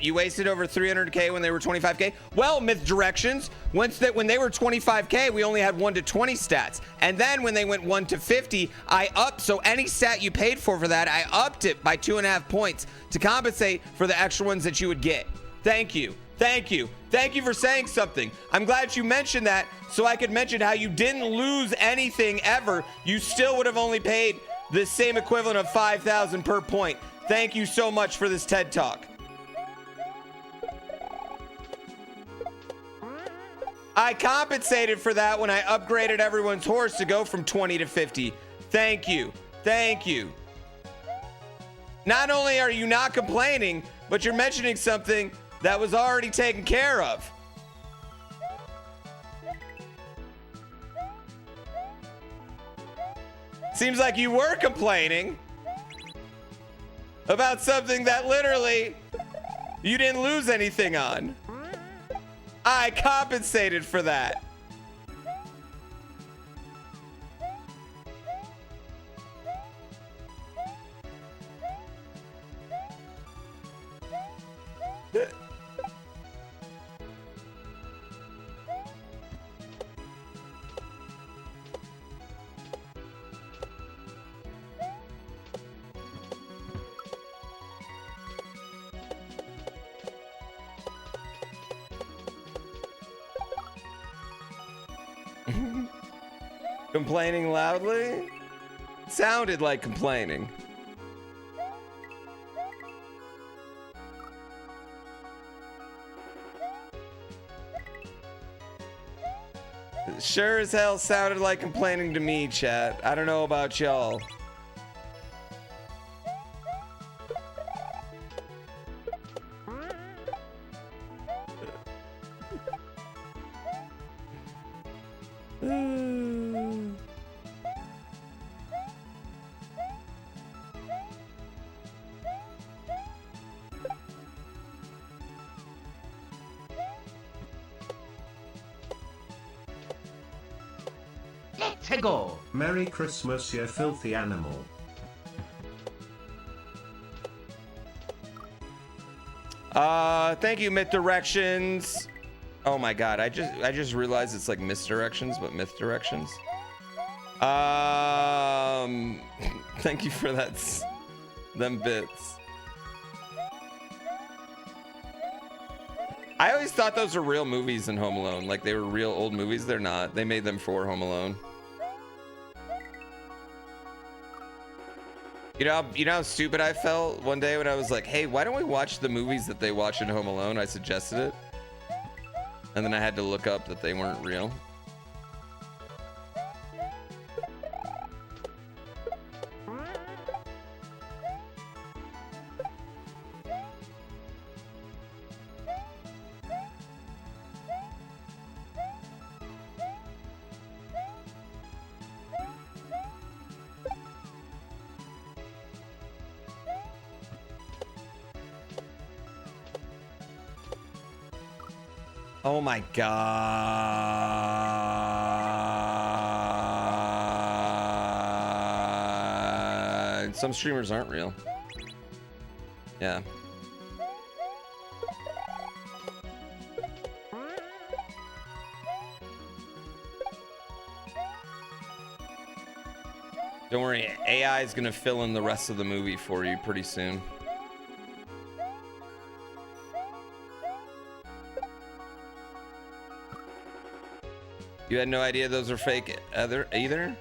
You wasted over 300K when they were 25K. Well, Myth Directions, when they were 25K, we only had 1 to 20 stats. And then when they went 1 to 50, I upped. So any stat you paid for that, I upped it by 2.5 points to compensate for the extra ones that you would get. Thank you. Thank you. Thank you for saying something. I'm glad you mentioned that so I could mention how you didn't lose anything ever. You still would have only paid the same equivalent of 5,000 per point. Thank you so much for this TED Talk. I compensated for that when I upgraded everyone's horse to go from 20 to 50. Thank you. Thank you. Not only are you not complaining, but you're mentioning something that was already taken care of. Seems like you were complaining about something that literally you didn't lose anything on. I compensated for that. Complaining loudly? Sounded like complaining. Sure as hell sounded like complaining to me, chat. I don't know about y'all.
Let's go.
Merry Christmas, you filthy animal.
Thank you, Myth Directions. Oh my god, I just realized it's like misdirections, but myth directions. Thank you for that them bits. I always thought those were real movies in Home Alone, like they were real old movies. They're not. They made them for Home Alone. You know how stupid I felt one day when I was like, hey, why don't we watch the movies that they watch in Home Alone? I suggested it. And then I had to look up that they weren't real. Oh my god. Some streamers aren't real. Yeah. Don't worry, AI is gonna fill in the rest of the movie for you pretty soon. You had no idea those were fake either?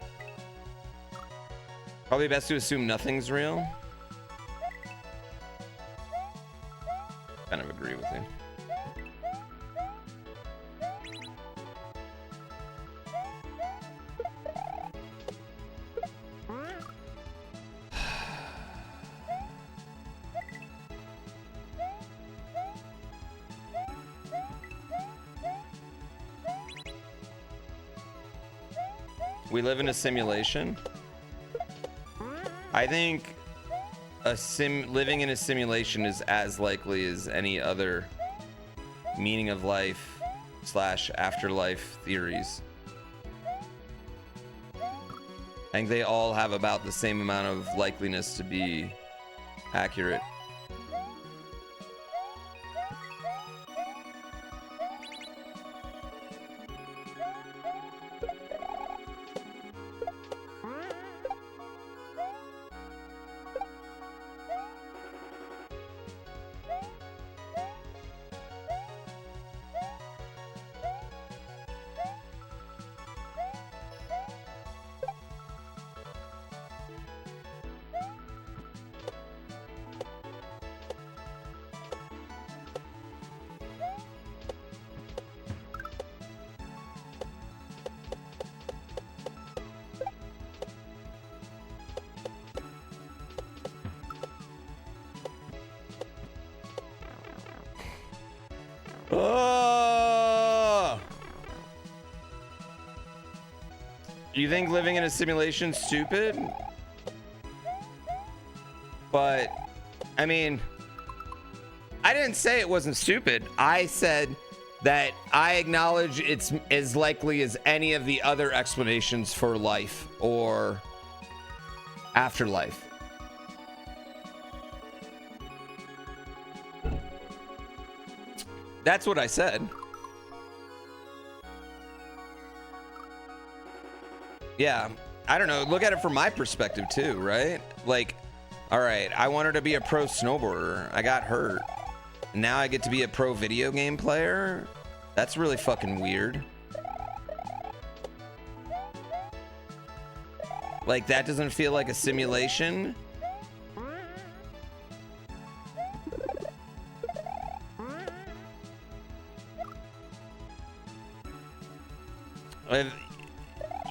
Probably best to assume nothing's real. Kind of agree with you. We live in a simulation. I think living in a simulation is as likely as any other meaning of life / afterlife theories. I think they all have about the same amount of likeliness to be accurate. You think living in a simulation stupid? But I mean, I didn't say it wasn't stupid. I said that I acknowledge it's as likely as any of the other explanations for life or afterlife. That's what I said. Yeah, I don't know. Look at it from my perspective too, right? Like, all right, I wanted to be a pro snowboarder. I got hurt. Now I get to be a pro video game player? That's really fucking weird. Like, that doesn't feel like a simulation?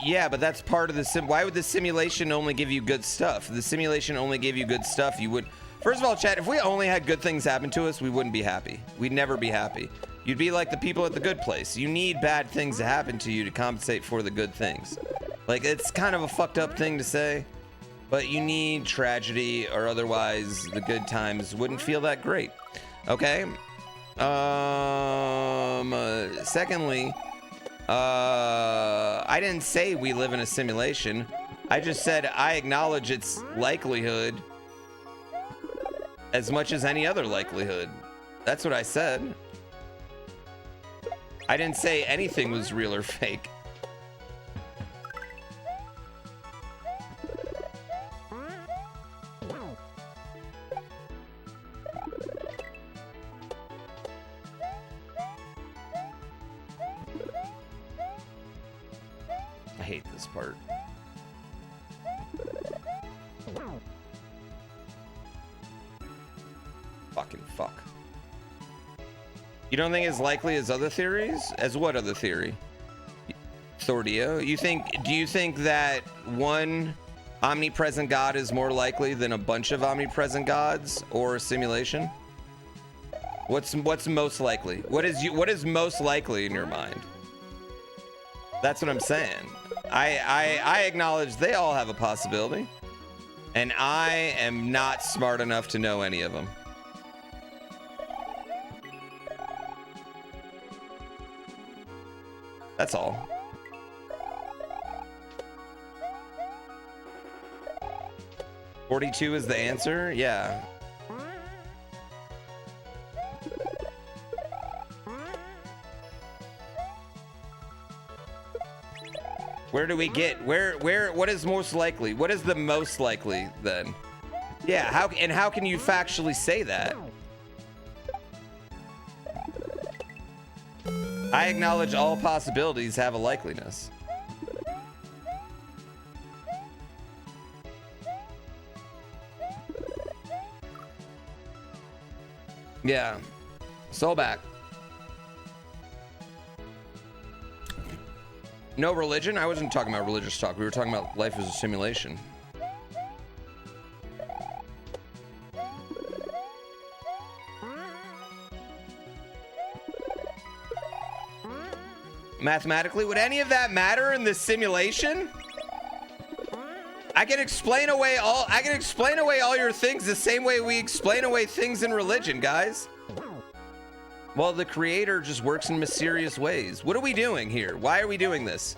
Yeah, but that's part of the why would the simulation only give you good stuff? If the simulation only gave you good stuff, you would... First of all, chat, if we only had good things happen to us, we wouldn't be happy. We'd never be happy. You'd be like the people at the good place. You need bad things to happen to you to compensate for the good things. Like, it's kind of a fucked up thing to say, but you need tragedy or otherwise the good times wouldn't feel that great. Okay? Secondly, I didn't say we live in a simulation. I just said I acknowledge its likelihood as much as any other likelihood. That's what I said. I didn't say anything was real or fake. I hate this part. Fucking fuck. You don't think it's likely as other theories? As what other theory? Thordio, do you think that one omnipresent god is more likely than a bunch of omnipresent gods or a simulation? What's most likely? What is most likely in your mind? That's what I'm saying. I acknowledge they all have a possibility, and I am not smart enough to know any of them. That's all. "42 is the answer? Yeah. Where do we get what is most likely? What is the most likely then? Yeah, how can you factually say that? I acknowledge all possibilities have a likeliness. Yeah. Soulback. No religion? I wasn't talking about religious talk. We were talking about life as a simulation. Mathematically, would any of that matter in this simulation? I can explain away all your things the same way we explain away things in religion, guys. Well, the creator just works in mysterious ways. What are we doing here? Why are we doing this?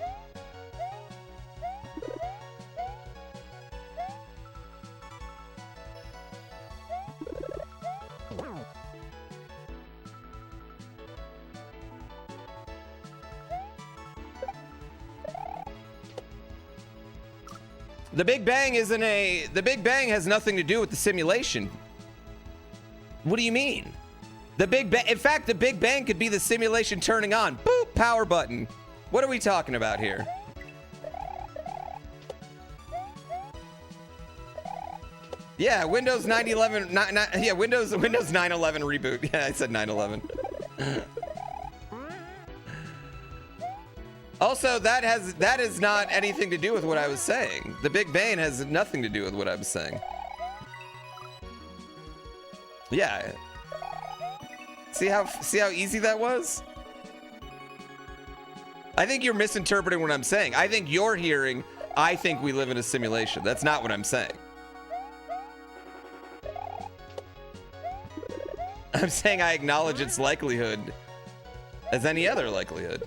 The Big Bang the Big Bang has nothing to do with the simulation. What do you mean? In fact, the Big Bang could be the simulation turning on. Boop, power button. What are we talking about here? Yeah, Windows 9/11. Yeah, Windows 9/11 reboot. Yeah, I said 9/11. Also, that is not anything to do with what I was saying. The Big Bang has nothing to do with what I was saying. Yeah. See how easy that was? I think you're misinterpreting what I'm saying. I think you're hearing, I think we live in a simulation. That's not what I'm saying. I'm saying I acknowledge its likelihood as any other likelihood.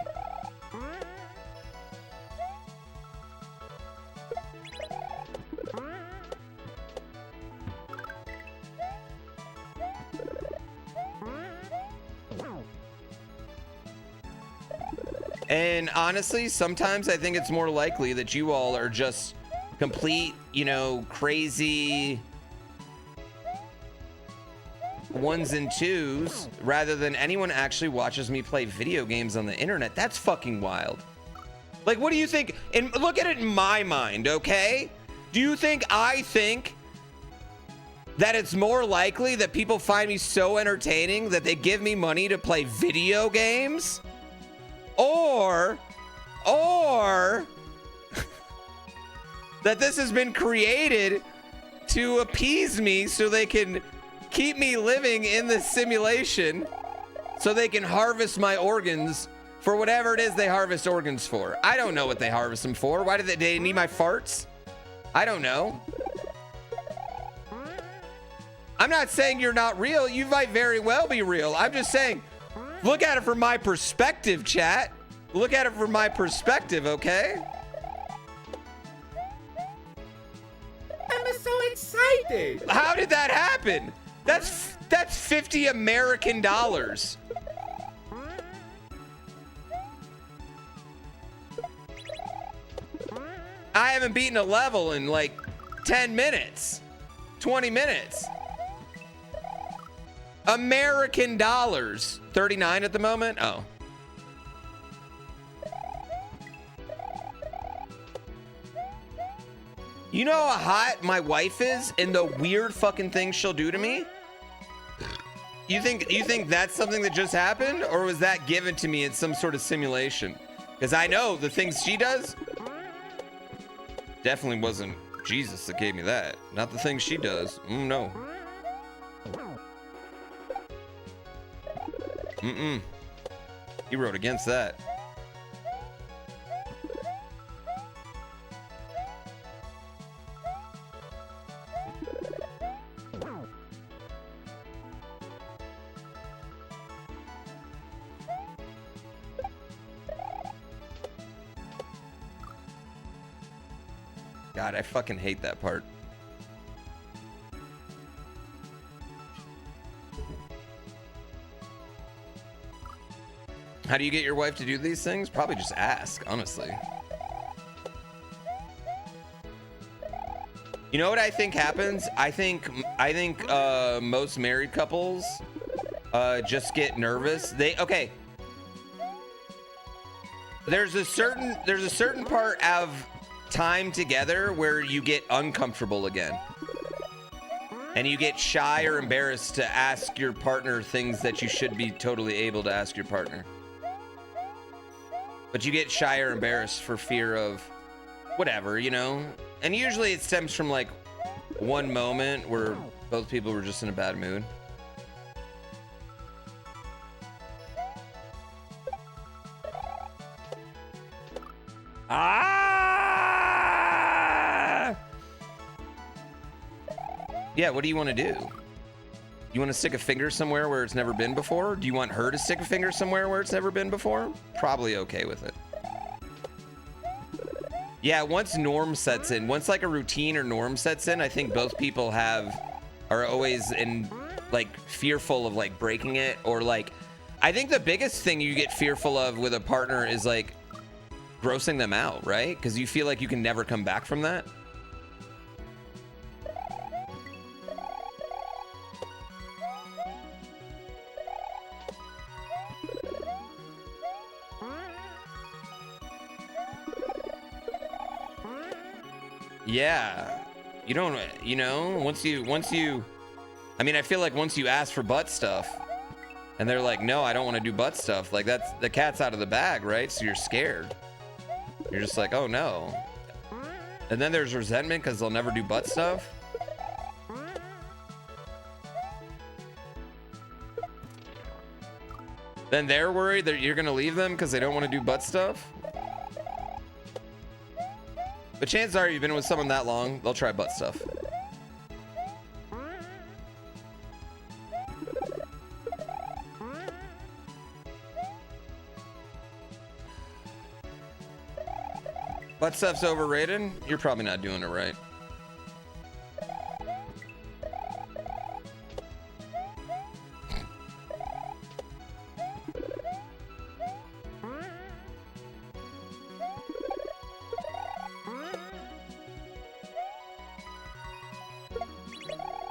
And honestly, sometimes I think it's more likely that you all are just complete, you know, crazy ones and twos rather than anyone actually watches me play video games on the internet. That's fucking wild. Like, what do you think? And look at it in my mind, okay? Do you think I think that it's more likely that people find me so entertaining that they give me money to play video games? Or that this has been created to appease me so they can keep me living in the simulation so they can harvest my organs for whatever it is they harvest organs for. I don't know what they harvest them for. Why did they need my farts? I don't know. I'm not saying you're not real. You might very well be real. I'm just saying, look at it from my perspective, chat. Look at it from my perspective, okay?
I'm so excited.
How did that happen? That's 50 American dollars. I haven't beaten a level in like 10 minutes, 20 minutes. American dollars. 39 at the moment? Oh. You know how hot my wife is and the weird fucking things she'll do to me? You think that's something that just happened, or was that given to me in some sort of simulation? Because I know the things she does definitely wasn't Jesus that gave me that. Not the things she does. No. He wrote against that. God, I fucking hate that part. How do you get your wife to do these things? Probably just ask, honestly. You know what I think happens? I think most married couples just get nervous. Okay. There's a certain part of time together where you get uncomfortable again. And you get shy or embarrassed to ask your partner things that you should be totally able to ask your partner. But you get shy or embarrassed for fear of whatever, you know? And usually it stems from like one moment where both people were just in a bad mood. Yeah, what do you want to do? You want to stick a finger somewhere where it's never been before? Do you want her to stick a finger somewhere where it's never been before? Probably okay with it. Yeah, once norm sets in, once like a routine or norm sets in, I think both people are always in like fearful of like breaking it, or like, I think the biggest thing you get fearful of with a partner is like grossing them out, right? Because you feel like you can never come back from that. Yeah, you don't, you know, once you, I mean, I feel like once you ask for butt stuff and they're like, no, I don't want to do butt stuff, like that's, the cat's out of the bag, right? So you're scared. You're just like, oh no. And then there's resentment because they'll never do butt stuff. Then they're worried that you're gonna leave them because they don't want to do butt stuff. But chances are you've been with someone that long, they'll try butt stuff. Butt stuff's overrated? You're probably not doing it right.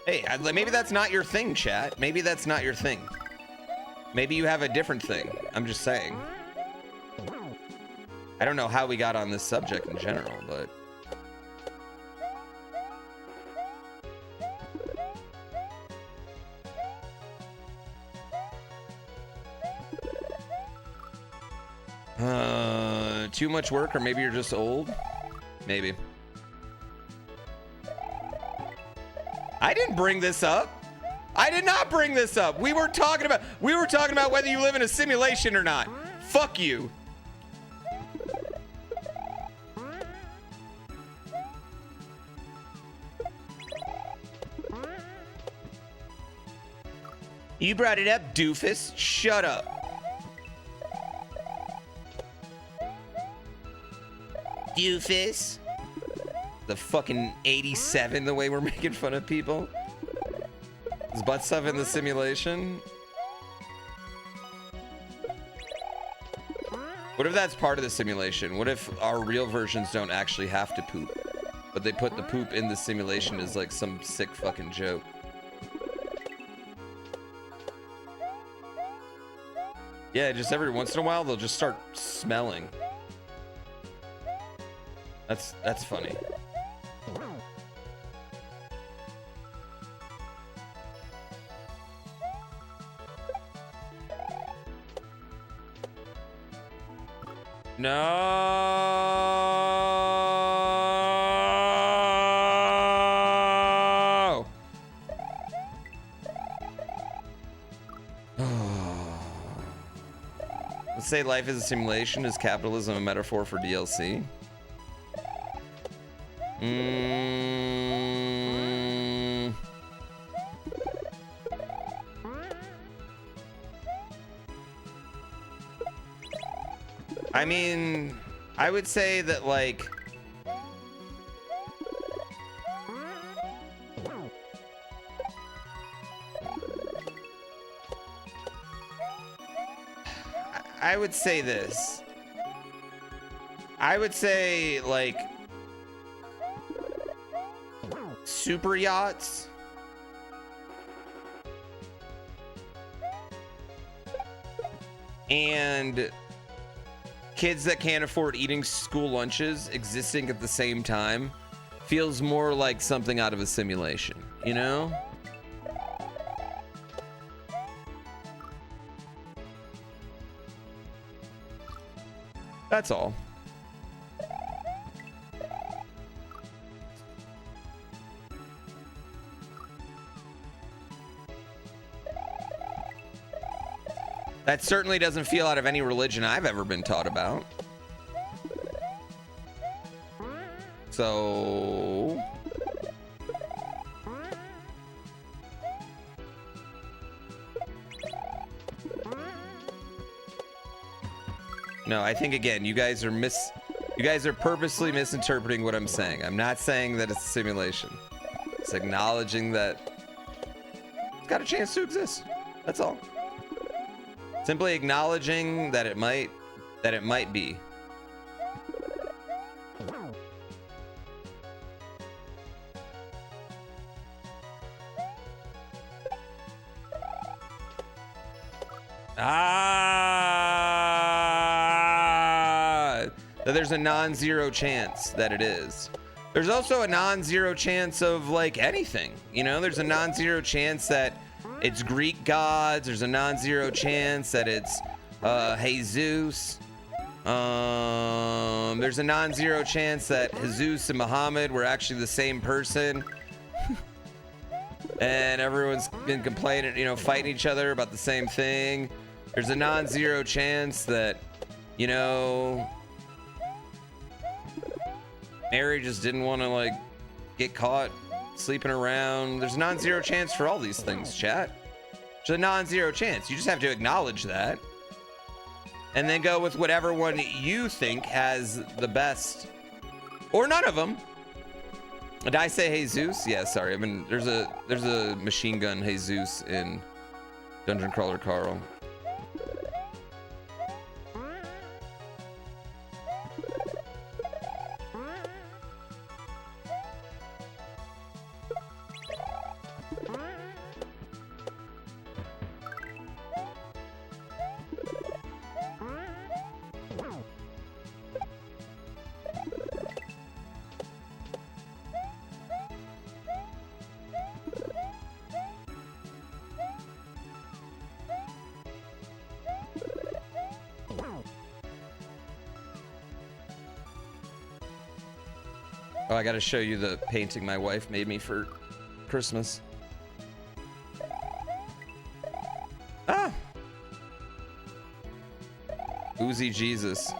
Hey, maybe that's not your thing, chat. Maybe that's not your thing. Maybe you have a different thing. I'm just saying. I don't know how we got on this subject in general, but... Too much work, or maybe you're just old? Maybe. I didn't bring this up. I did not bring this up. We were talking about whether you live in a simulation or not. Fuck you. You brought it up, doofus. Shut up. Doofus. The fucking 87, the way we're making fun of people. Is butt stuff in the simulation? What if that's part of the simulation? What if our real versions don't actually have to poop, but they put the poop in the simulation as like some sick fucking joke? Yeah, just every once in a while they'll just start smelling. That's funny. No. Let's say life is a simulation. Is capitalism a metaphor for DLC? I mean, I would say that, like, I would say this. I would say, like, super yachts and kids that can't afford eating school lunches existing at the same time feels more like something out of a simulation, you know? That's all. That certainly doesn't feel out of any religion I've ever been taught about. So... No, I think, again, you guys are purposely misinterpreting what I'm saying. I'm not saying that it's a simulation. It's acknowledging that it's got a chance to exist. That's all. Simply acknowledging that it might be. That there's a non-zero chance that it is. There's also a non-zero chance of, like, anything. You know, there's a non-zero chance that it's Greek gods. There's a non-zero chance that it's Jesus. There's a non-zero chance that Jesus and Muhammad were actually the same person. And everyone's been complaining, you know, fighting each other about the same thing. There's a non-zero chance that, you know, Mary just didn't want to like get caught sleeping around. There's a non-zero chance for all these things, chat. There's a non-zero chance. You just have to acknowledge that and then go with whatever one you think has the best, or none of them. Did I say Jesus? Yeah, sorry. I mean, there's a machine gun Jesus in Dungeon Crawler Carl. Oh, I gotta show you the painting my wife made me for Christmas. Ah! Oozy Jesus.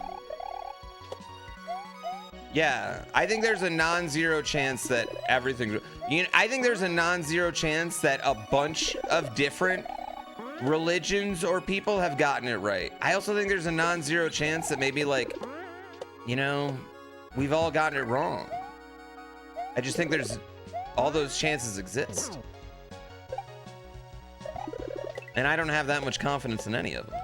Yeah, I think there's a non-zero chance that everything... I think there's a non-zero chance that a bunch of different religions or people have gotten it right. I also think there's a non-zero chance that maybe, like, you know, we've all gotten it wrong. I just think there's all those chances exist. And I don't have that much confidence in any of them.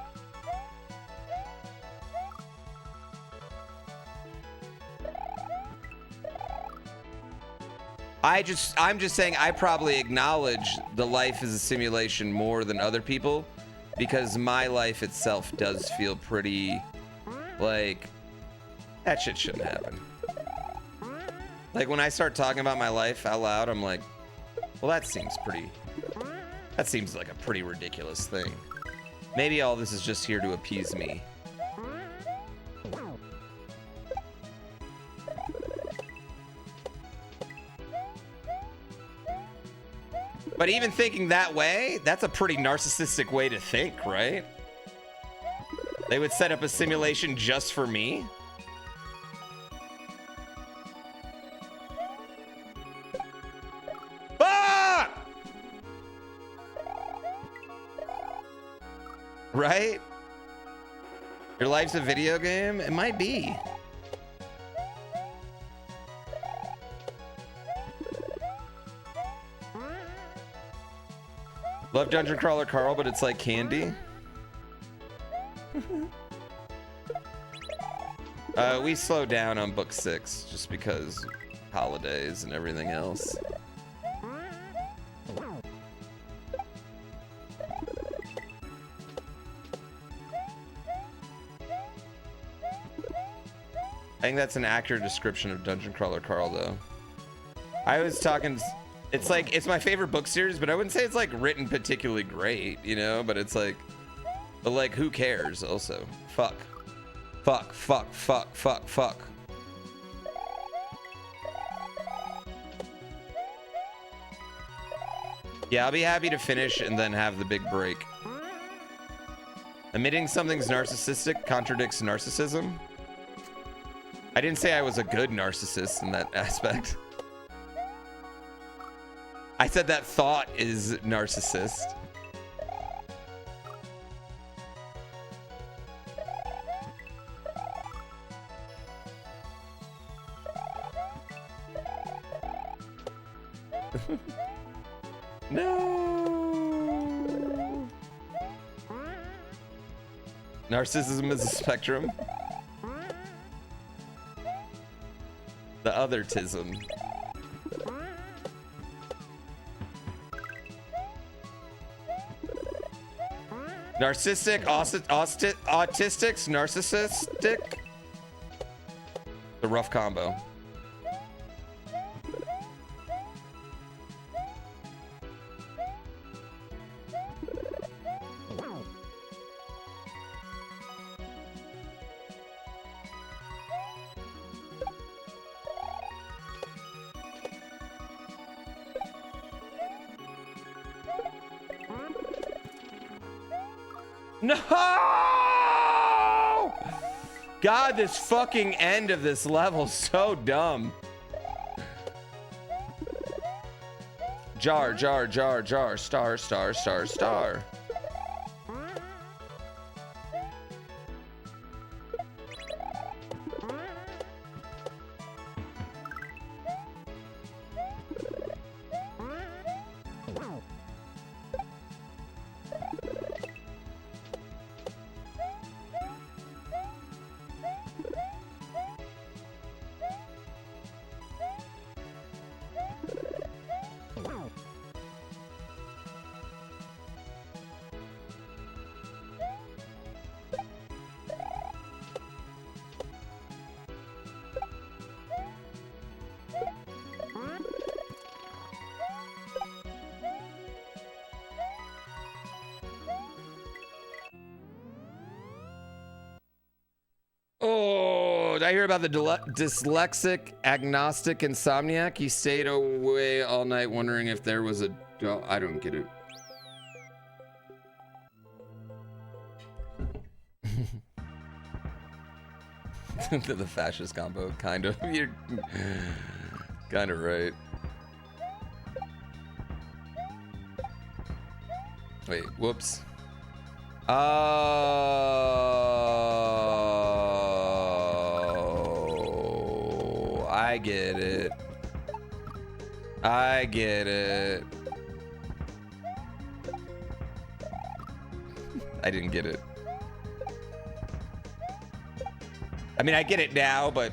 I'm just saying I probably acknowledge the life is a simulation more than other people because my life itself does feel pretty like that shit shouldn't happen. Like when I start talking about my life out loud, I'm like, well, that seems like a pretty ridiculous thing. Maybe all this is just here to appease me. But even thinking that way, that's a pretty narcissistic way to think, right? They would set up a simulation just for me. Ah! Right? Your life's a video game? It might be. Love Dungeon Crawler Carl, but it's like candy. We slowed down on book 6 just because holidays and everything else. I think that's an accurate description of Dungeon Crawler Carl, though. I was talking... It's like, it's my favorite book series, but I wouldn't say it's like written particularly great, you know, but it's like, but like, who cares also? Fuck. Fuck, fuck, fuck, fuck, fuck. Yeah, I'll be happy to finish and then have the big break. Admitting something's narcissistic contradicts narcissism. I didn't say I was a good narcissist in that aspect. I said that thought is narcissist. No. Narcissism is a spectrum. The othertism. Narcissistic, autistics, narcissistic. The rough combo. No! God, this fucking end of this level is so dumb. Jar, jar, jar, jar, star, star, star, star. Oh, did I hear about the dyslexic, agnostic, insomniac? He stayed away all night wondering if there was a... Oh, I don't get it. The fascist combo, kind of. You're kind of right. Wait, whoops. Oh, I get it. I get it. I didn't get it. I mean, I get it now, but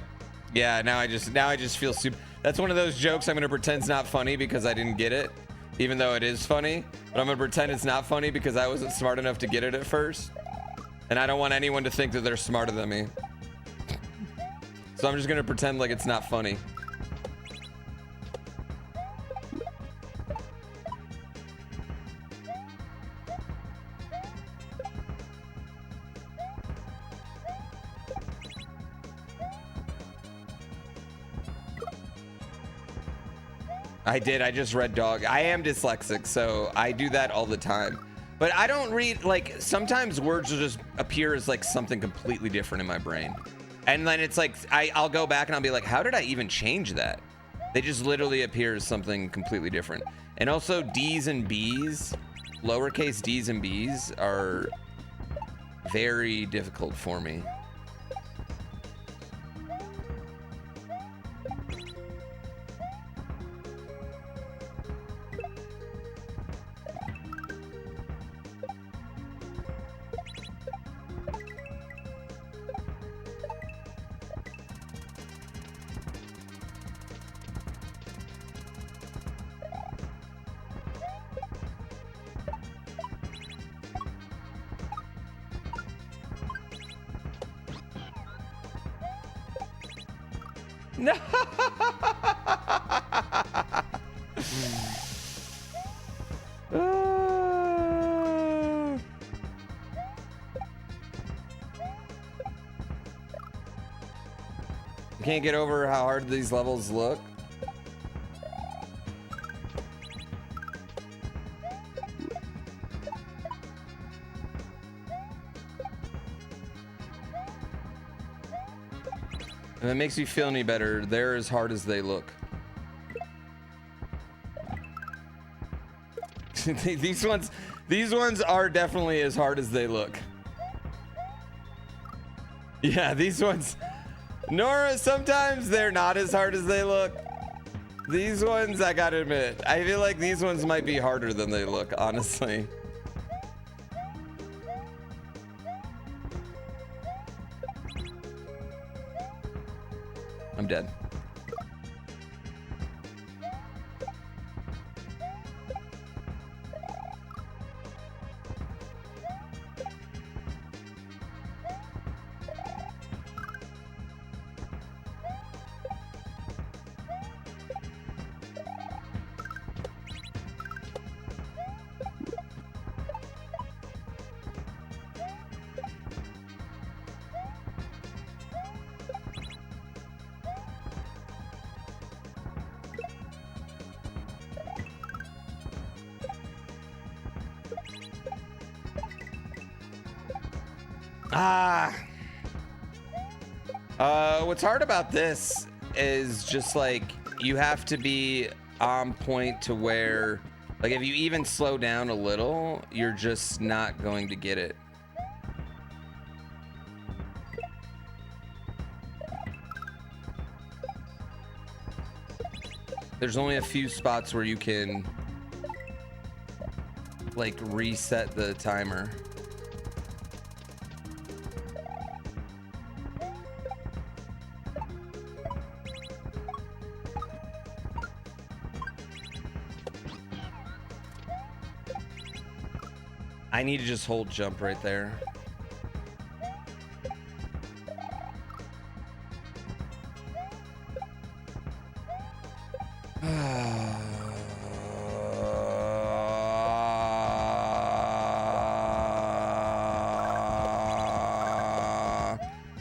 yeah, now I just feel super. That's one of those jokes I'm gonna pretend's not funny because I didn't get it, even though it is funny. But I'm gonna pretend it's not funny because I wasn't smart enough to get it at first, and I don't want anyone to think that they're smarter than me. So I'm just gonna pretend like it's not funny. I did. I just read dog. I am dyslexic, so I do that all the time. But I don't read, like, sometimes words will just appear as like something completely different in my brain. And then it's like, I'll go back and I'll be like, how did I even change that? They just literally appear as something completely different. And also D's and B's, lowercase D's and B's are very difficult for me. No. I can't get over how hard these levels look. If it makes you feel any better, they're as hard as they look. These ones are definitely as hard as they look. Yeah, these ones. Nora, sometimes they're not as hard as they look. These ones, I gotta admit, I feel like these ones might be harder than they look, honestly. I'm dead. What's hard about this is just like you have to be on point to where, like, if you even slow down a little, you're just not going to get it. There's only a few spots where you can like reset the timer. I need to just hold jump right there.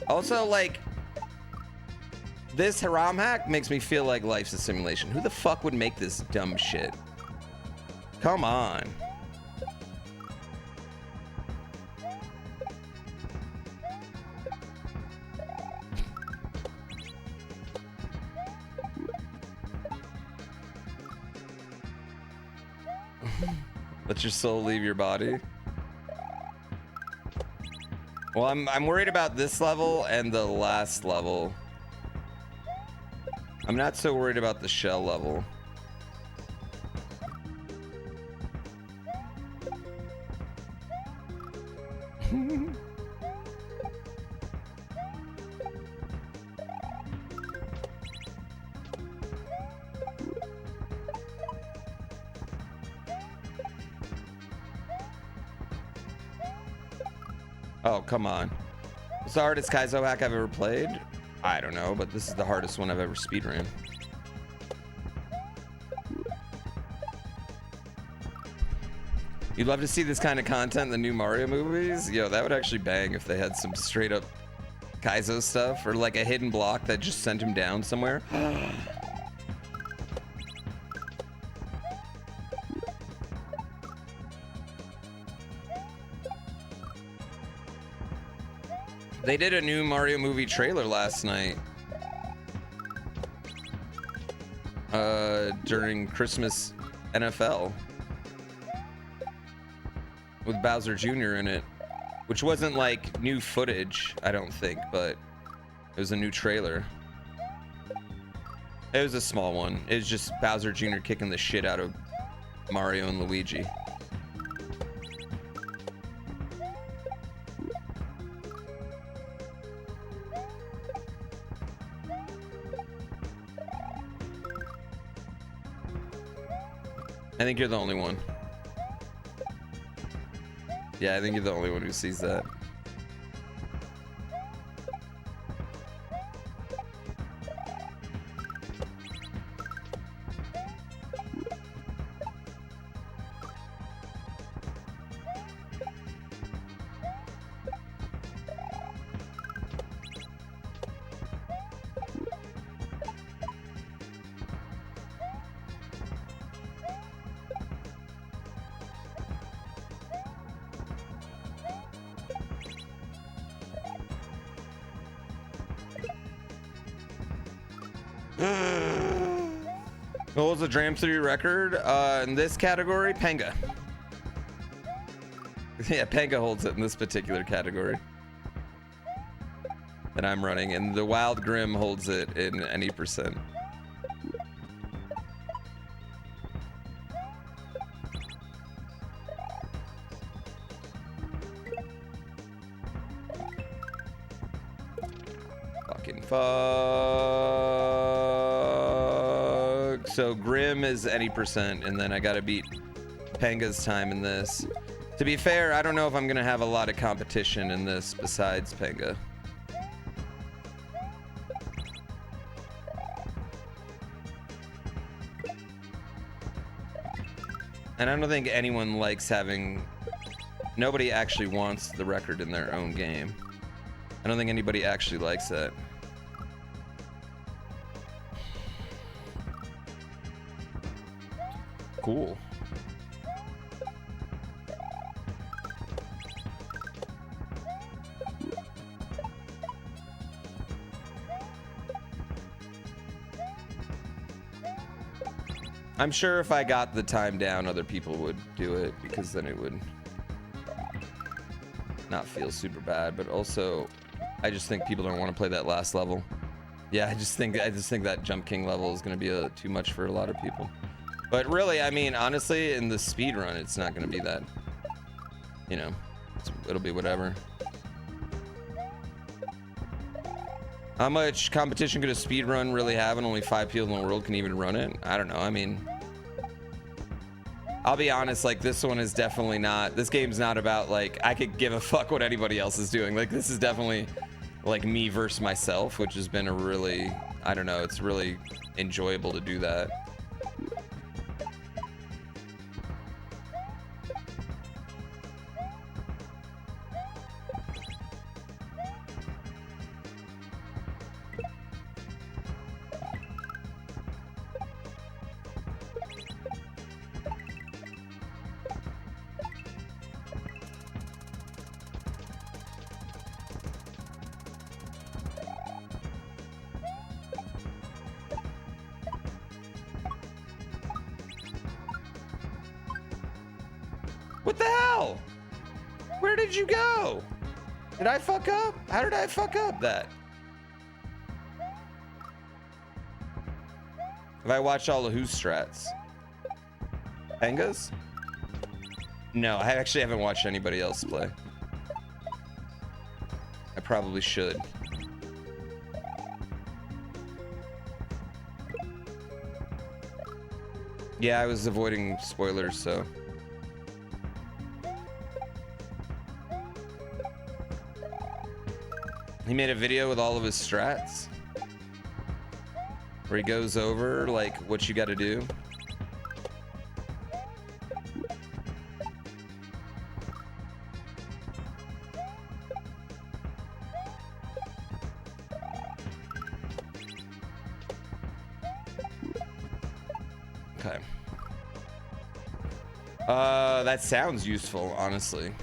Also, like, this Haram hack makes me feel like life's a simulation. Who the fuck would make this dumb shit? Come on. Let your soul leave your body. Well, I'm worried about this level and the last level. I'm not so worried about the shell level. Oh, come on. It's the hardest Kaiso hack I've ever played? I don't know, but this is the hardest one I've ever speedrun. You'd love to see this kind of content in the new Mario movies? Yo, that would actually bang if they had some straight up Kaiso stuff, or like a hidden block that just sent him down somewhere. They did a new Mario movie trailer last night. During Christmas NFL. With Bowser Jr. in it. Which wasn't like new footage, I don't think, but it was a new trailer. It was a small one. It was just Bowser Jr. kicking the shit out of Mario and Luigi. I think you're the only one. Yeah, I think you're the only one who sees that. What was the Dram 3 record? In this category, Panga. Yeah, Panga holds it in this particular category that I'm running, and the Wild Grim holds it in any percent. Fucking fuck. So Grim is any percent, and then I gotta beat Panga's time in this. To be fair, I don't know if I'm gonna have a lot of competition in this besides Panga. And I don't think anyone likes having... Nobody actually wants the record in their own game. I don't think anybody actually likes that. Cool. I'm sure if I got the time down, other people would do it because then it would not feel super bad. But also, I just think people don't want to play that last level. Yeah, I just think that Jump King level is going to be too much for a lot of people. But really, I mean, honestly, in the speed run, it's not going to be that. You know, it'll be whatever. How much competition could a speedrun really have, and only 5 people in the world can even run it? I don't know. I mean, I'll be honest, like, this one is definitely not, this game's not about, like, I could give a fuck what anybody else is doing. Like, this is definitely, like, me versus myself, which has been a really, I don't know, it's really enjoyable to do that. What the hell? Where did you go? Did I fuck up? How did I fuck up that? Have I watched all of whose strats? Penga's? No, I actually haven't watched anybody else play. I probably should. Yeah, I was avoiding spoilers, so. He made a video with all of his strats where he goes over like what you got to do. Okay. That sounds useful, honestly.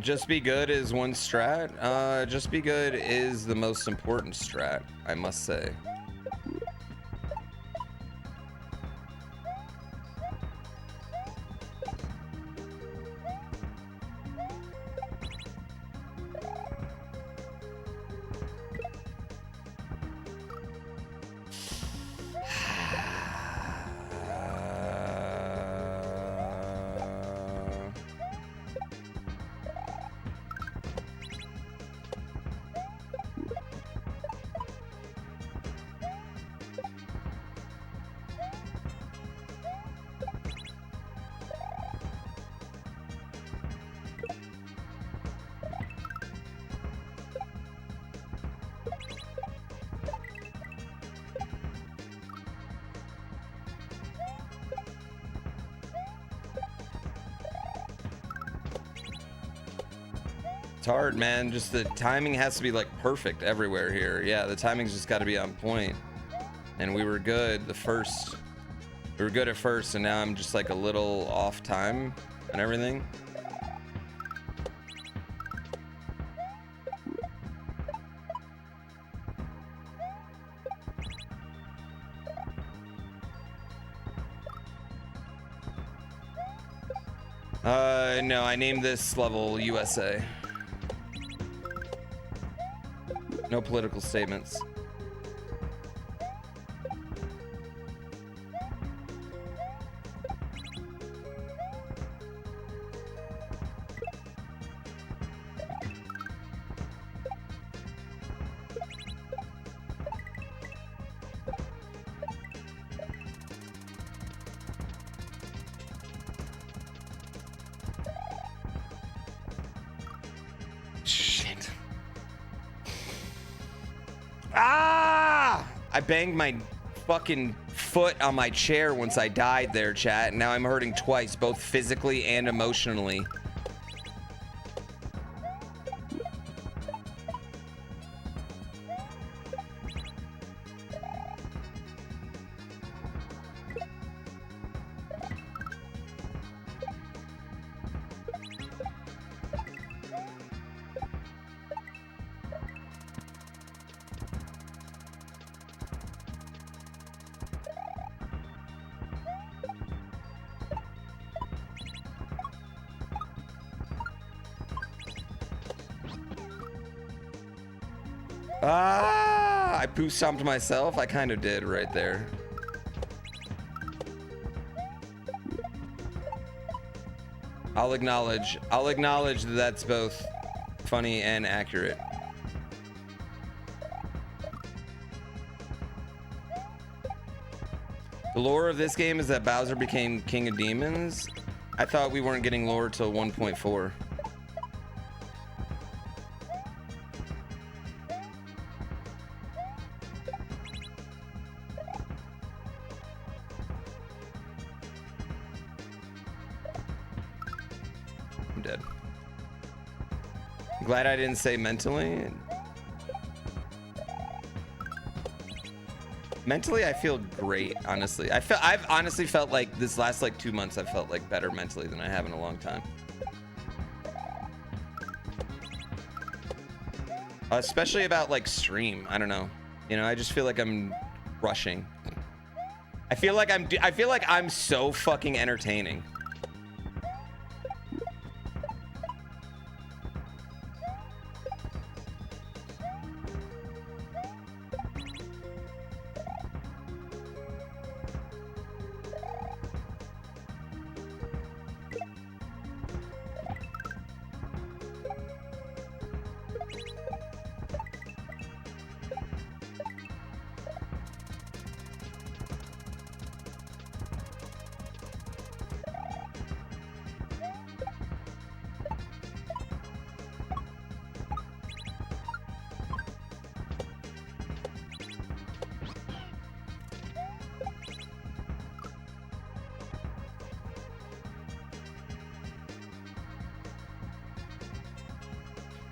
Just be good is one strat. Just be good is the most important strat, I must say. It's hard, man. Just the timing has to be like perfect everywhere here. Yeah, the timing's just got to be on point. And we were good the first. We were good at first, and now I'm just like a little off time and everything. No, I named this level USA. No political statements. I banged my fucking foot on my chair once I died there, chat, and now I'm hurting twice, both physically and emotionally. Ah, I poo stomped myself. I kind of did right there. I'll acknowledge that that's both funny and accurate. The lore of this game is that Bowser became king of demons. I thought we weren't getting lore till 1.4. I'm dead. Glad I didn't say mentally. Mentally, I feel great, honestly. I've honestly felt like this last like 2 months, I've felt like better mentally than I have in a long time. Especially about like stream. I don't know. You know, I just feel like I'm rushing. I feel like I'm so fucking entertaining.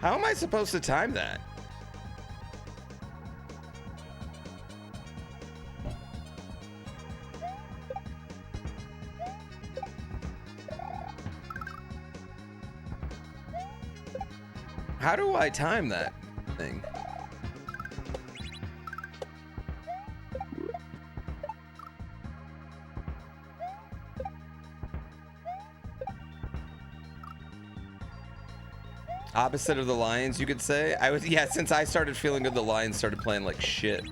How am I supposed to time that? How do I time that thing? Opposite of the Lions, you could say. Yeah, since I started feeling good, the Lions started playing like shit.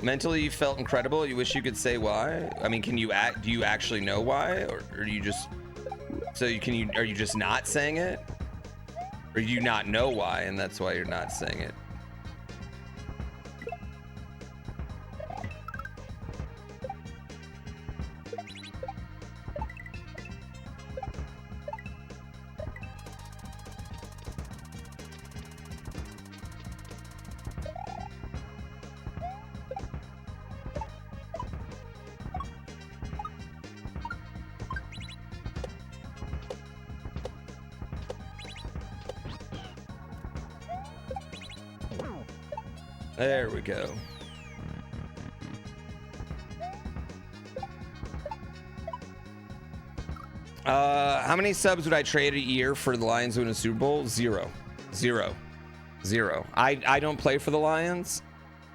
Mentally, you felt incredible. You wish you could say why. I mean, do you actually know why, or do you just? Are you just not saying it, or do you not know why, and that's why you're not saying it? There we go. How many subs would I trade a year for the Lions to win a Super Bowl? Zero. I don't play for the Lions.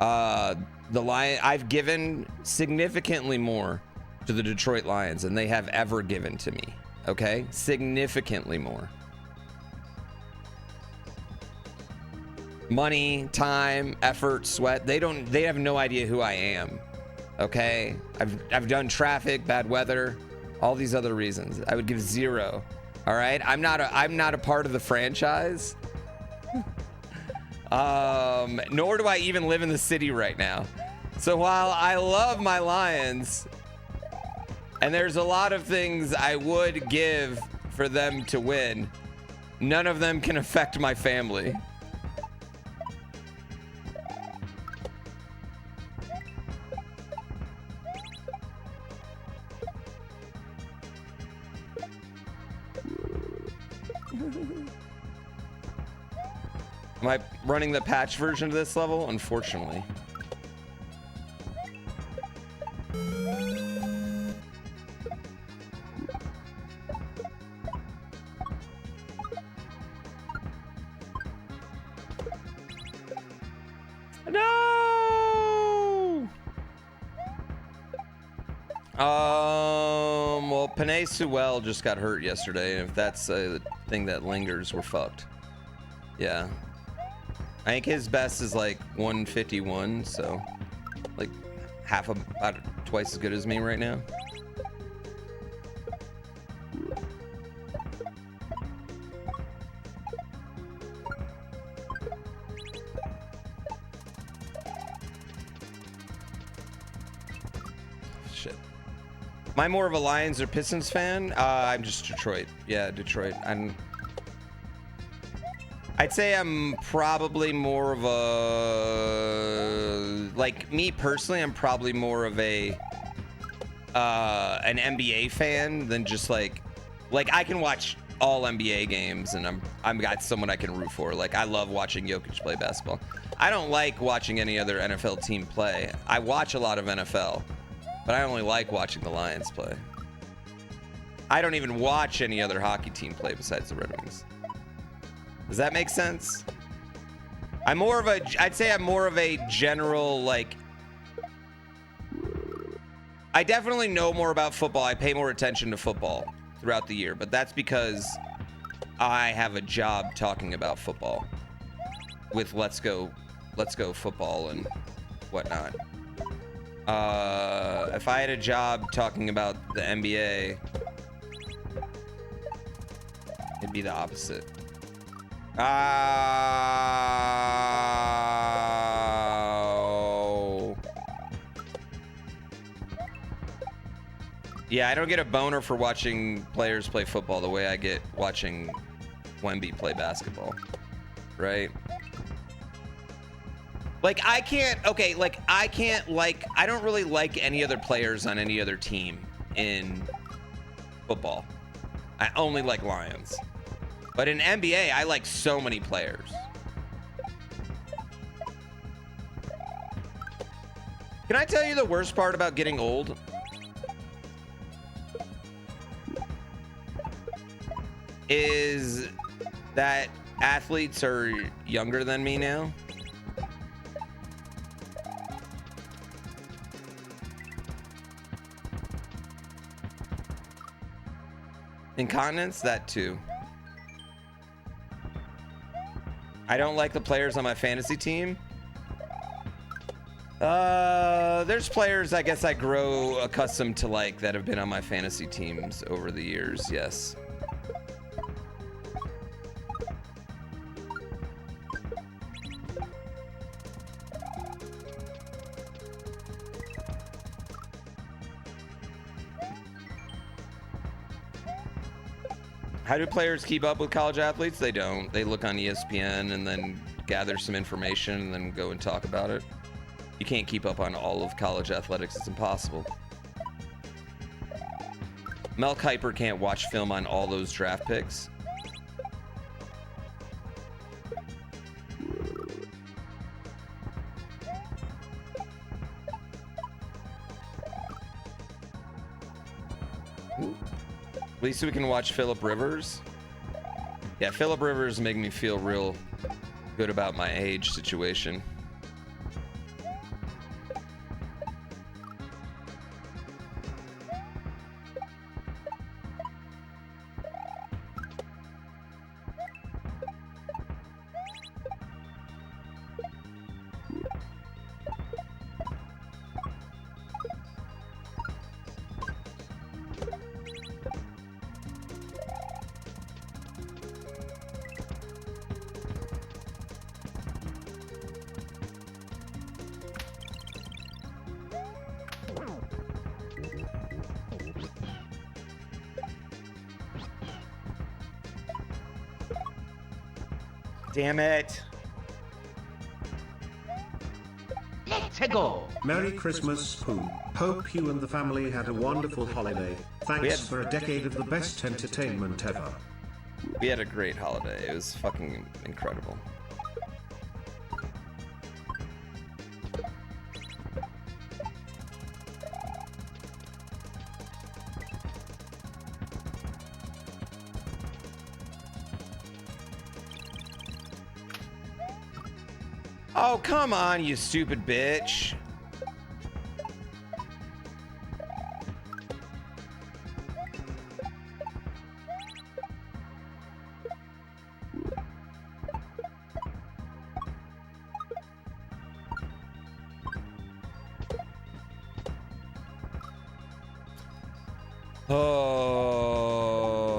I've given significantly more to the Detroit Lions than they have ever given to me. Okay? Significantly more. Money, time, effort, sweat. They have no idea who I am. Okay? I've done traffic, bad weather, all these other reasons. I would give zero. All right? I'm not a part of the franchise. Nor do I even live in the city right now. So while I love my Lions, and there's a lot of things I would give for them to win, none of them can affect my family. Am I running the patch version of this level? Unfortunately. No! Well, Panay Sewell just got hurt yesterday, and if that's a thing that lingers, we're fucked. Yeah. I think his best is like 151, so like about twice as good as me right now. Shit. Am I more of a Lions or Pistons fan? I'm just Detroit. Yeah, Detroit. I'd say I'm probably more of a, like me personally, I'm probably more of a an NBA fan than just like I can watch all NBA games and I'm got someone I can root for. Like I love watching Jokic play basketball. I don't like watching any other NFL team play. I watch a lot of NFL, but I only like watching the Lions play. I don't even watch any other hockey team play besides the Red Wings. Does that make sense? I'd say I'm more of a general, like, I definitely know more about football. I pay more attention to football throughout the year, but that's because I have a job talking about football with Let's Go Football and whatnot. If I had a job talking about the NBA, it'd be the opposite. Oh. Yeah, I don't get a boner for watching players play football the way I get watching Wemby play basketball, right? Like I don't really like any other players on any other team in football. I only like Lions. But in NBA, I like so many players. Can I tell you the worst part about getting old? Is that athletes are younger than me now. Incontinence, that too. I don't like the players on my fantasy team. There's players I guess I grow accustomed to like that have been on my fantasy teams over the years, yes. How do players keep up with college athletes? They don't. They look on ESPN and then gather some information and then go and talk about it. You can't keep up on all of college athletics. It's impossible. Mel Kiper can't watch film on all those draft picks. At least we can watch Phillip Rivers. Yeah, Phillip Rivers make me feel real good about my age situation.
Damn it.
Let's go.
Merry Christmas, Pooh. Hope you and the family had a wonderful holiday. Thanks for a decade of the best entertainment ever.
We had a great holiday. It was fucking incredible. Oh, come on, you stupid bitch. Oh.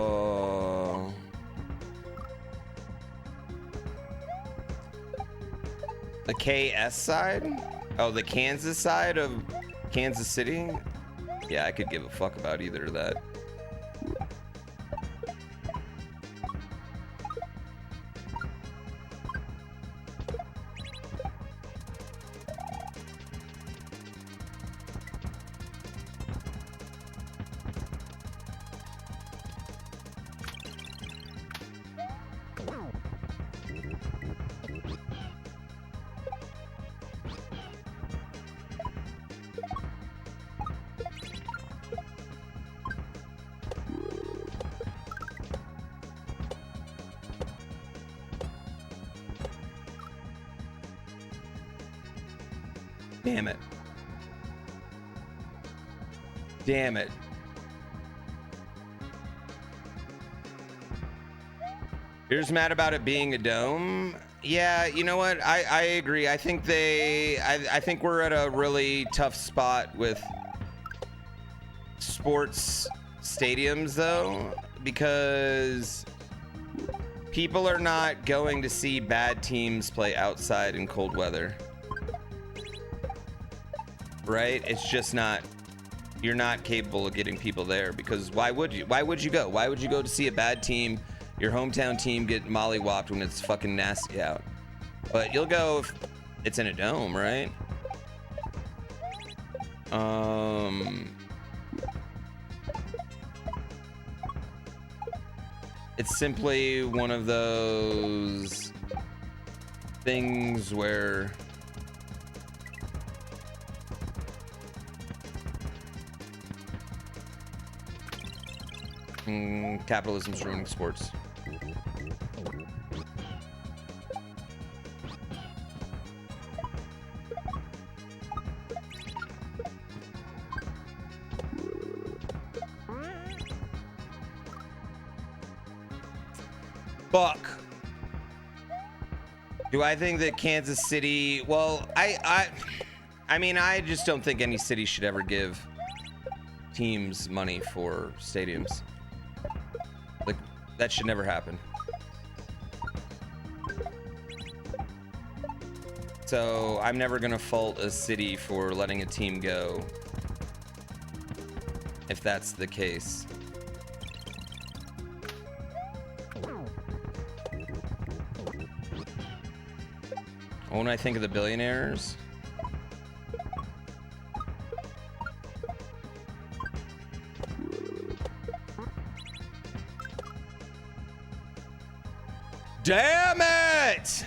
The KS side? Oh, the Kansas side of Kansas City? Yeah, I could give a fuck about either of that. Damn it. Damn it. You're just mad about it being a dome? Yeah, you know what? I agree. I think I think we're at a really tough spot with sports stadiums though, because people are not going to see bad teams play outside in cold weather. Right? It's just not, you're not capable of getting people there, because why would you? Why would you go? Why would you go to see a bad team, your hometown team, get mollywopped when it's fucking nasty out? But you'll go if it's in a dome, right? It's simply one of those things where capitalism's ruining sports. Fuck. Do I think that Kansas City? Well, I mean, I just don't think any city should ever give teams money for stadiums. Like, that should never happen. So I'm never gonna fault a city for letting a team go if that's the case. When I think of the billionaires, damn it!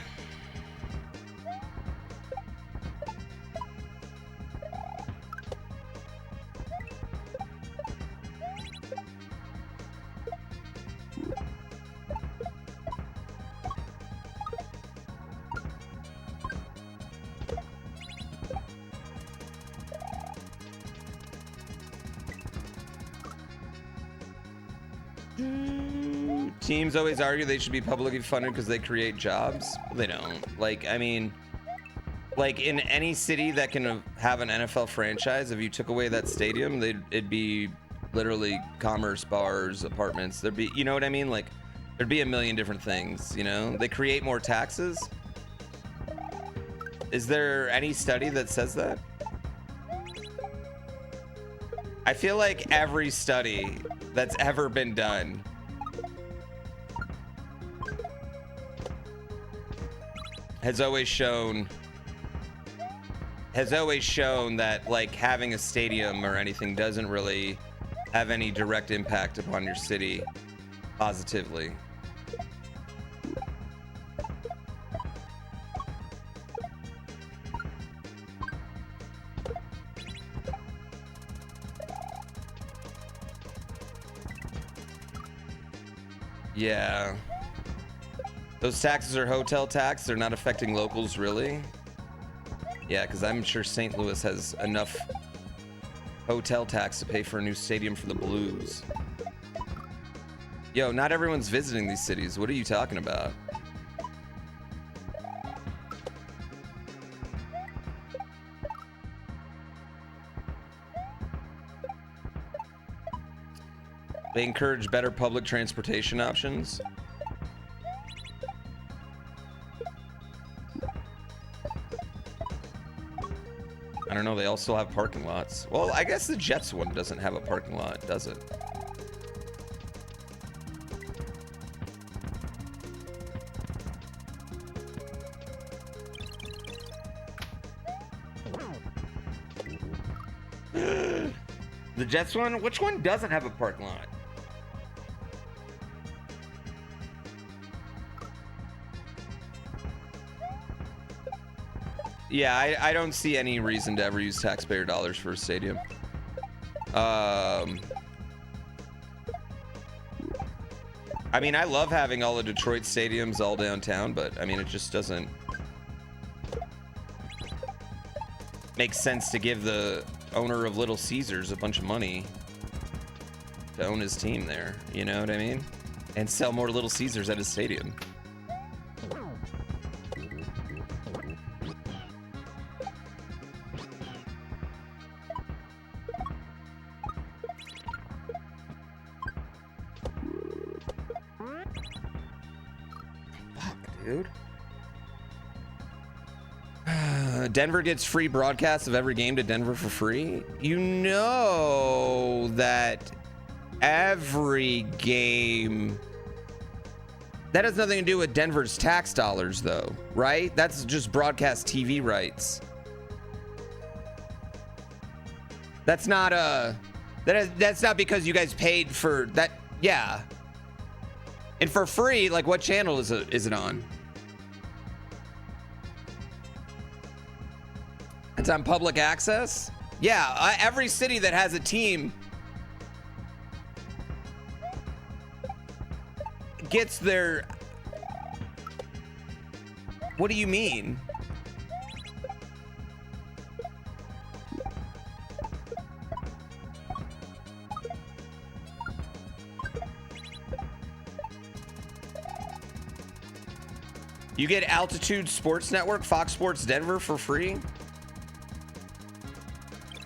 Teams always argue they should be publicly funded because they create jobs. They don't. Like, I mean, like in any city that can have an NFL franchise, if you took away that stadium, it'd be literally commerce, bars, apartments. There'd be, you know what I mean? Like, there'd be a million different things, you know? They create more taxes. Is there any study that says that? I feel like every study that's ever been done has always shown that like having a stadium or anything doesn't really have any direct impact upon your city positively. Yeah. Those taxes are hotel tax. They're not affecting locals, really. Yeah, because I'm sure St. Louis has enough hotel tax to pay for a new stadium for the Blues. Yo, not everyone's visiting these cities. What are you talking about? They encourage better public transportation options. I don't know, they all still have parking lots. Well, I guess the Jets one doesn't have a parking lot, does it? The Jets one? Which one doesn't have a parking lot? Yeah, I don't see any reason to ever use taxpayer dollars for a stadium. I mean, I love having all the Detroit stadiums all downtown, but I mean, it just doesn't make sense to give the owner of Little Caesars a bunch of money to own his team there. You know what I mean? And sell more Little Caesars at his stadium. Dude. Denver gets free broadcasts of every game to Denver for free. You know that every game... That has nothing to do with Denver's tax dollars, though, right? That's just broadcast TV rights. That's not that's not because you guys paid for that. Yeah. And for free, like, what channel is it on? It's on public access? Yeah, every city that has a team gets their... What do you mean? You get Altitude Sports Network, Fox Sports Denver for free?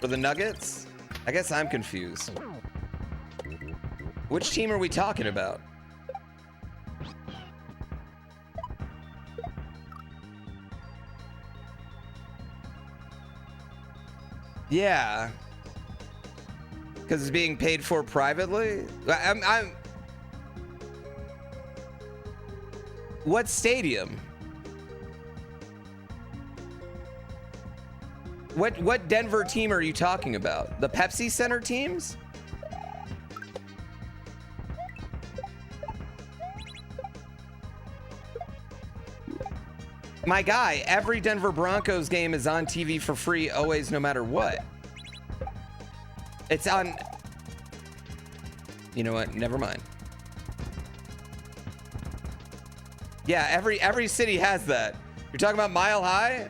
For the Nuggets? I guess I'm confused. Which team are we talking about? Yeah. Because it's being paid for privately? I'm... What stadium? What Denver team are you talking about? The Pepsi Center teams? My guy, every Denver Broncos game is on TV for free, always, no matter what. It's on... You know what? Never mind. Yeah, every city has that. You're talking about Mile High?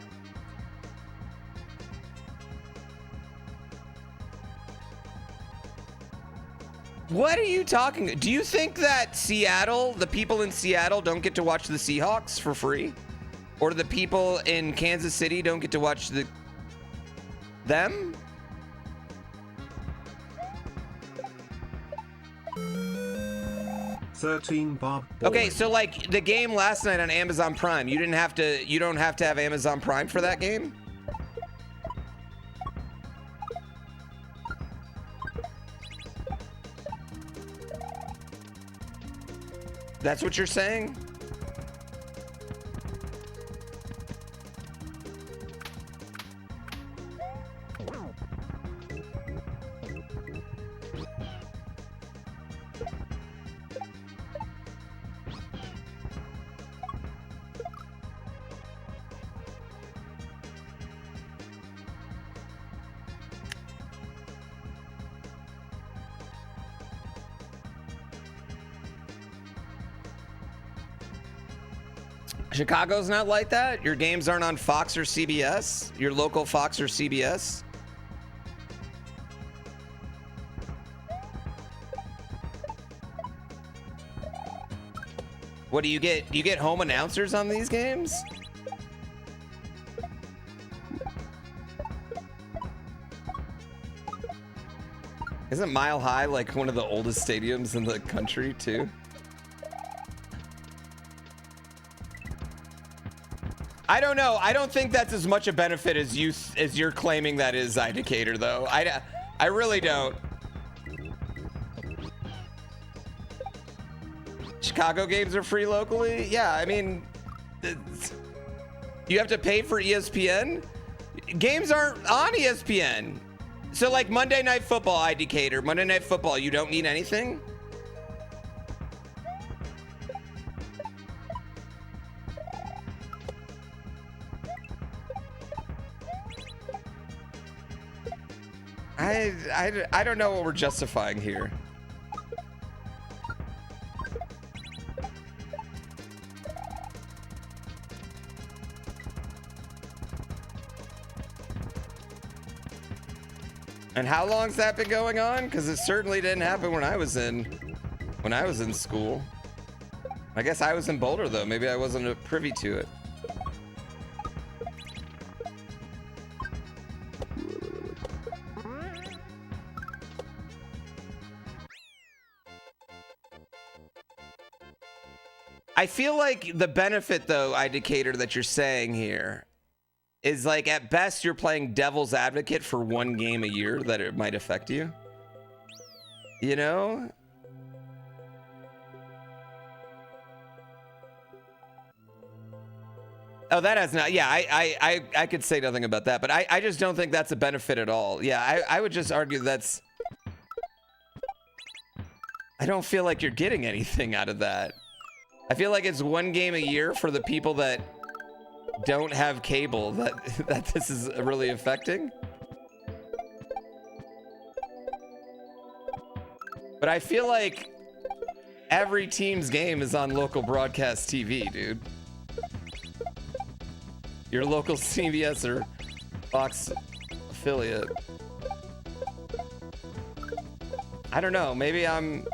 What are you talking? Do you think that Seattle, the people in Seattle, don't get to watch the Seahawks for free? Or the people in Kansas City don't get to watch them?
Bob.
Okay, so like the game last night on Amazon Prime, you don't have to have Amazon Prime for that game? That's what you're saying? Chicago's not like that? Your games aren't on Fox or CBS? Your local Fox or CBS? What do you get? Do you get home announcers on these games? Isn't Mile High like one of the oldest stadiums in the country too? I don't know. I don't think that's as much a benefit as you're claiming that is, Indicator, though. I really don't. Chicago games are free locally? Yeah, I mean, you have to pay for ESPN? Games aren't on ESPN. So like Monday Night Football, Indicator, Monday Night Football, you don't need anything? I don't know what we're justifying here. And how long's that been going on? Because it certainly didn't happen when I was in school. I guess I was in Boulder though. Maybe I wasn't privy to it. I feel like the benefit, though, Indicator, that you're saying here is like at best you're playing devil's advocate for one game a year that it might affect you. You know? Oh, that has not. Yeah, I could say nothing about that, but I just don't think that's a benefit at all. Yeah, I would just argue that's. I don't feel like you're getting anything out of that. I feel like it's one game a year for the people that don't have cable that this is really affecting. But I feel like every team's game is on local broadcast TV, dude. Your local CBS or Fox affiliate. I don't know. Maybe I'm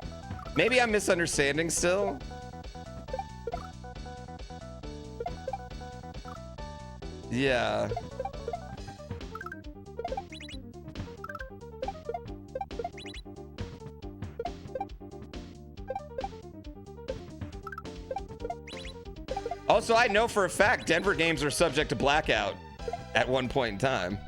misunderstanding still. Yeah. Also, I know for a fact Denver games are subject to blackout at one point in time.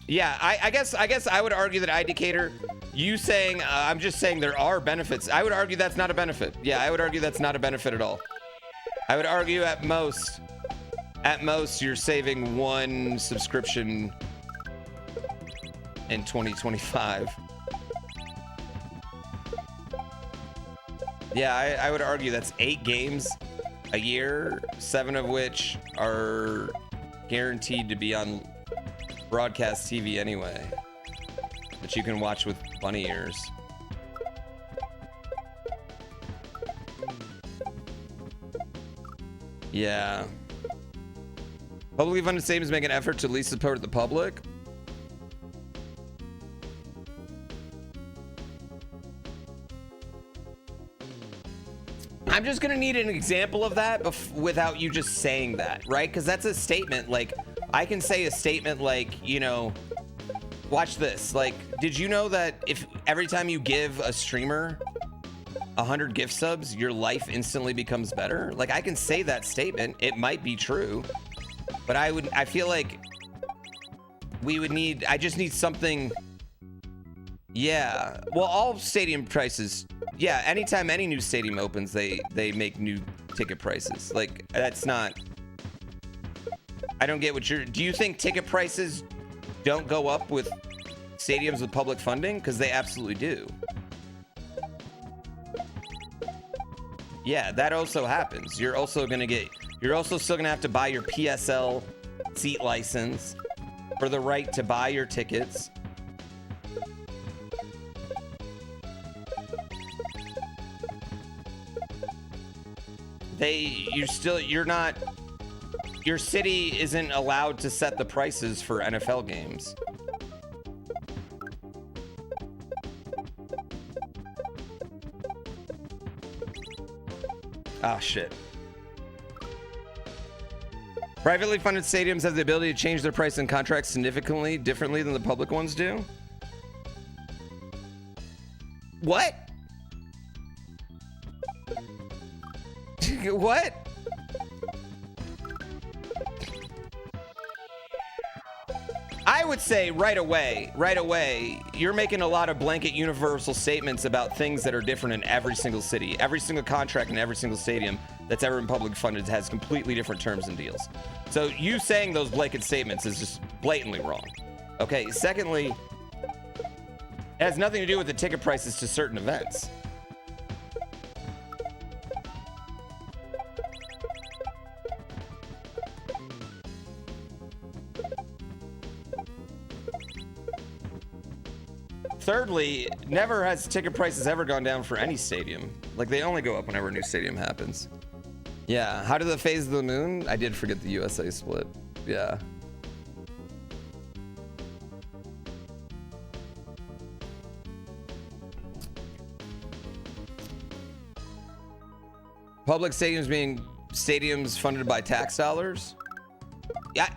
Yeah, I guess I would argue that Indicator, you saying I'm just saying there are benefits. I would argue that's not a benefit. Yeah, I would argue that's not a benefit at all. I would argue at most you're saving one subscription in 2025. Yeah, I would argue that's 8 games a year, 7 of which are guaranteed to be on broadcast TV anyway, that you can watch with bunny ears. Yeah. Publicly funded stadiums make an effort to at least support the public. I'm just gonna need an example of that without you just saying that, right? Because that's a statement. Like, I can say a statement like, you know, watch this. Like, did you know that if every time you give a streamer 100 gift subs, your life instantly becomes better? Like, I can say that statement. It might be true, but I feel like I just need something. Yeah. Well, all stadium prices. Yeah. Anytime any new stadium opens, they make new ticket prices. Like, that's not. I don't get what do you think ticket prices don't go up with stadiums with public funding? Because they absolutely do. Yeah, that also happens. You're also still gonna have to buy your PSL seat license for the right to buy your tickets. Your city isn't allowed to set the prices for NFL games. Ah, shit. Privately funded stadiums have the ability to change their price and contracts significantly differently than the public ones do. What? What? I would say right away, you're making a lot of blanket universal statements about things that are different in every single city. Every single contract in every single stadium that's ever been public funded has completely different terms and deals. So you saying those blanket statements is just blatantly wrong. Okay, secondly, it has nothing to do with the ticket prices to certain events. Thirdly, never has ticket prices ever gone down for any stadium. Like, they only go up whenever a new stadium happens. Yeah, how did the phase of the moon? I did forget the USA split. Yeah. Public stadiums being stadiums funded by tax dollars?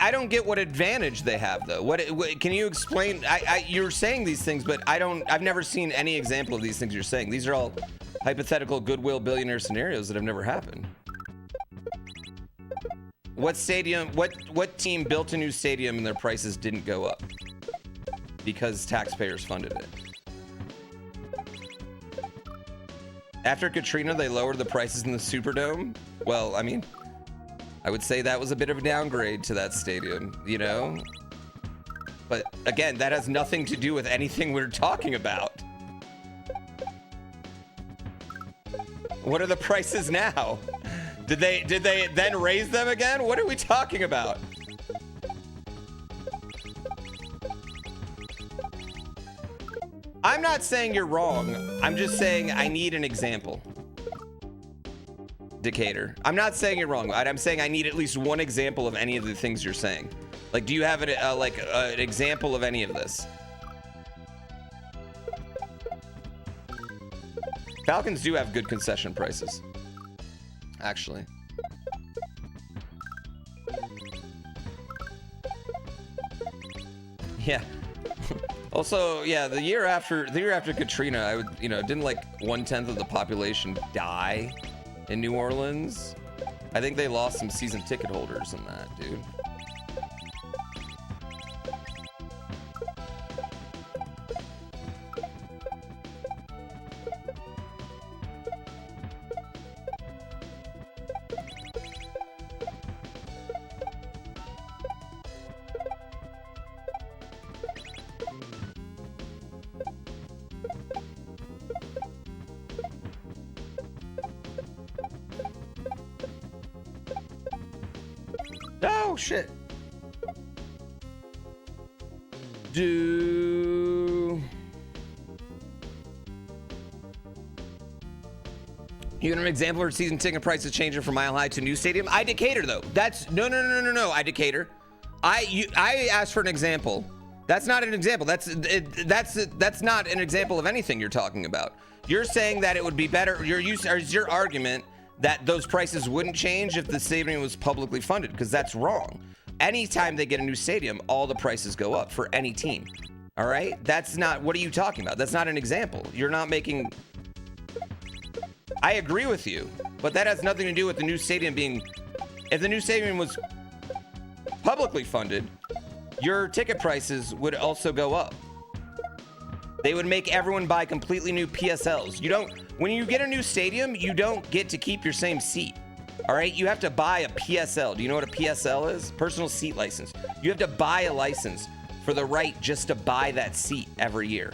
I don't get what advantage they have though. What can you explain? You're saying these things, but I've never seen any example of these things you're saying. These are all hypothetical goodwill billionaire scenarios that have never happened. What stadium, what team built a new stadium and their prices didn't go up because taxpayers funded it? After Katrina, they lowered the prices in the Superdome. Well, I mean, I would say that was a bit of a downgrade to that stadium, you know? But again, that has nothing to do with anything we're talking about. What are the prices now? Did they then raise them again? What are we talking about? I'm not saying you're wrong. I'm just saying I need an example. Decatur. I'm not saying you're wrong. I'm saying I need at least one example of any of the things you're saying. Like, do you have an example of any of this? Falcons do have good concession prices, actually. Yeah. Also, yeah, the year after Katrina, I would, you know, didn't like 1/10 of the population die in New Orleans? I think they lost some season ticket holders in that, dude. Oh shit. You got an example where season ticket prices changing from Mile High to new stadium? I Decatur though. That's no. I Decatur. I asked for an example. That's not an example. That's not an example of anything you're talking about. You're saying that it would be better. Your argument that those prices wouldn't change if the stadium was publicly funded, because that's wrong. Anytime they get a new stadium, all the prices go up for any team. All right? That's not, what are you talking about? That's not an example. You're not making, I agree with you, but that has nothing to do with the new stadium being, if the new stadium was publicly funded, your ticket prices would also go up. They would make everyone buy completely new PSLs. You don't, when you get a new stadium, you don't get to keep your same seat. All right, you have to buy a PSL. Do you know what a PSL is? Personal seat license. You have to buy a license for the right just to buy that seat every year.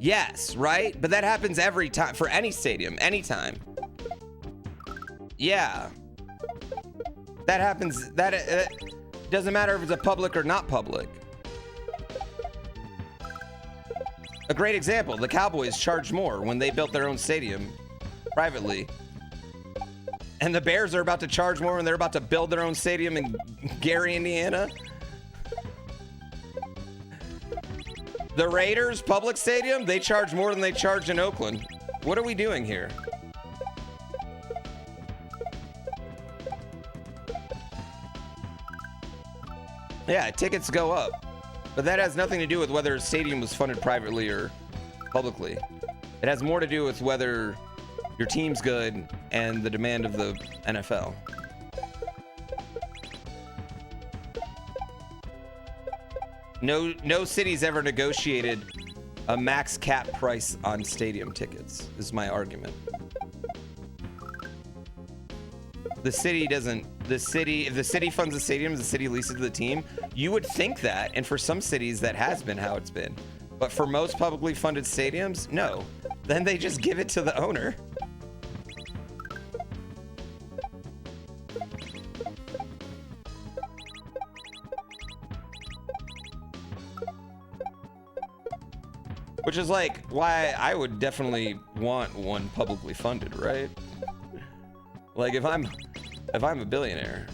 Yes, right? But that happens every time for any stadium, anytime. Yeah. That happens, that doesn't matter if it's a public or not public. A great example, the Cowboys charged more when they built their own stadium privately. And the Bears are about to charge more when they're about to build their own stadium in Gary, Indiana. The Raiders public stadium, they charge more than they charge in Oakland. What are we doing here? Yeah, tickets go up. But that has nothing to do with whether a stadium was funded privately or publicly. It has more to do with whether your team's good and the demand of the NFL. No city's ever negotiated a max cap price on stadium tickets, is my argument. The city doesn't, if the city funds the stadiums, the city leases to the team, you would think that, and for some cities that has been how it's been. But for most publicly funded stadiums, no. Then they just give it to the owner. Which is like why I would definitely want one publicly funded, right? Like if I'm a billionaire.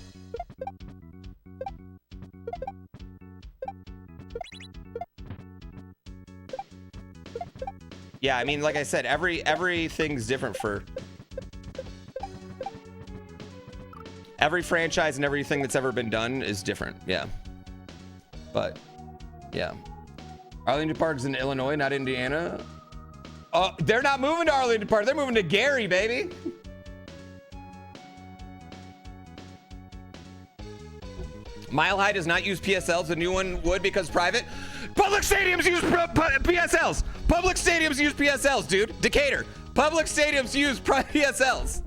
Yeah, I mean, like I said, everything's different for every franchise, and everything that's ever been done is different. Yeah. But yeah. Arlington Park's in Illinois, not Indiana. Oh, they're not moving to Arlington Park. They're moving to Gary, baby. Mile High does not use PSLs. The new one would because private. Public stadiums use PSLs. Public stadiums use PSLs, dude. Decatur. Public stadiums use PSLs.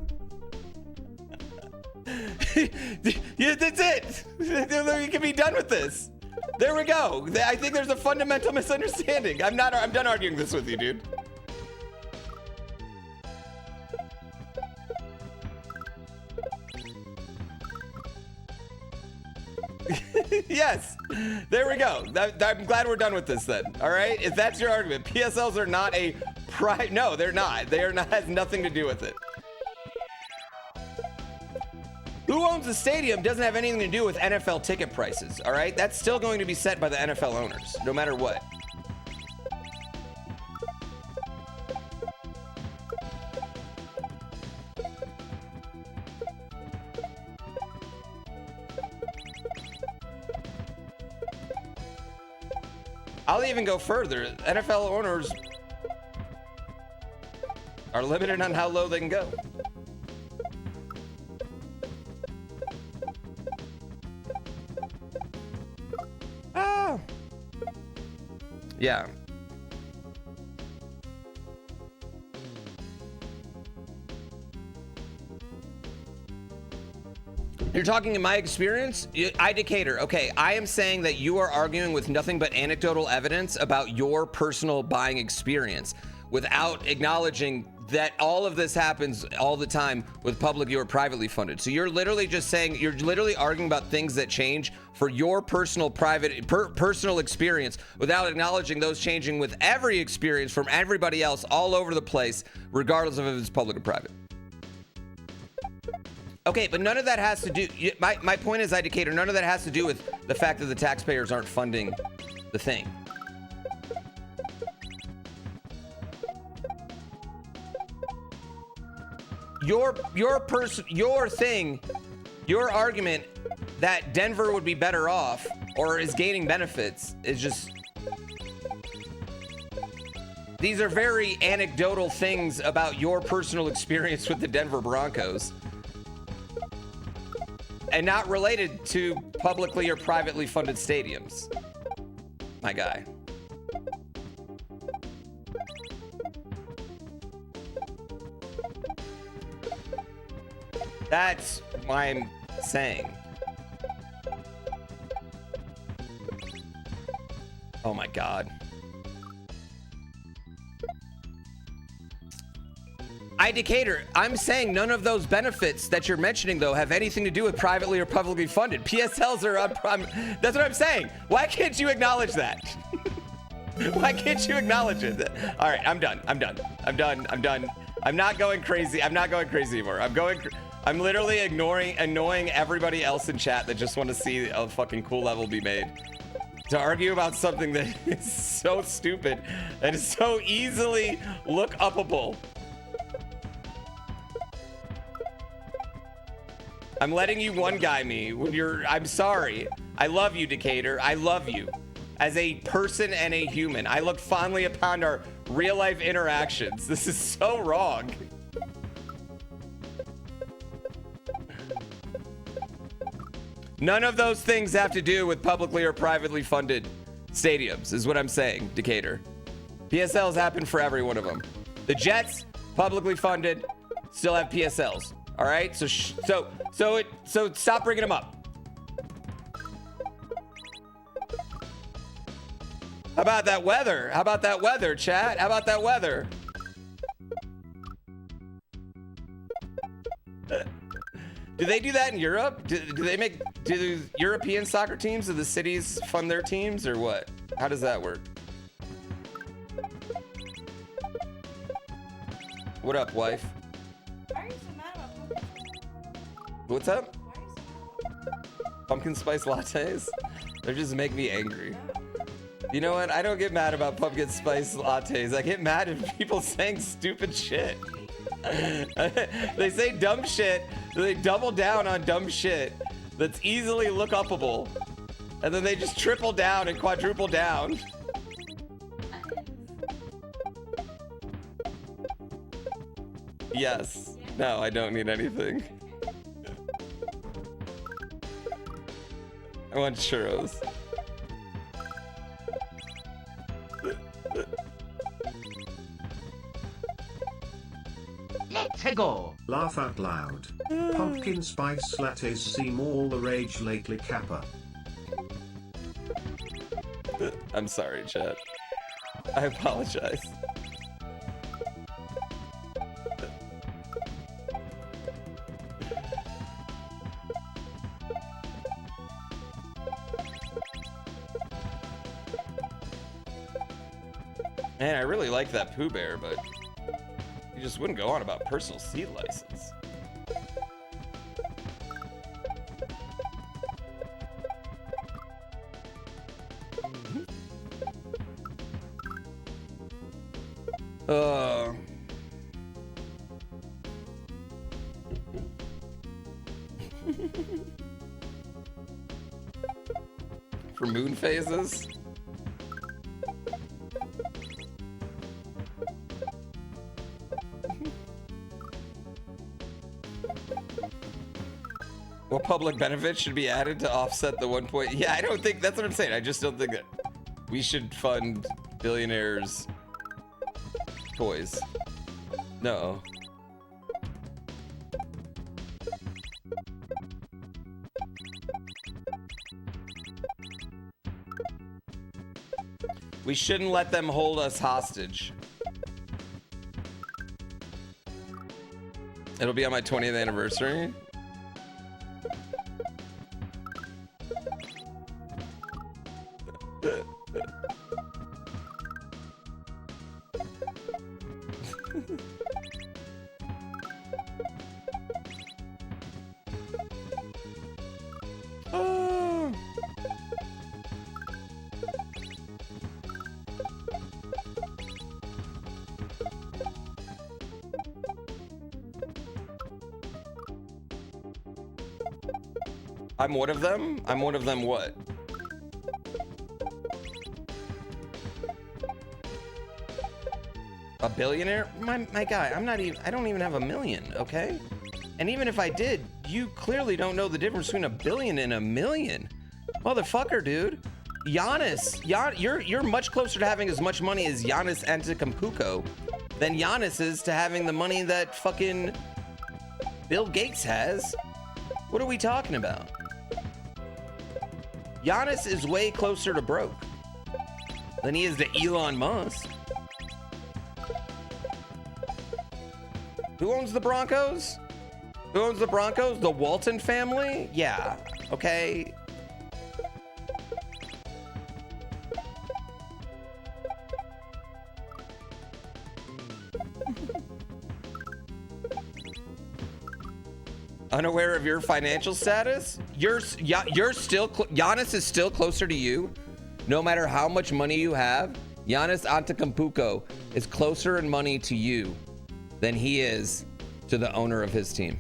Yeah, that's it. You can be done with this. There we go. I think there's a fundamental misunderstanding. I'm done arguing this with you, dude. Yes, there we go. I'm glad we're done with this then. All right, if that's your argument, PSLs are not a no, they're not. They are not, has nothing to do with it. Who owns the stadium doesn't have anything to do with NFL ticket prices. All right, that's still going to be set by the NFL owners, no matter what. I'll even go further. NFL owners are limited on how low they can go. Ah. Yeah. You're talking in my experience? Decatur. Okay, I am saying that you are arguing with nothing but anecdotal evidence about your personal buying experience without acknowledging that all of this happens all the time with publicly or privately funded. So you're literally just saying, you're literally arguing about things that change for your personal personal experience without acknowledging those changing with every experience from everybody else all over the place, regardless of if it's public or private. Okay, but none of that has to do, my point is, Decatur, none of that has to do with the fact that the taxpayers aren't funding the thing. Your argument that Denver would be better off or is gaining benefits is just, these are very anecdotal things about your personal experience with the Denver Broncos. And not related to publicly or privately funded stadiums, my guy. That's why I'm saying. Oh my God. Decatur, I'm saying none of those benefits that you're mentioning, though, have anything to do with privately or publicly funded. PSLs are that's what I'm saying. Why can't you acknowledge that? Why can't you acknowledge it? All right, I'm done. I'm not going crazy. I'm not going crazy anymore. I'm literally annoying everybody else in chat that just want to see a fucking cool level be made. To argue about something that is so stupid and is so easily look-upable. I'm letting you one guy me when I'm sorry. I love you, Decatur. I love you. As a person and a human, I look fondly upon our real-life interactions. This is so wrong. None of those things have to do with publicly or privately funded stadiums, is what I'm saying, Decatur. PSLs happen for every one of them. The Jets, publicly funded, still have PSLs. All right, so stop bringing them up. How about that weather? How about that weather, chat? How about that weather? Do they do that in Europe? Do European soccer teams, do the cities fund their teams, or what? How does that work? What up, wife?
Why are you so mad about pumpkin?
What's up?
Why are you so mad about
Pumpkin spice lattes? They just make me angry.
pumpkin?
You know what? I don't get mad about pumpkin spice lattes. I get mad at people saying stupid shit. They say dumb shit, they double down on dumb shit that's easily look upable, and then they just triple down and quadruple down. Yes. No, I don't need anything. I want churros.
Let's go.
Laugh out loud. Pumpkin spice lattes seem all the rage lately, Kappa.
I'm sorry, chat. I apologize. Man, I really like that Pooh Bear, but he just wouldn't go on about personal seed license. For moon phases? What public benefits should be added to offset the 1 point? Yeah, I don't think that's what I'm saying. I just don't think that we should fund billionaires' toys. No. We shouldn't let them hold us hostage. It'll be on my 20th anniversary. I'm one of them? I'm one of them what? A billionaire? My guy, I don't even have a million, okay? And even if I did, you clearly don't know the difference between a billion and a million. Motherfucker, dude. Giannis, you're much closer to having as much money as Giannis Antetokounmpo than Giannis is to having the money that fucking Bill Gates has. What are we talking about? Giannis is way closer to broke than he is to Elon Musk. Who owns the Broncos? Who owns the Broncos? The Walton family? Yeah, okay. Unaware of your financial status? You're still Giannis is still closer to you, no matter how much money you have. Giannis Antetokounmpo is closer in money to you than he is to the owner of his team.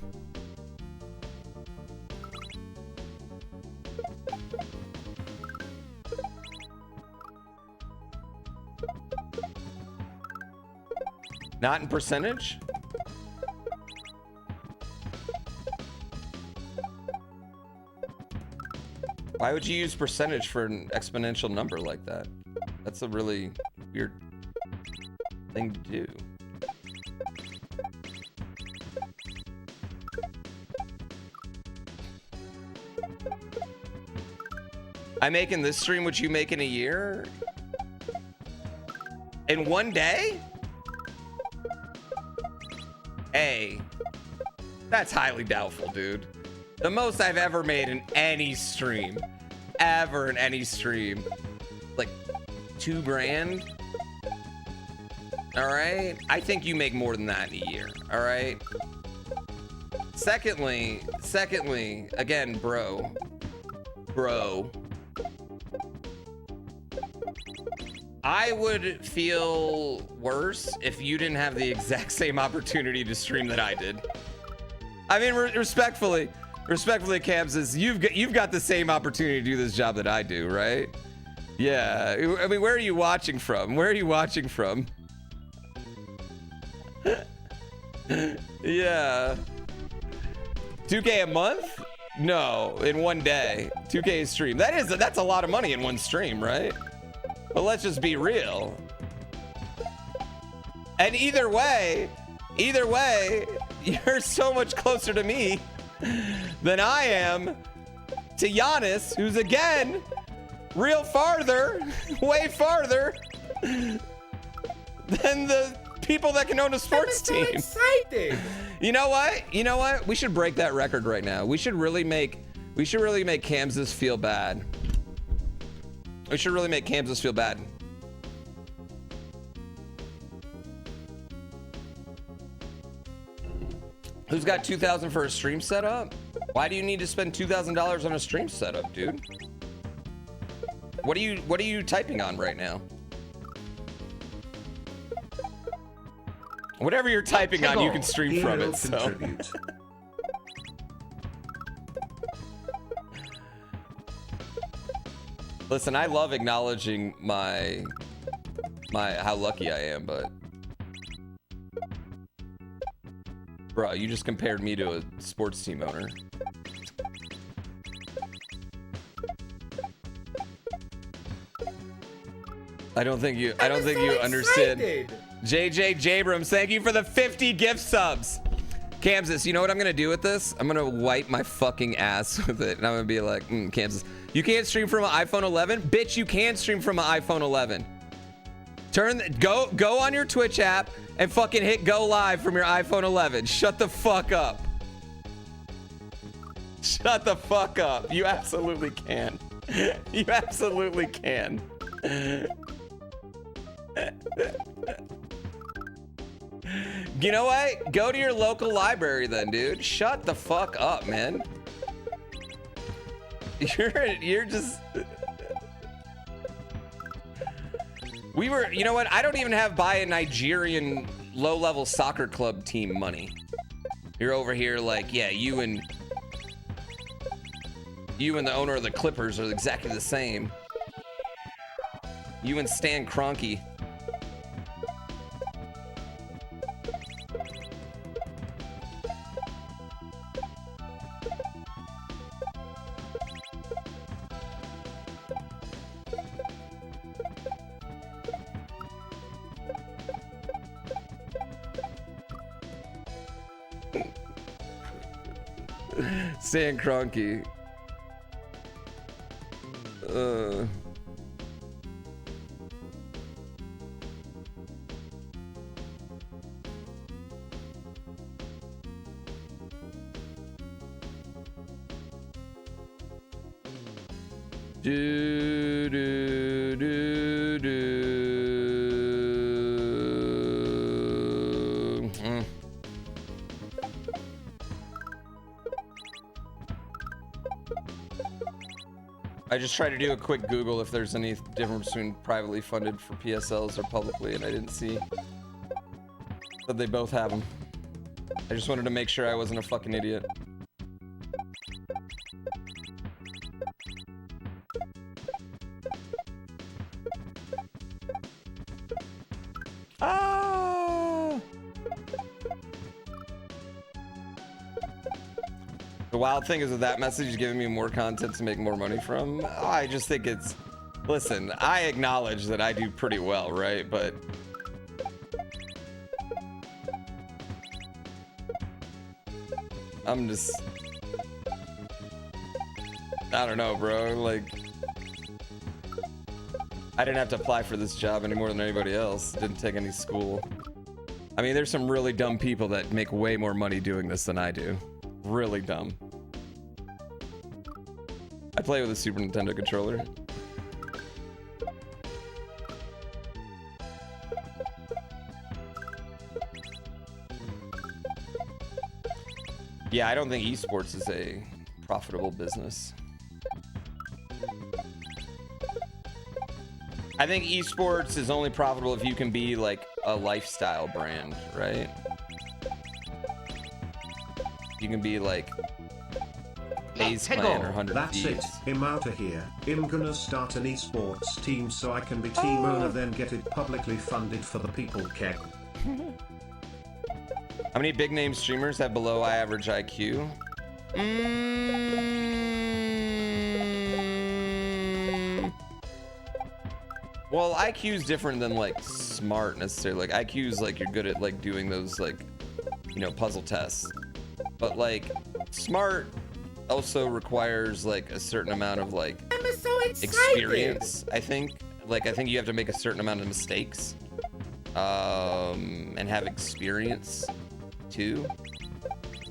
Not in percentage? Why would you use percentage for an exponential number like that? That's a really weird thing to do. I make in this stream what you make in a year? In one day? Hey, that's highly doubtful, dude. The most I've ever made in any stream, like 2 grand. All right, I think you make more than that in a year. All right. Secondly, again, bro. I would feel worse if you didn't have the exact same opportunity to stream that I did. I mean, respectfully, Kamses, you've got the same opportunity to do this job that I do, right? Yeah. I mean, where are you watching from? Yeah. 2K a month? No, in one day. 2K a stream. That's a lot of money in one stream, right? But let's just be real. And either way, you're so much closer to me than I am to Giannis, who's again real farther, way farther than the people that can own a sports team.
I'm so excited.
You know what? We should break that record right now. We should really make Kamses feel bad. We should really make Kamses feel bad. Who's got $2,000 for a stream setup? Why do you need to spend $2,000 on a stream setup, dude? What are you typing on right now? Whatever you're typing on, you can stream from it. So. Listen, I love acknowledging my how lucky I am, but bro, you just compared me to a sports team owner. I don't think you understand. JJ Jabrams, thank you for the 50 gift subs. Kamses, you know what I'm gonna do with this? I'm gonna wipe my fucking ass with it, and I'm gonna be like, Kamses, you can't stream from an iPhone 11? Bitch, you can stream from an iPhone 11. Go on your Twitch app and fucking hit go live from your iPhone 11. Shut the fuck up. Shut the fuck up. You absolutely can. You absolutely can. You know what? Go to your local library then, dude. Shut the fuck up, man. You're just... You know what? I don't even have buy a Nigerian low-level soccer club team money. You're over here like, yeah, you and the owner of the Clippers are exactly the same. You and Stan Kroenke. Stan Kroenke. Do do do do. I just tried to do a quick Google if there's any difference between privately funded for PSLs or publicly, and I didn't see that they both have them. I just wanted to make sure I wasn't a fucking idiot. Ah! wild thing is that that message is giving me more content to make more money from. I just think it's, listen, I acknowledge that I do pretty well, right? But I'm just, I don't know, bro. Like, I didn't have to apply for this job any more than anybody else. Didn't take any school. I mean, there's some really dumb people that make way more money doing this than I do. Really dumb. I play with a Super Nintendo controller. Yeah, I don't think esports is a profitable business. I think esports is only profitable if you can be like a lifestyle brand, right? You can be like FaZe Clan or 100
That's
Thieves.
it. I'm outta here. I'm gonna start an esports team so I can be team owner, then get it publicly funded for the people keck.
How many big name streamers have below average IQ? Well, IQ is different than like smart necessarily. Like IQ is like you're good at like doing those like, you know, puzzle tests. But like smart also requires like a certain amount of like experience, I think. Like I think you have to make a certain amount of mistakes. And have experience too.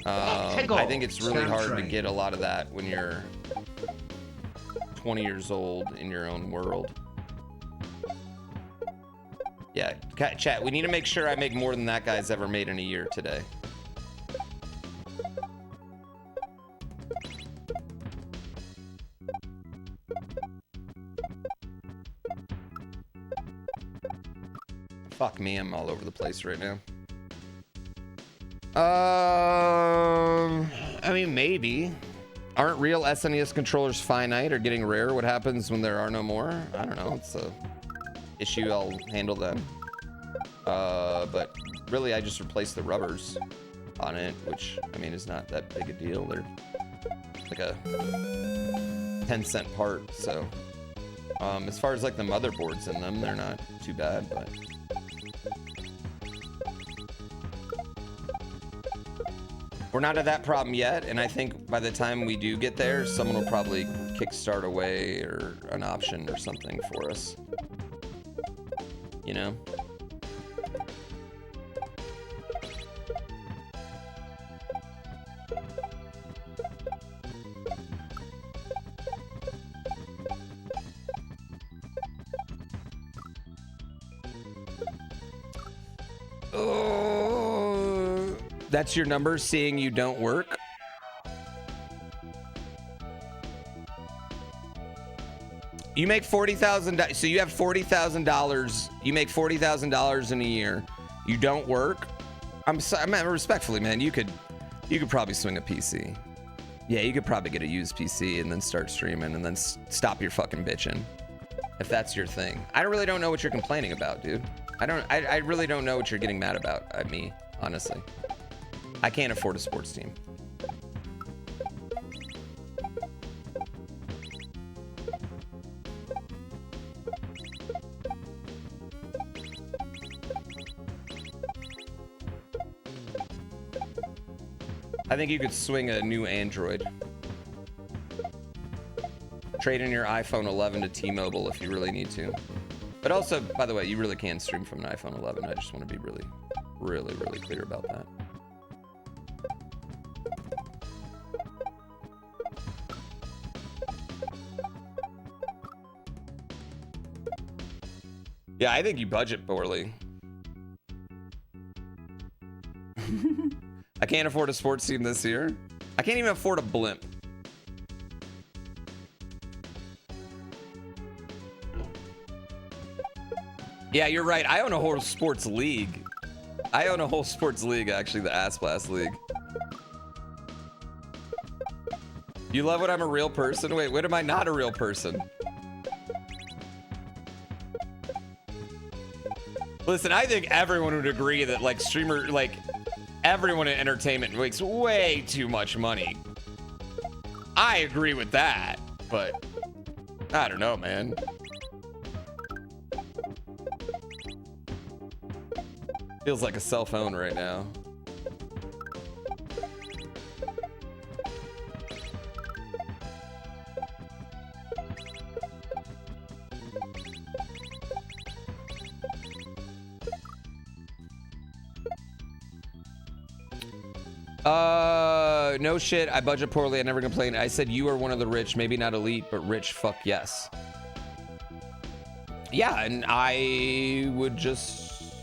I think it's really hard to get a lot of that when you're 20 years old in your own world. Yeah, chat, we need to make sure I make more than that guy's ever made in a year today. Fuck me, I'm all over the place right now. I mean, maybe. Aren't real SNES controllers finite or getting rare? What happens when there are no more? I don't know. It's a issue I'll handle then. But really, I just replaced the rubbers on it, which I mean is not that big a deal. They're like a 10-cent part. So as far as like the motherboards in them, they're not too bad, but. We're not at that problem yet, and I think by the time we do get there, someone will probably kickstart a way or an option or something for us. You know? That's your number seeing you don't work? You make $40,000, so you have $40,000, you make $40,000 in a year. You don't work? I'm sorry, man, respectfully, man, you could probably swing a PC. Yeah, you could probably get a used PC and then start streaming and then stop your fucking bitching. If that's your thing. I really don't know what you're complaining about, dude. I really don't know what you're getting mad about at me, honestly. I can't afford a sports team. I think you could swing a new Android. Trade in your iPhone 11 to T-Mobile if you really need to. But also, by the way, you really can stream from an iPhone 11. I just want to be really, really, really clear about that. Yeah, I think you budget poorly. I can't afford a sports team this year. I can't even afford a blimp. Yeah, you're right. I own a whole sports league. I own a whole sports league, actually, the Ass Blast League. You love when I'm a real person? Wait, when am I not a real person? Listen, I think everyone would agree that like everyone in entertainment makes way too much money. I agree with that, but I don't know, man. Feels like a cell phone right now. No shit. I budget poorly. I never complain. I said you are one of the rich, maybe not elite, but rich. Fuck yes. Yeah, and I would just.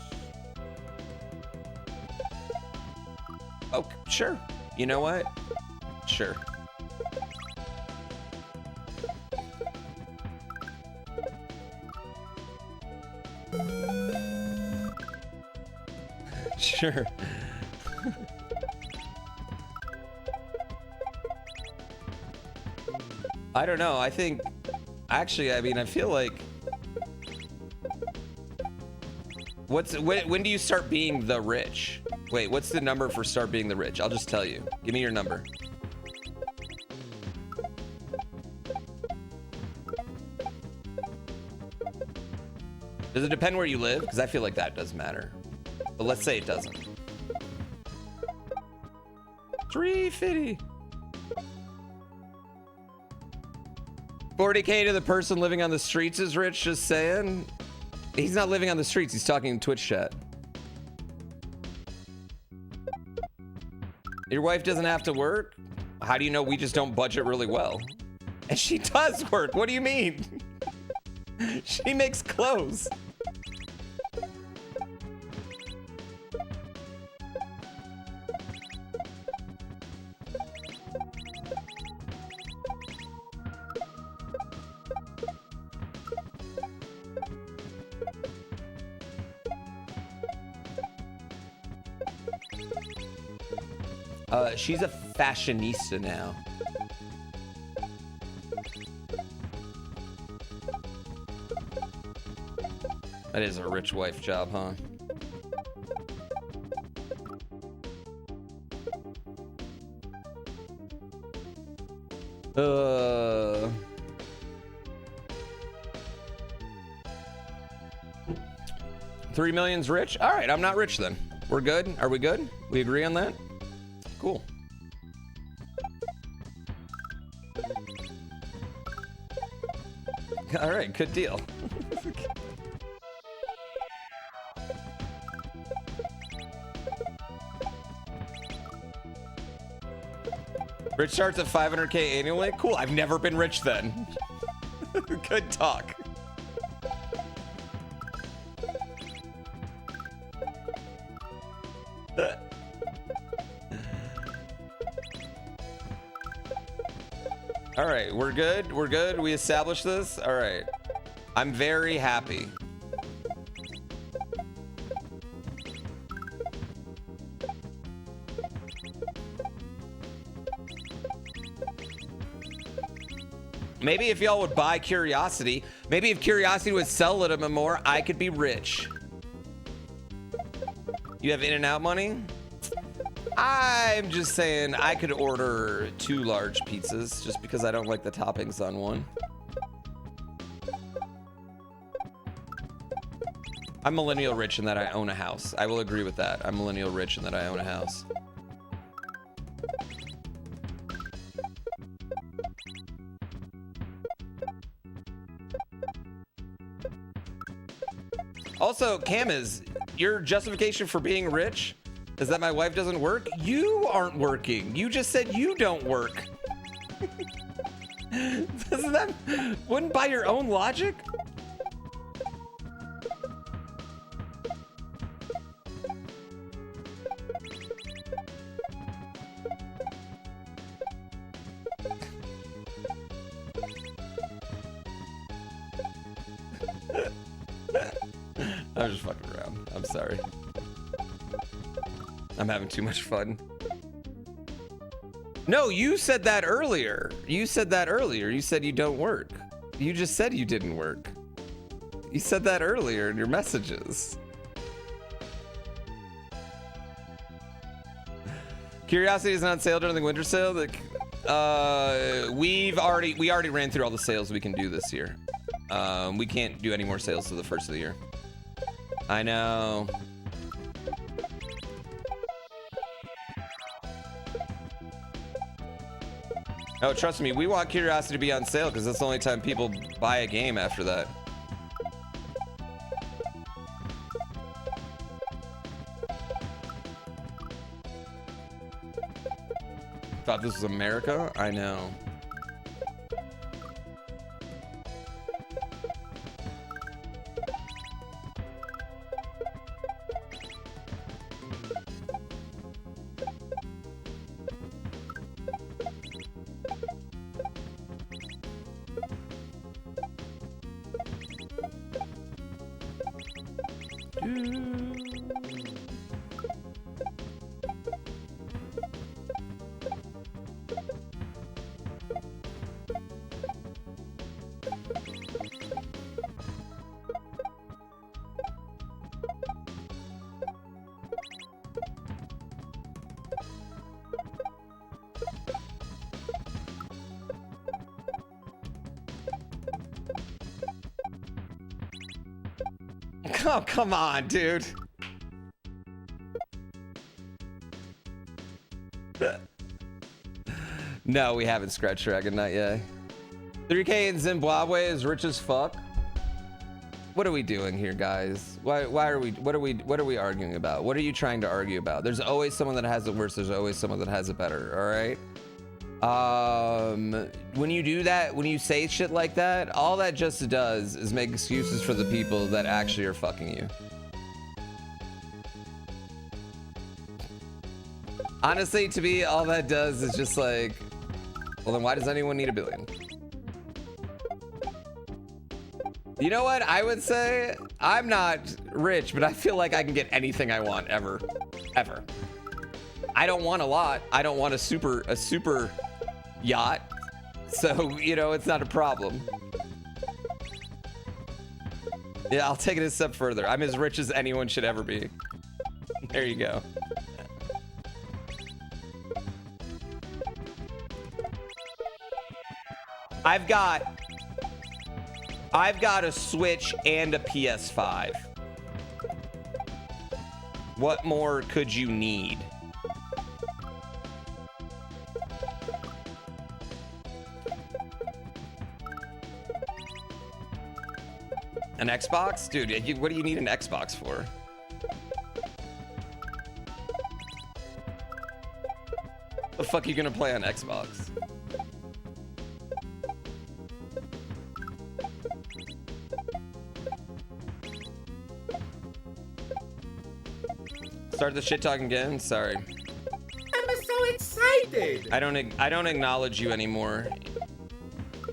Oh, sure. You know what? Sure. Sure. I don't know. I think, actually, I mean, I feel like, when do you start being the rich? Wait, what's the number for start being the rich? I'll just tell you. Give me your number. Does it depend where you live? Because I feel like that does matter. But let's say it doesn't. 350. 40K to the person living on the streets is rich, just saying. He's not living on the streets, he's talking in Twitch chat. Your wife doesn't have to work? How do you know we just don't budget really well? And she does work, what do you mean? She makes clothes. She's a fashionista now. That is a rich wife job, huh? $3 million's rich? All right, I'm not rich then. We're good? Are we good? We agree on that? Cool. All right, good deal. Rich starts at 500K annually? Cool, I've never been rich then. Good talk. All right, we're good. We're good. We established this. All right. I'm very happy. Maybe if y'all would buy Curiosity, maybe if Curiosity would sell a little bit more, I could be rich. You have In-N-Out money? I'm just saying I could order 2 large pizzas just because I don't like the toppings on one. I'm millennial rich in that I own a house. I will agree with that. I'm millennial rich in that I own a house. Also, Cam, is your justification for being rich is that my wife doesn't work? You aren't working. You just said you don't work. Doesn't that, wouldn't by your own logic? I'm just fucking around. I'm sorry. I'm having too much fun. No, you said that earlier. You said that earlier. You said you don't work. You just said you didn't work. You said that earlier in your messages. Curiosity is on sale during the winter sale. we already ran through all the sales we can do this year. We can't do any more sales till the first of the year. I know. Oh, trust me, we want Curiosity to be on sale because that's the only time people buy a game after that. Thought this was America? I know. Oh, come on, dude. No, we haven't scratched Dragon, not yet. 3K in Zimbabwe is rich as fuck. What are we doing here, guys? Why are we, what are we arguing about? What are you trying to argue about? There's always someone that has it worse. There's always someone that has it better, all right? When you do that, when you say shit like that, all that just does is make excuses for the people that actually are fucking you. Honestly, to me, all that does is just like, well, then why does anyone need $1 billion? You know what? I would say I'm not rich, but I feel like I can get anything I want ever. I don't want a lot. I don't want a super yacht. So, you know, it's not a problem. Yeah, I'll take it a step further. I'm as rich as anyone should ever be. There you go. I've got a Switch and a PS5. What more could you need? An Xbox? Dude, what do you need an Xbox for? The fuck are you gonna play on Xbox? Start the shit talking again? Sorry.
I'm so excited!
I don't acknowledge you anymore.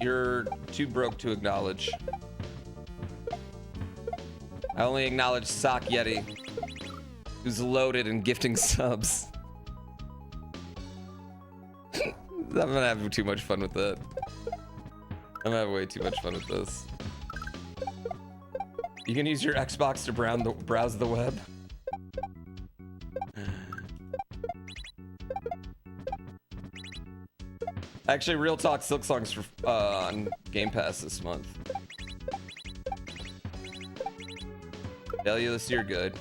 You're too broke to acknowledge. I only acknowledge Sock Yeti, who's loaded and gifting subs. I'm gonna have too much fun with that. I'm gonna have way too much fun with this. You can use your Xbox to browse the web. Actually, Real Talk Silksong's for, on Game Pass this month. Delius, you're good.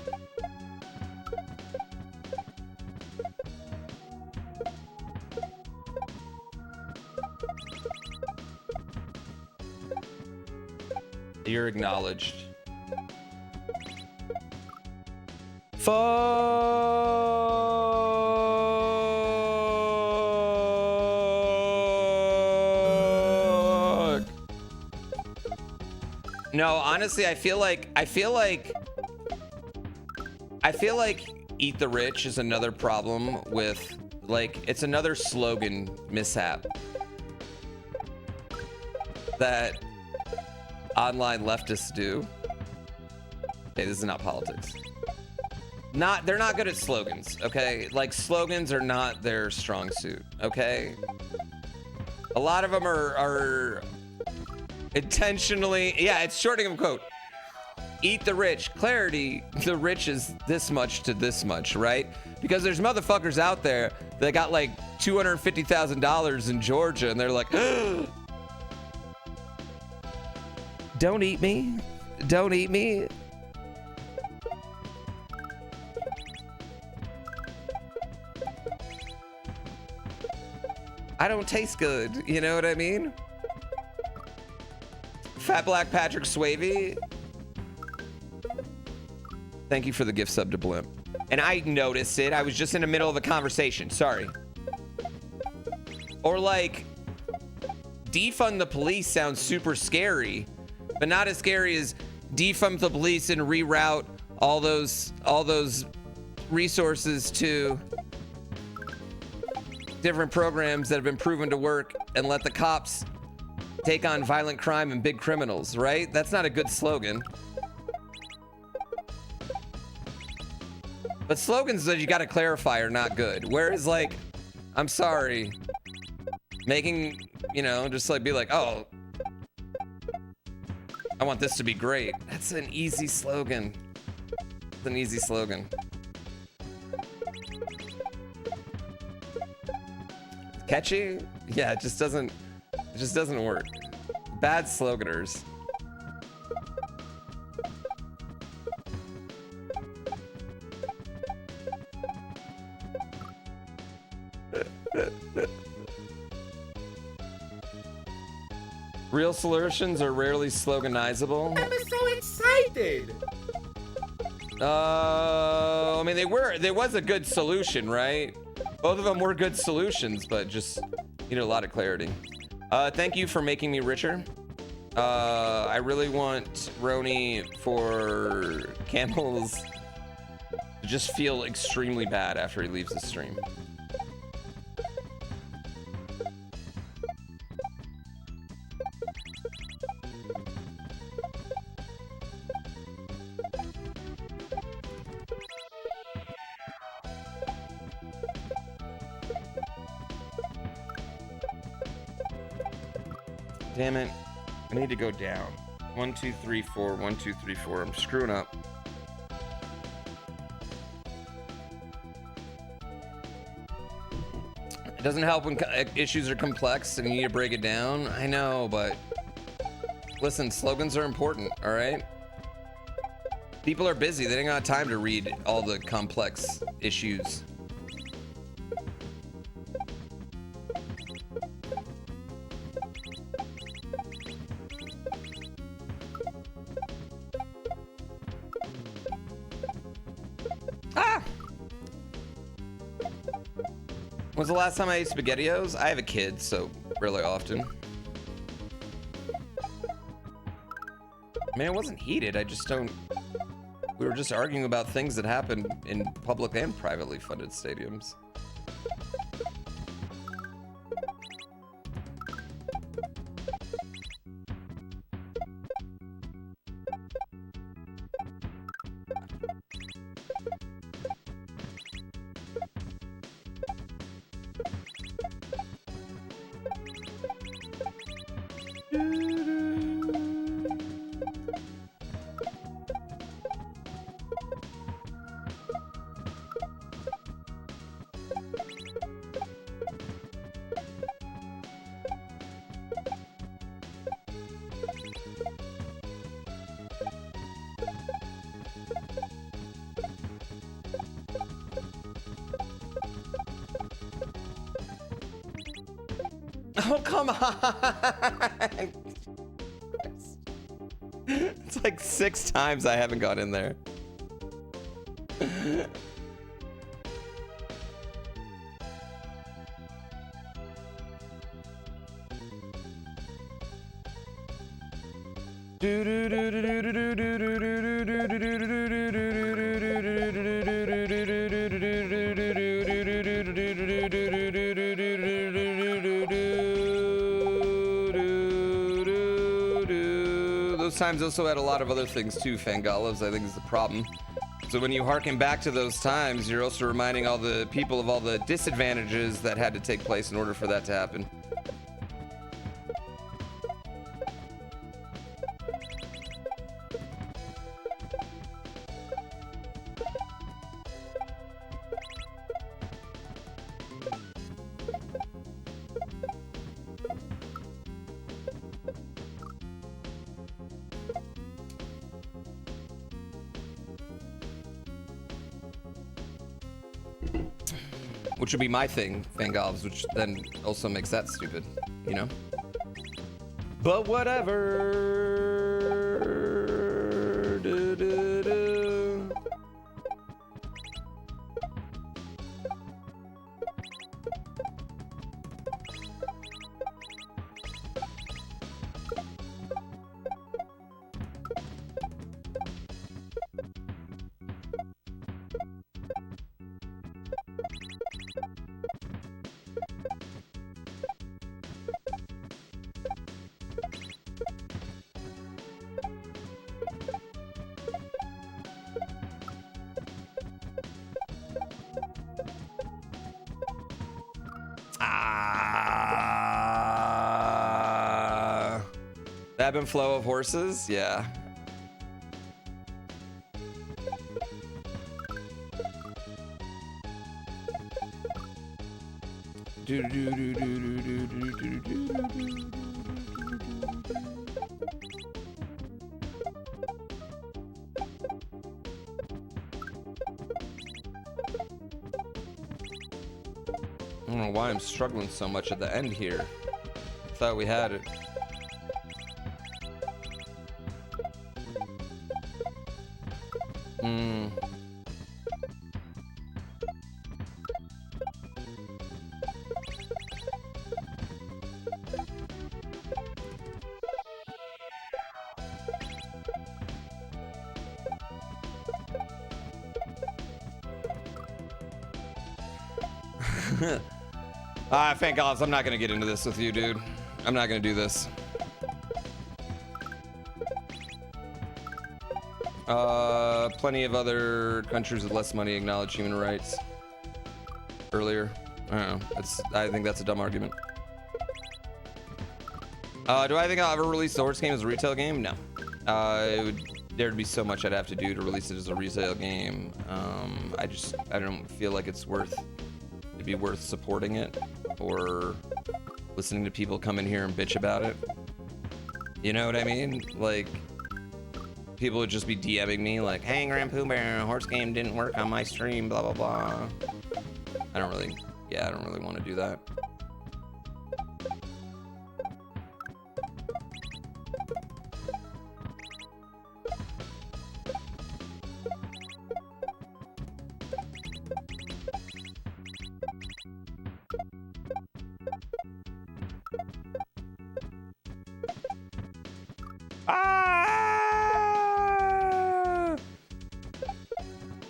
You're acknowledged. Fuck. No, honestly, I feel like Eat the Rich is another problem with, like, it's another slogan mishap that online leftists do. Okay, this is not politics. They're not good at slogans, okay? Like, slogans are not their strong suit, okay? A lot of them are intentionally, yeah, it's shortening of a quote. eat the rich. Clarity, the rich is this much to this much, right? Because there's motherfuckers out there that got like $250,000 in Georgia and they're like, don't eat me. Don't eat me. I don't taste good. You know what I mean? Fat Black Patrick Swavey. Thank you for the gift sub to Blimp. And I noticed it. I was just in the middle of a conversation. Sorry. Or like, defund the police sounds super scary, but not as scary as defund the police and reroute all those resources to different programs that have been proven to work and let the cops take on violent crime and big criminals, right? That's not a good slogan. But slogans that you gotta clarify are not good. Whereas like, I'm sorry, making, you know, just like be like, oh, I want this to be great. That's an easy slogan. It's an easy slogan. Catchy? Yeah, it just doesn't work. Bad sloganers. Real solutions are rarely sloganizable.
I'm so excited.
I mean, there was a good solution, right? Both of them were good solutions, but just, you know, a lot of clarity. Thank you for making me richer. I really want Roni for Camels to just feel extremely bad after he leaves the stream. Damn it. I need to go down. 1, 2, 3, 4. 1, 2, 3, 4. I'm screwing up. It doesn't help when issues are complex and you need to break it down. I know, but listen, slogans are important, all right? People are busy. They don't got time to read all the complex issues. When's the last time I ate SpaghettiOs? I have a kid, so really often. I mean, it wasn't heated. I just don't... We were just arguing about things that happen in public and privately funded stadiums. Oh, come on. It's like 6 times I haven't got in there. Those times also had a lot of other things too, Fangalos, I think is the problem. So when you harken back to those times, you're also reminding all the people of all the disadvantages that had to take place in order for that to happen. which would be my thing, Fangolves, which then also makes that stupid, you know? But whatever. Do, do, do. The ebb and flow of horses, yeah. Do, do, do, do, do, do, do, do, do, do. I don't know why I'm struggling so much at the end here. Thought we had it. Thank God, I'm not gonna get into this with you, dude. I'm not gonna do this. Plenty of other countries with less money acknowledge human rights. Earlier, I don't know. I think that's a dumb argument. Do I think I'll ever release the horse game as a retail game? No. There'd be so much I'd have to do to release it as a retail game. I don't feel like it'd be worth supporting it or listening to people come in here and bitch about it. You know what I mean? Like, people would just be DMing me like, hey, GrandPooBear, horse game didn't work on my stream, blah, blah, blah. I don't really want to do that.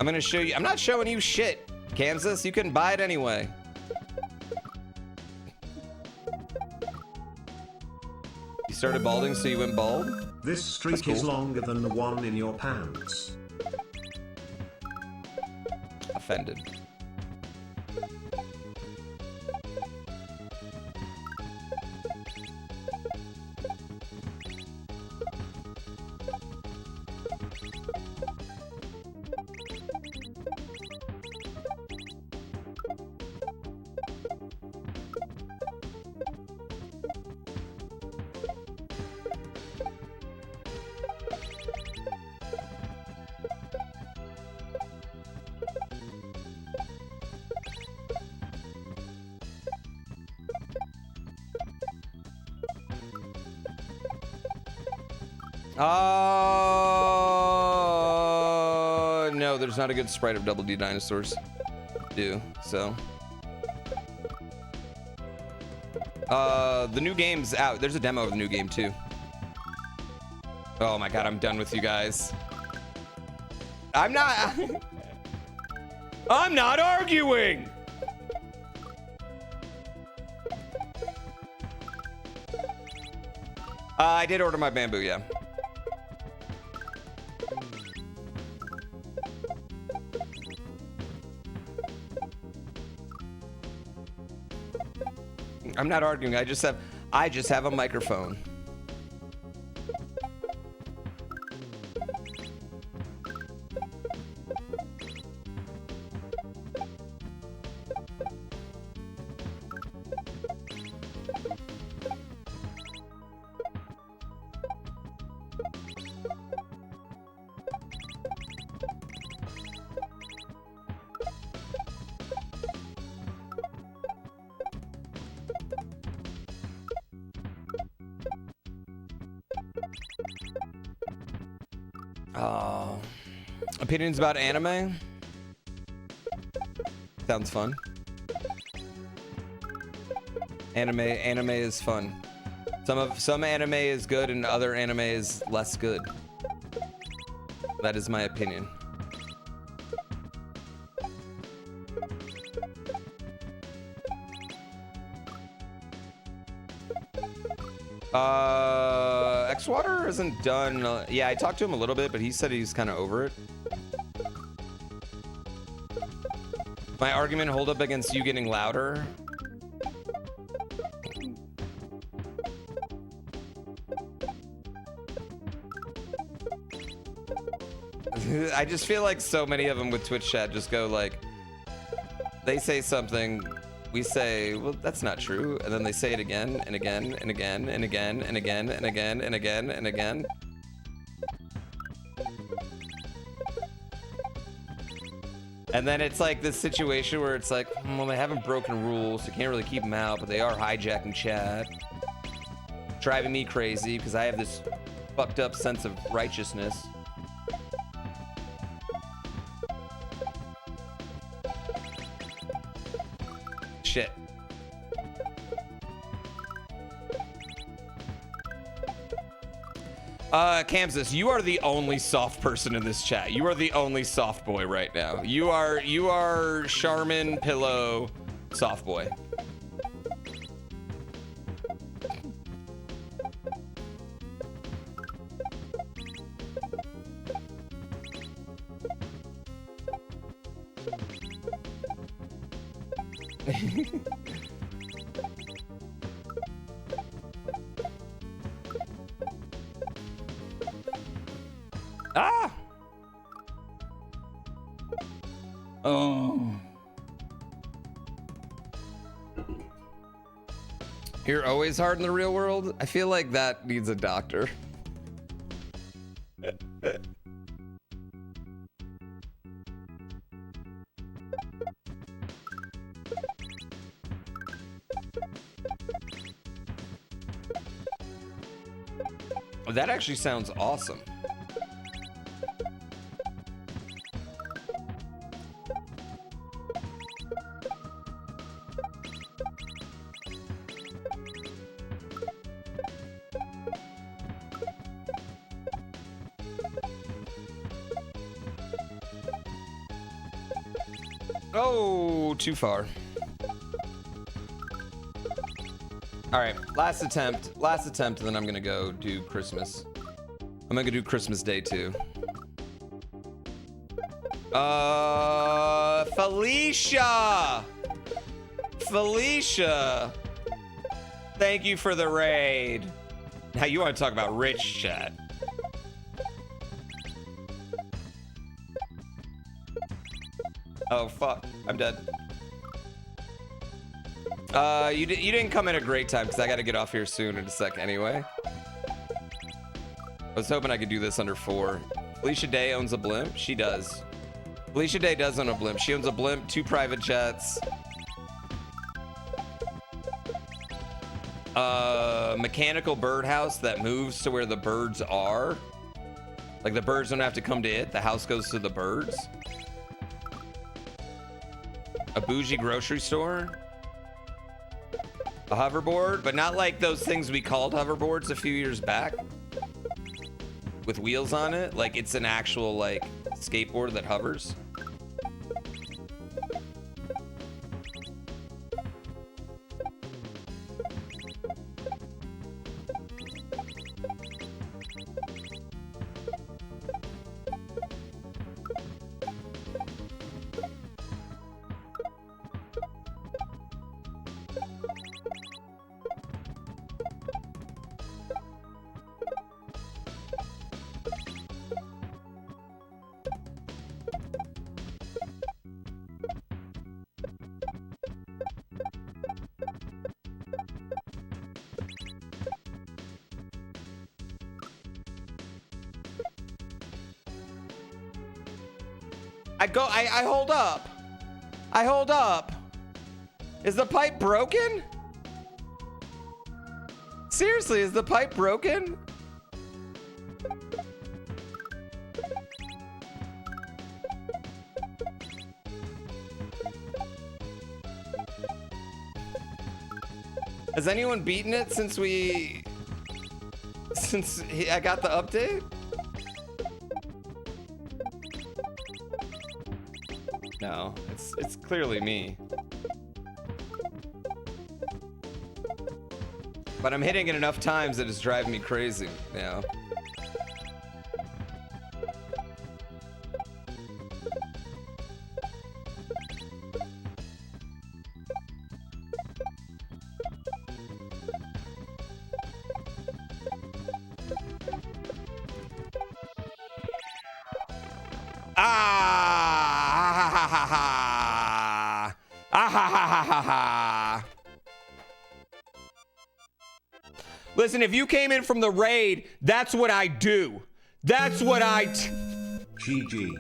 I'm gonna show you. I'm not showing you shit, Kansas. You can buy it anyway. You started balding, so you went bald?
This streak
cool.
is longer than the one in your pants.
Offended. No, there's not a good sprite of Double D dinosaurs. So. The new game's out. There's a demo of the new game too. Oh my god, I'm done with you guys. I'm not arguing. I did order my bamboo, yeah. I'm not arguing. I just have a microphone. Opinions about anime? Sounds fun. Anime is fun. Some anime is good and other anime is less good. That is my opinion. Xwater isn't done. Yeah, I talked to him a little bit, but he said he's kind of over it. My argument hold up against you getting louder. I just feel like so many of them with Twitch chat just go like, they say something, we say, well, that's not true, and then they say it again and again and again and again and again and again and again and again. And then it's like this situation where it's like, well, they haven't broken rules, so you can't really keep them out, but they are hijacking chat. Driving me crazy because I have this fucked up sense of righteousness. Shit. Kamsus, you are the only soft person in this chat. You are the only soft boy right now. You are Charmin Pillow soft boy. Ah! Oh. You're always hard in the real world? I feel like that needs a doctor. That actually sounds awesome. Oh, too far. All right, last attempt, and then I'm gonna go do Christmas. I'm gonna do Christmas Day too. Felicia! Thank you for the raid. Now you want to talk about rich chat. Oh fuck, I'm dead. You didn't come in a great time because I got to get off here soon in a sec anyway. I was hoping I could do this under 4. Felicia Day owns a blimp. She does. Felicia Day does own a blimp. She owns a blimp, 2 private jets, mechanical birdhouse that moves to where the birds are. Like the birds don't have to come to it. The house goes to the birds. A bougie grocery store. A hoverboard, but not like those things we called hoverboards a few years back with wheels on it. Like it's an actual like skateboard that hovers. I hold up. I hold up. Is the pipe broken? Seriously, is the pipe broken? Has anyone beaten it since I got the update? No, it's clearly me. But I'm hitting it enough times that it's driving me crazy now. Listen, if you came in from the raid, that's what I do. That's what I
GG.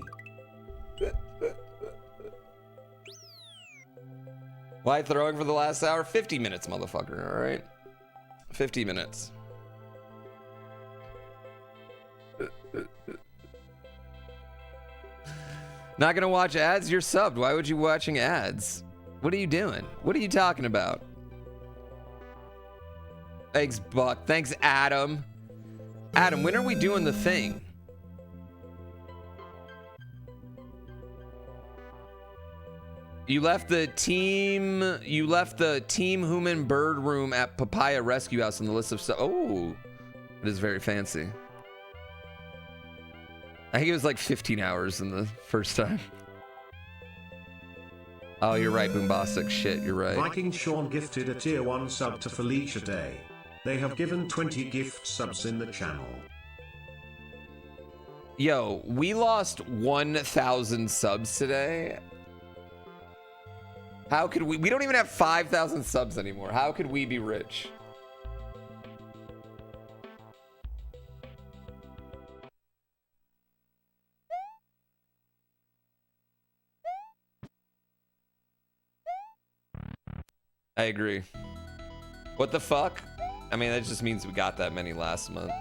Why throwing for the last hour? 50 minutes, motherfucker, all right? 50 minutes. Not gonna watch ads? You're subbed. Why would you be watching ads? What are you doing? What are you talking about? Thanks, Buck. Thanks, Adam. Adam, when are we doing the thing? You left the team human bird room at Papaya Rescue House on the list of stuff. Oh, it is very fancy. I think it was like 15 hours in the first time. Oh, you're right, Boombastic. Shit, you're right.
Viking Sean gifted a tier 1 sub to Felicia Day. They have given 20 gift subs in the channel.
Yo, we lost 1,000 subs today. How could we don't even have 5,000 subs anymore. How could we be rich? I agree. What the fuck? I mean, that just means we got that many last month.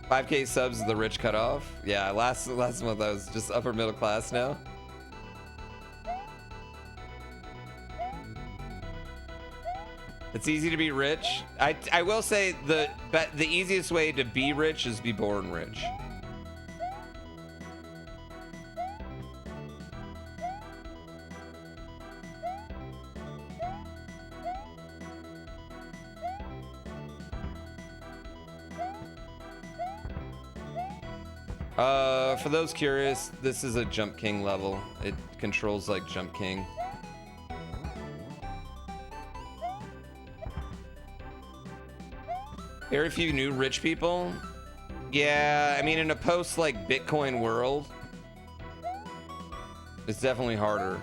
$5K subs is the rich cutoff. Yeah, last month I was just upper middle class now. It's easy to be rich. I will say the easiest way to be rich is be born rich. For those curious, this is a Jump King level. It controls like Jump King. Very few new rich people. Yeah, I mean, in a post like Bitcoin world, it's definitely harder.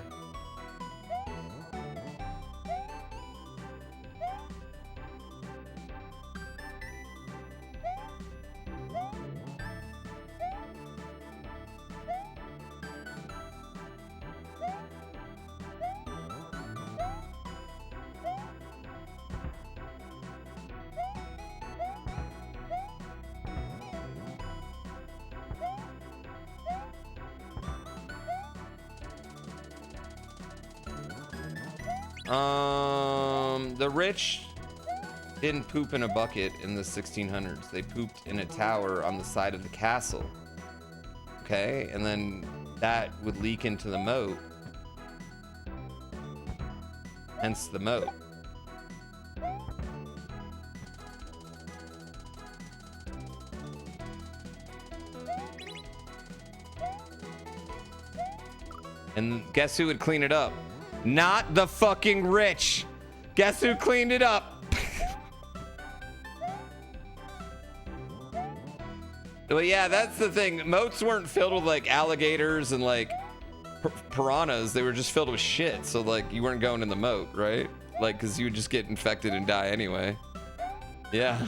The rich didn't poop in a bucket in the 1600s. They pooped in a tower on the side of the castle. Okay, and then that would leak into the moat. Hence the moat. And guess who would clean it up? Not the fucking rich. Guess who cleaned it up? Well, yeah, that's the thing. Moats weren't filled with like alligators and like piranhas. They were just filled with shit. So like you weren't going in the moat, right? Like, cause you would just get infected and die anyway. Yeah.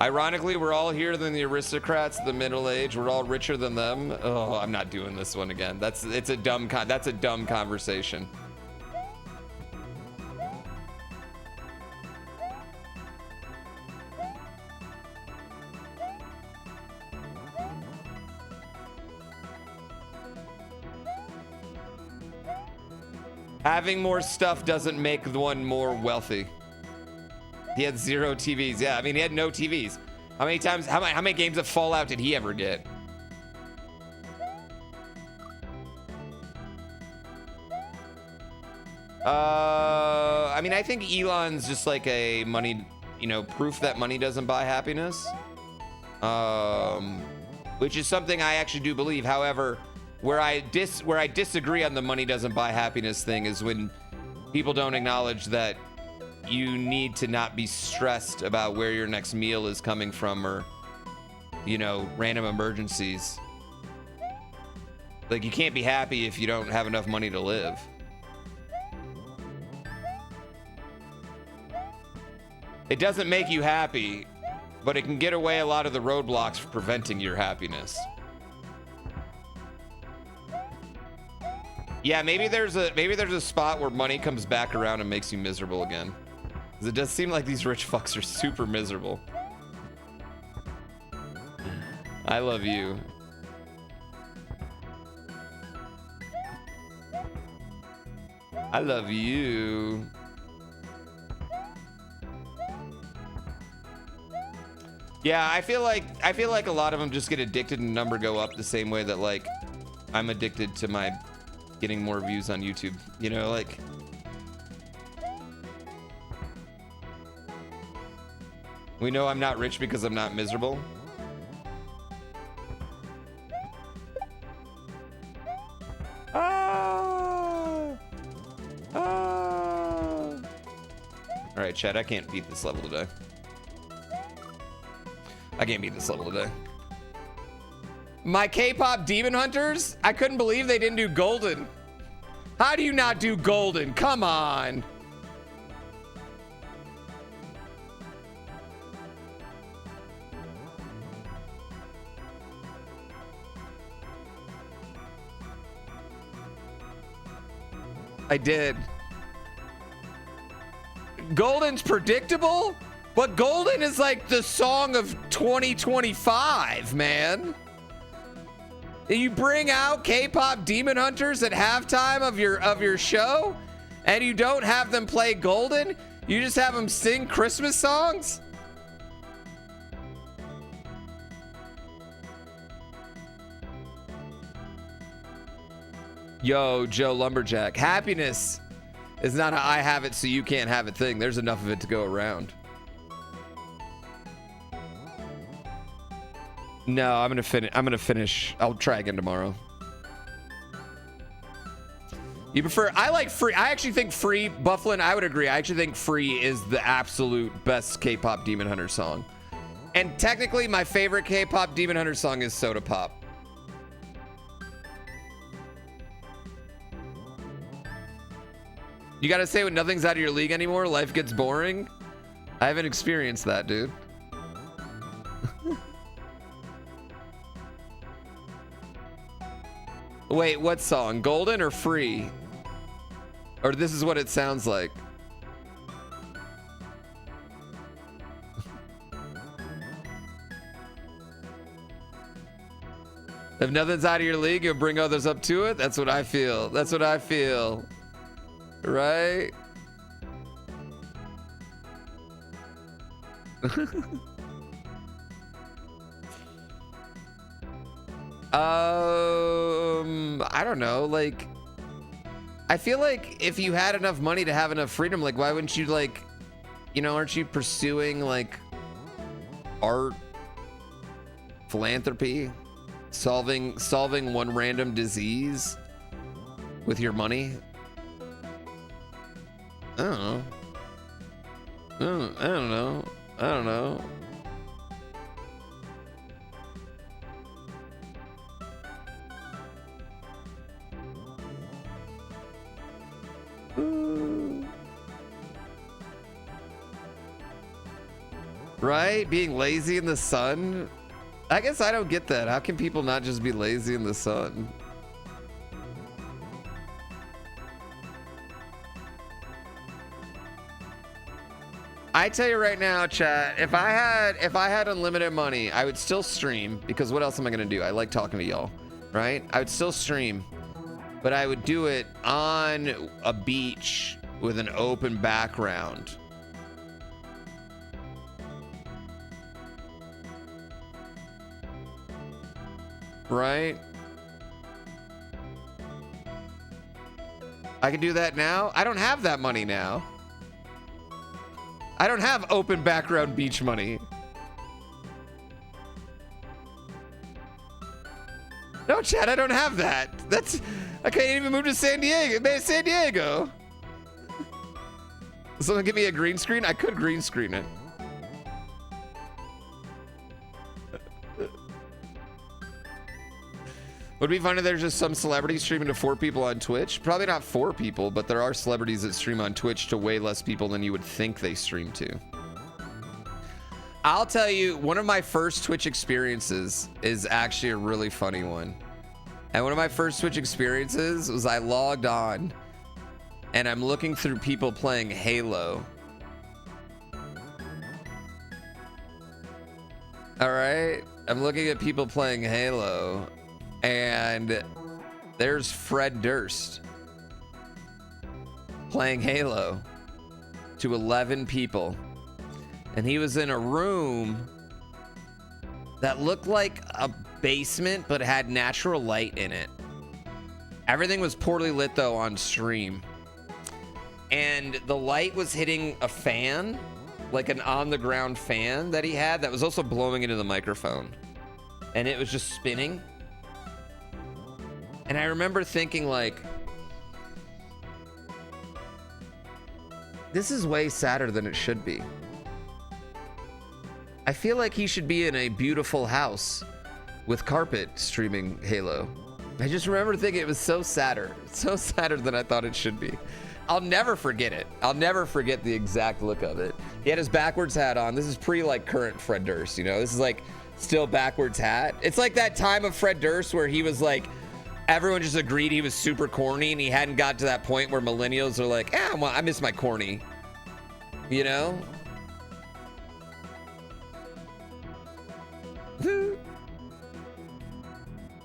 Ironically, we're all here than the aristocrats, the middle age. We're all richer than them. Oh, I'm not doing this one again. That's a dumb conversation. Having more stuff doesn't make the one more wealthy. He had 0 TVs. Yeah, I mean, he had no TVs. How many times, how many games of Fallout did he ever get? I mean, I think Elon's just like a money, you know, proof that money doesn't buy happiness. Which is something I actually do believe. However, where I disagree on the money doesn't buy happiness thing is when people don't acknowledge that you need to not be stressed about where your next meal is coming from, or, you know, random emergencies. Like, you can't be happy if you don't have enough money to live. It doesn't make you happy, but it can get away a lot of the roadblocks for preventing your happiness. Yeah, maybe there's a spot where money comes back around and makes you miserable again. 'Cause it does seem like these rich fucks are super miserable. I love you. I love you. Yeah, I feel like a lot of them just get addicted and number go up the same way that, like, I'm addicted to my getting more views on YouTube. You know, like, we know I'm not rich because I'm not miserable. All right, Chad, I can't beat this level today. I can't beat this level today. My K-pop Demon Hunters? I couldn't believe they didn't do Golden. How do you not do Golden? Come on. I did. Golden's predictable? But Golden is like the song of 2025, man. You bring out K-pop Demon Hunters at halftime of your show, and you don't have them play Golden? You just have them sing Christmas songs? Yo, Joe Lumberjack. Happiness is not a I have it so you can't have it thing. There's enough of it to go around. No, I'm gonna finish. I'll try again tomorrow. You prefer? I like Free. I actually think Free, Bufflin, I would agree. I actually think Free is the absolute best K-pop Demon Hunter song. And technically, my favorite K-pop Demon Hunter song is Soda Pop. You gotta say when nothing's out of your league anymore, life gets boring. I haven't experienced that, dude. Wait, what song? Golden or Free? Or this is what it sounds like. If nothing's out of your league, you'll bring others up to it. That's what I feel. That's what I feel. Right? I don't know, like, I feel like if you had enough money to have enough freedom, like, why wouldn't you, like, you know, aren't you pursuing, like, art, philanthropy, solving one random disease with your money? I don't know. I don't know. I don't know. Right? Being lazy in the sun? I guess I don't get that. How can people not just be lazy in the sun? I tell you right now, chat, if I had unlimited money, I would still stream, because what else am I gonna do? I like talking to y'all, right? I would still stream. but I would do it on a beach with an open background. Right? I can do that now. I don't have that money now. I don't have open background beach money. No, Chad, I don't have that. I can't even move to San Diego. Man, San Diego. Someone give me a green screen? I could green screen it. Would it be funny if there's just some celebrity streaming to 4 people on Twitch? Probably not 4 people, but there are celebrities that stream on Twitch to way less people than you would think they stream to. I'll tell you, one of my first Twitch experiences is actually a really funny one. And one of my first Twitch experiences was I logged on and I'm looking through people playing Halo. All right, I'm looking at people playing Halo and there's Fred Durst playing Halo to 11 people. And he was in a room that looked like a basement, but had natural light in it. Everything was poorly lit though on stream. And the light was hitting a fan, like an on the ground fan that he had that was also blowing into the microphone. And it was just spinning. And I remember thinking like, this is way sadder than it should be. I feel like he should be in a beautiful house with carpet streaming Halo. I just remember thinking it was so sadder than I thought it should be. I'll never forget it. I'll never forget the exact look of it. He had his backwards hat on. This is pre like current Fred Durst, you know? This is like still backwards hat. It's like that time of Fred Durst where he was like, everyone just agreed he was super corny and he hadn't got to that point where millennials are like, well, I miss my corny, you know?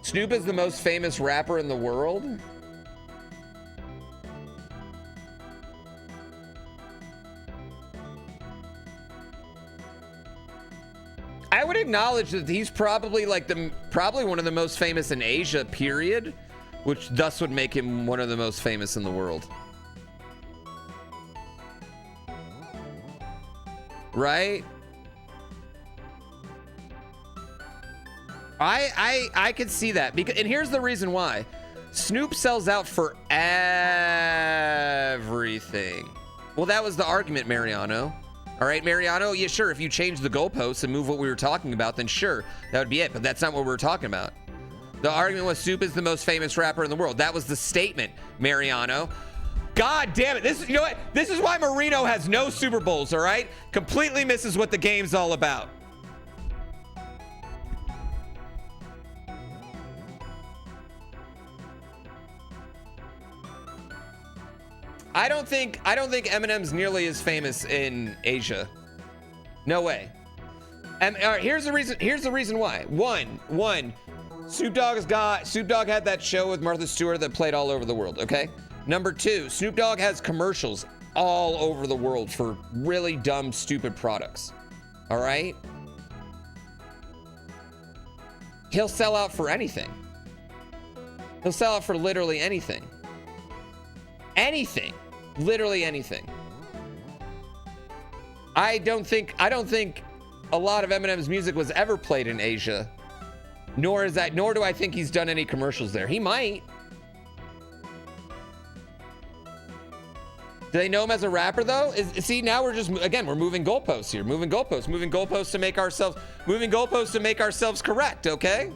Snoop is the most famous rapper in the world. I would acknowledge that he's probably like probably one of the most famous in Asia, period, which thus would make him one of the most famous in the world. Right? I could see that because, and here's the reason why. Snoop sells out for everything. Well, that was the argument, Mariano. All right, Mariano, yeah, sure, if you change the goalposts and move what we were talking about, then sure, that would be it, but that's not what we were talking about. The argument was Snoop is the most famous rapper in the world. That was the statement, Mariano. God damn it, this is, you know what? This is why Marino has no Super Bowls, all right? Completely misses what the game's all about. I don't think Eminem's nearly as famous in Asia. No way. And all right, here's the reason why. One, Snoop Dogg had that show with Martha Stewart that played all over the world, okay? Number 2, Snoop Dogg has commercials all over the world for really dumb, stupid products. All right? He'll sell out for anything. He'll sell out for literally anything. Anything. Literally anything. I don't think a lot of Eminem's music was ever played in Asia. Nor do I think he's done any commercials there. He might. Do they know him as a rapper though? See, now we're moving goalposts here. Moving goalposts to make ourselves correct, okay?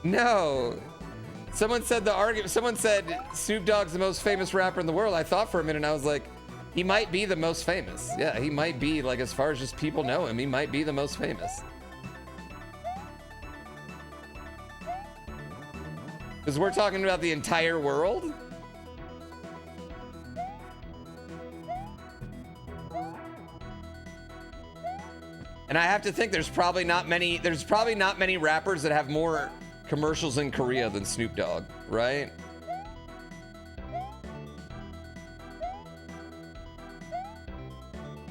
No. Someone said Snoop Dogg's the most famous rapper in the world. I thought for a minute and I was like, he might be the most famous. Yeah, he might be, like, as far as just people know him, he might be the most famous. Because we're talking about the entire world? And I have to think there's probably not many rappers that have more commercials in Korea than Snoop Dogg, right?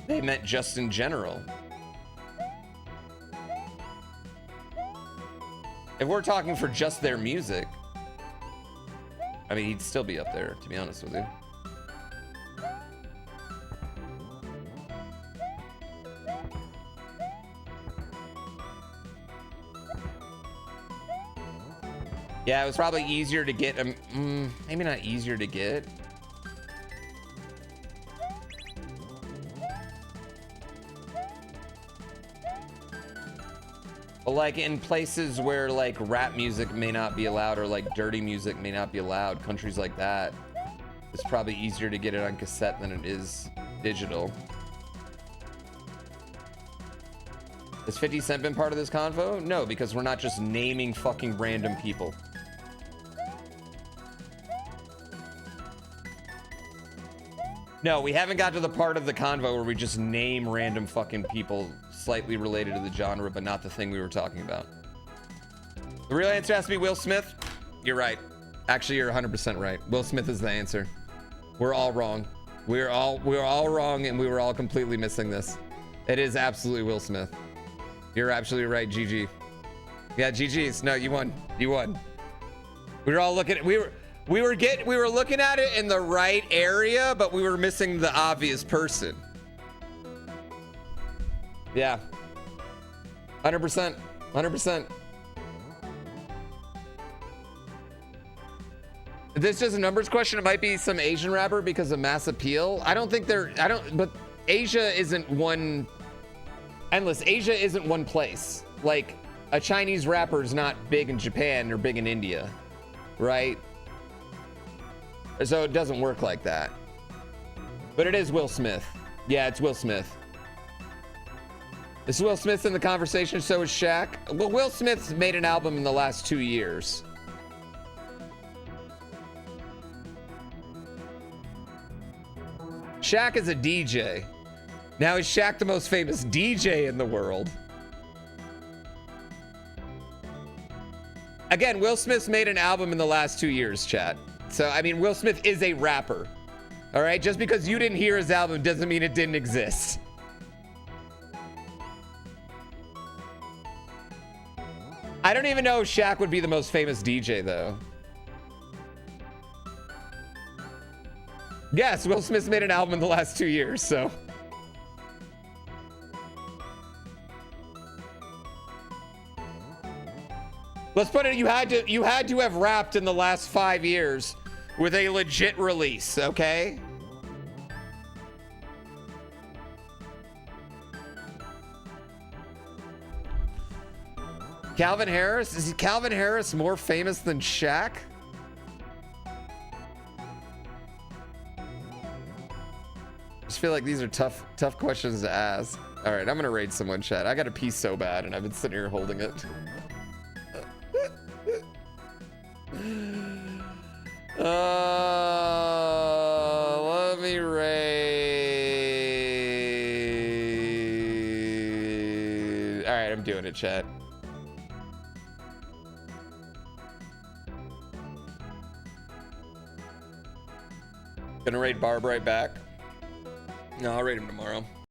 They meant just in general. If we're talking for just their music, I mean, he'd still be up there, to be honest with you. Yeah, it was probably easier to get him. Maybe not easier to get. But like in places where like rap music may not be allowed or like dirty music may not be allowed, countries like that, it's probably easier to get it on cassette than it is digital. Has 50 Cent been part of this convo? No, because we're not just naming fucking random people. No, we haven't got to the part of the convo where we just name random fucking people slightly related to the genre, but not the thing we were talking about. The real answer has to be Will Smith. You're right. Actually, you're 100% right. Will Smith is the answer. We're all wrong. We're all wrong, and we were all completely missing this. It is absolutely Will Smith. You're absolutely right, GG. Yeah, GG's. No, you won. You won. We were all looking at we were looking at it in the right area, but we were missing the obvious person. Yeah. 100%. 100%. If this is just a numbers question, it might be some Asian rapper because of mass appeal. But Asia isn't one. Endless. Asia isn't one place. Like, a Chinese rapper is not big in Japan or big in India, right? So it doesn't work like that. But it is Will Smith. Yeah, it's Will Smith. Is Will Smith in the conversation? So is Shaq. Well, Will Smith's made an album in the last 2 years. Shaq is a DJ. Now, is Shaq the most famous DJ in the world? Again, Will Smith's made an album in the last 2 years, chat. So, I mean, Will Smith is a rapper. All right? Just because you didn't hear his album doesn't mean it didn't exist. I don't even know if Shaq would be the most famous DJ, though. Yes, Will Smith's made an album in the last 2 years, so... Let's put it, you had to have rapped in the last 5 years with a legit release, okay? Calvin Harris? Is Calvin Harris more famous than Shaq? I just feel like these are tough questions to ask. All right, I'm gonna raid someone, chat. I gotta pee so bad, and I've been sitting here holding it. Let me raid. All right, I'm doing it, chat. Gonna raid Barb right back. No, I'll raid him tomorrow.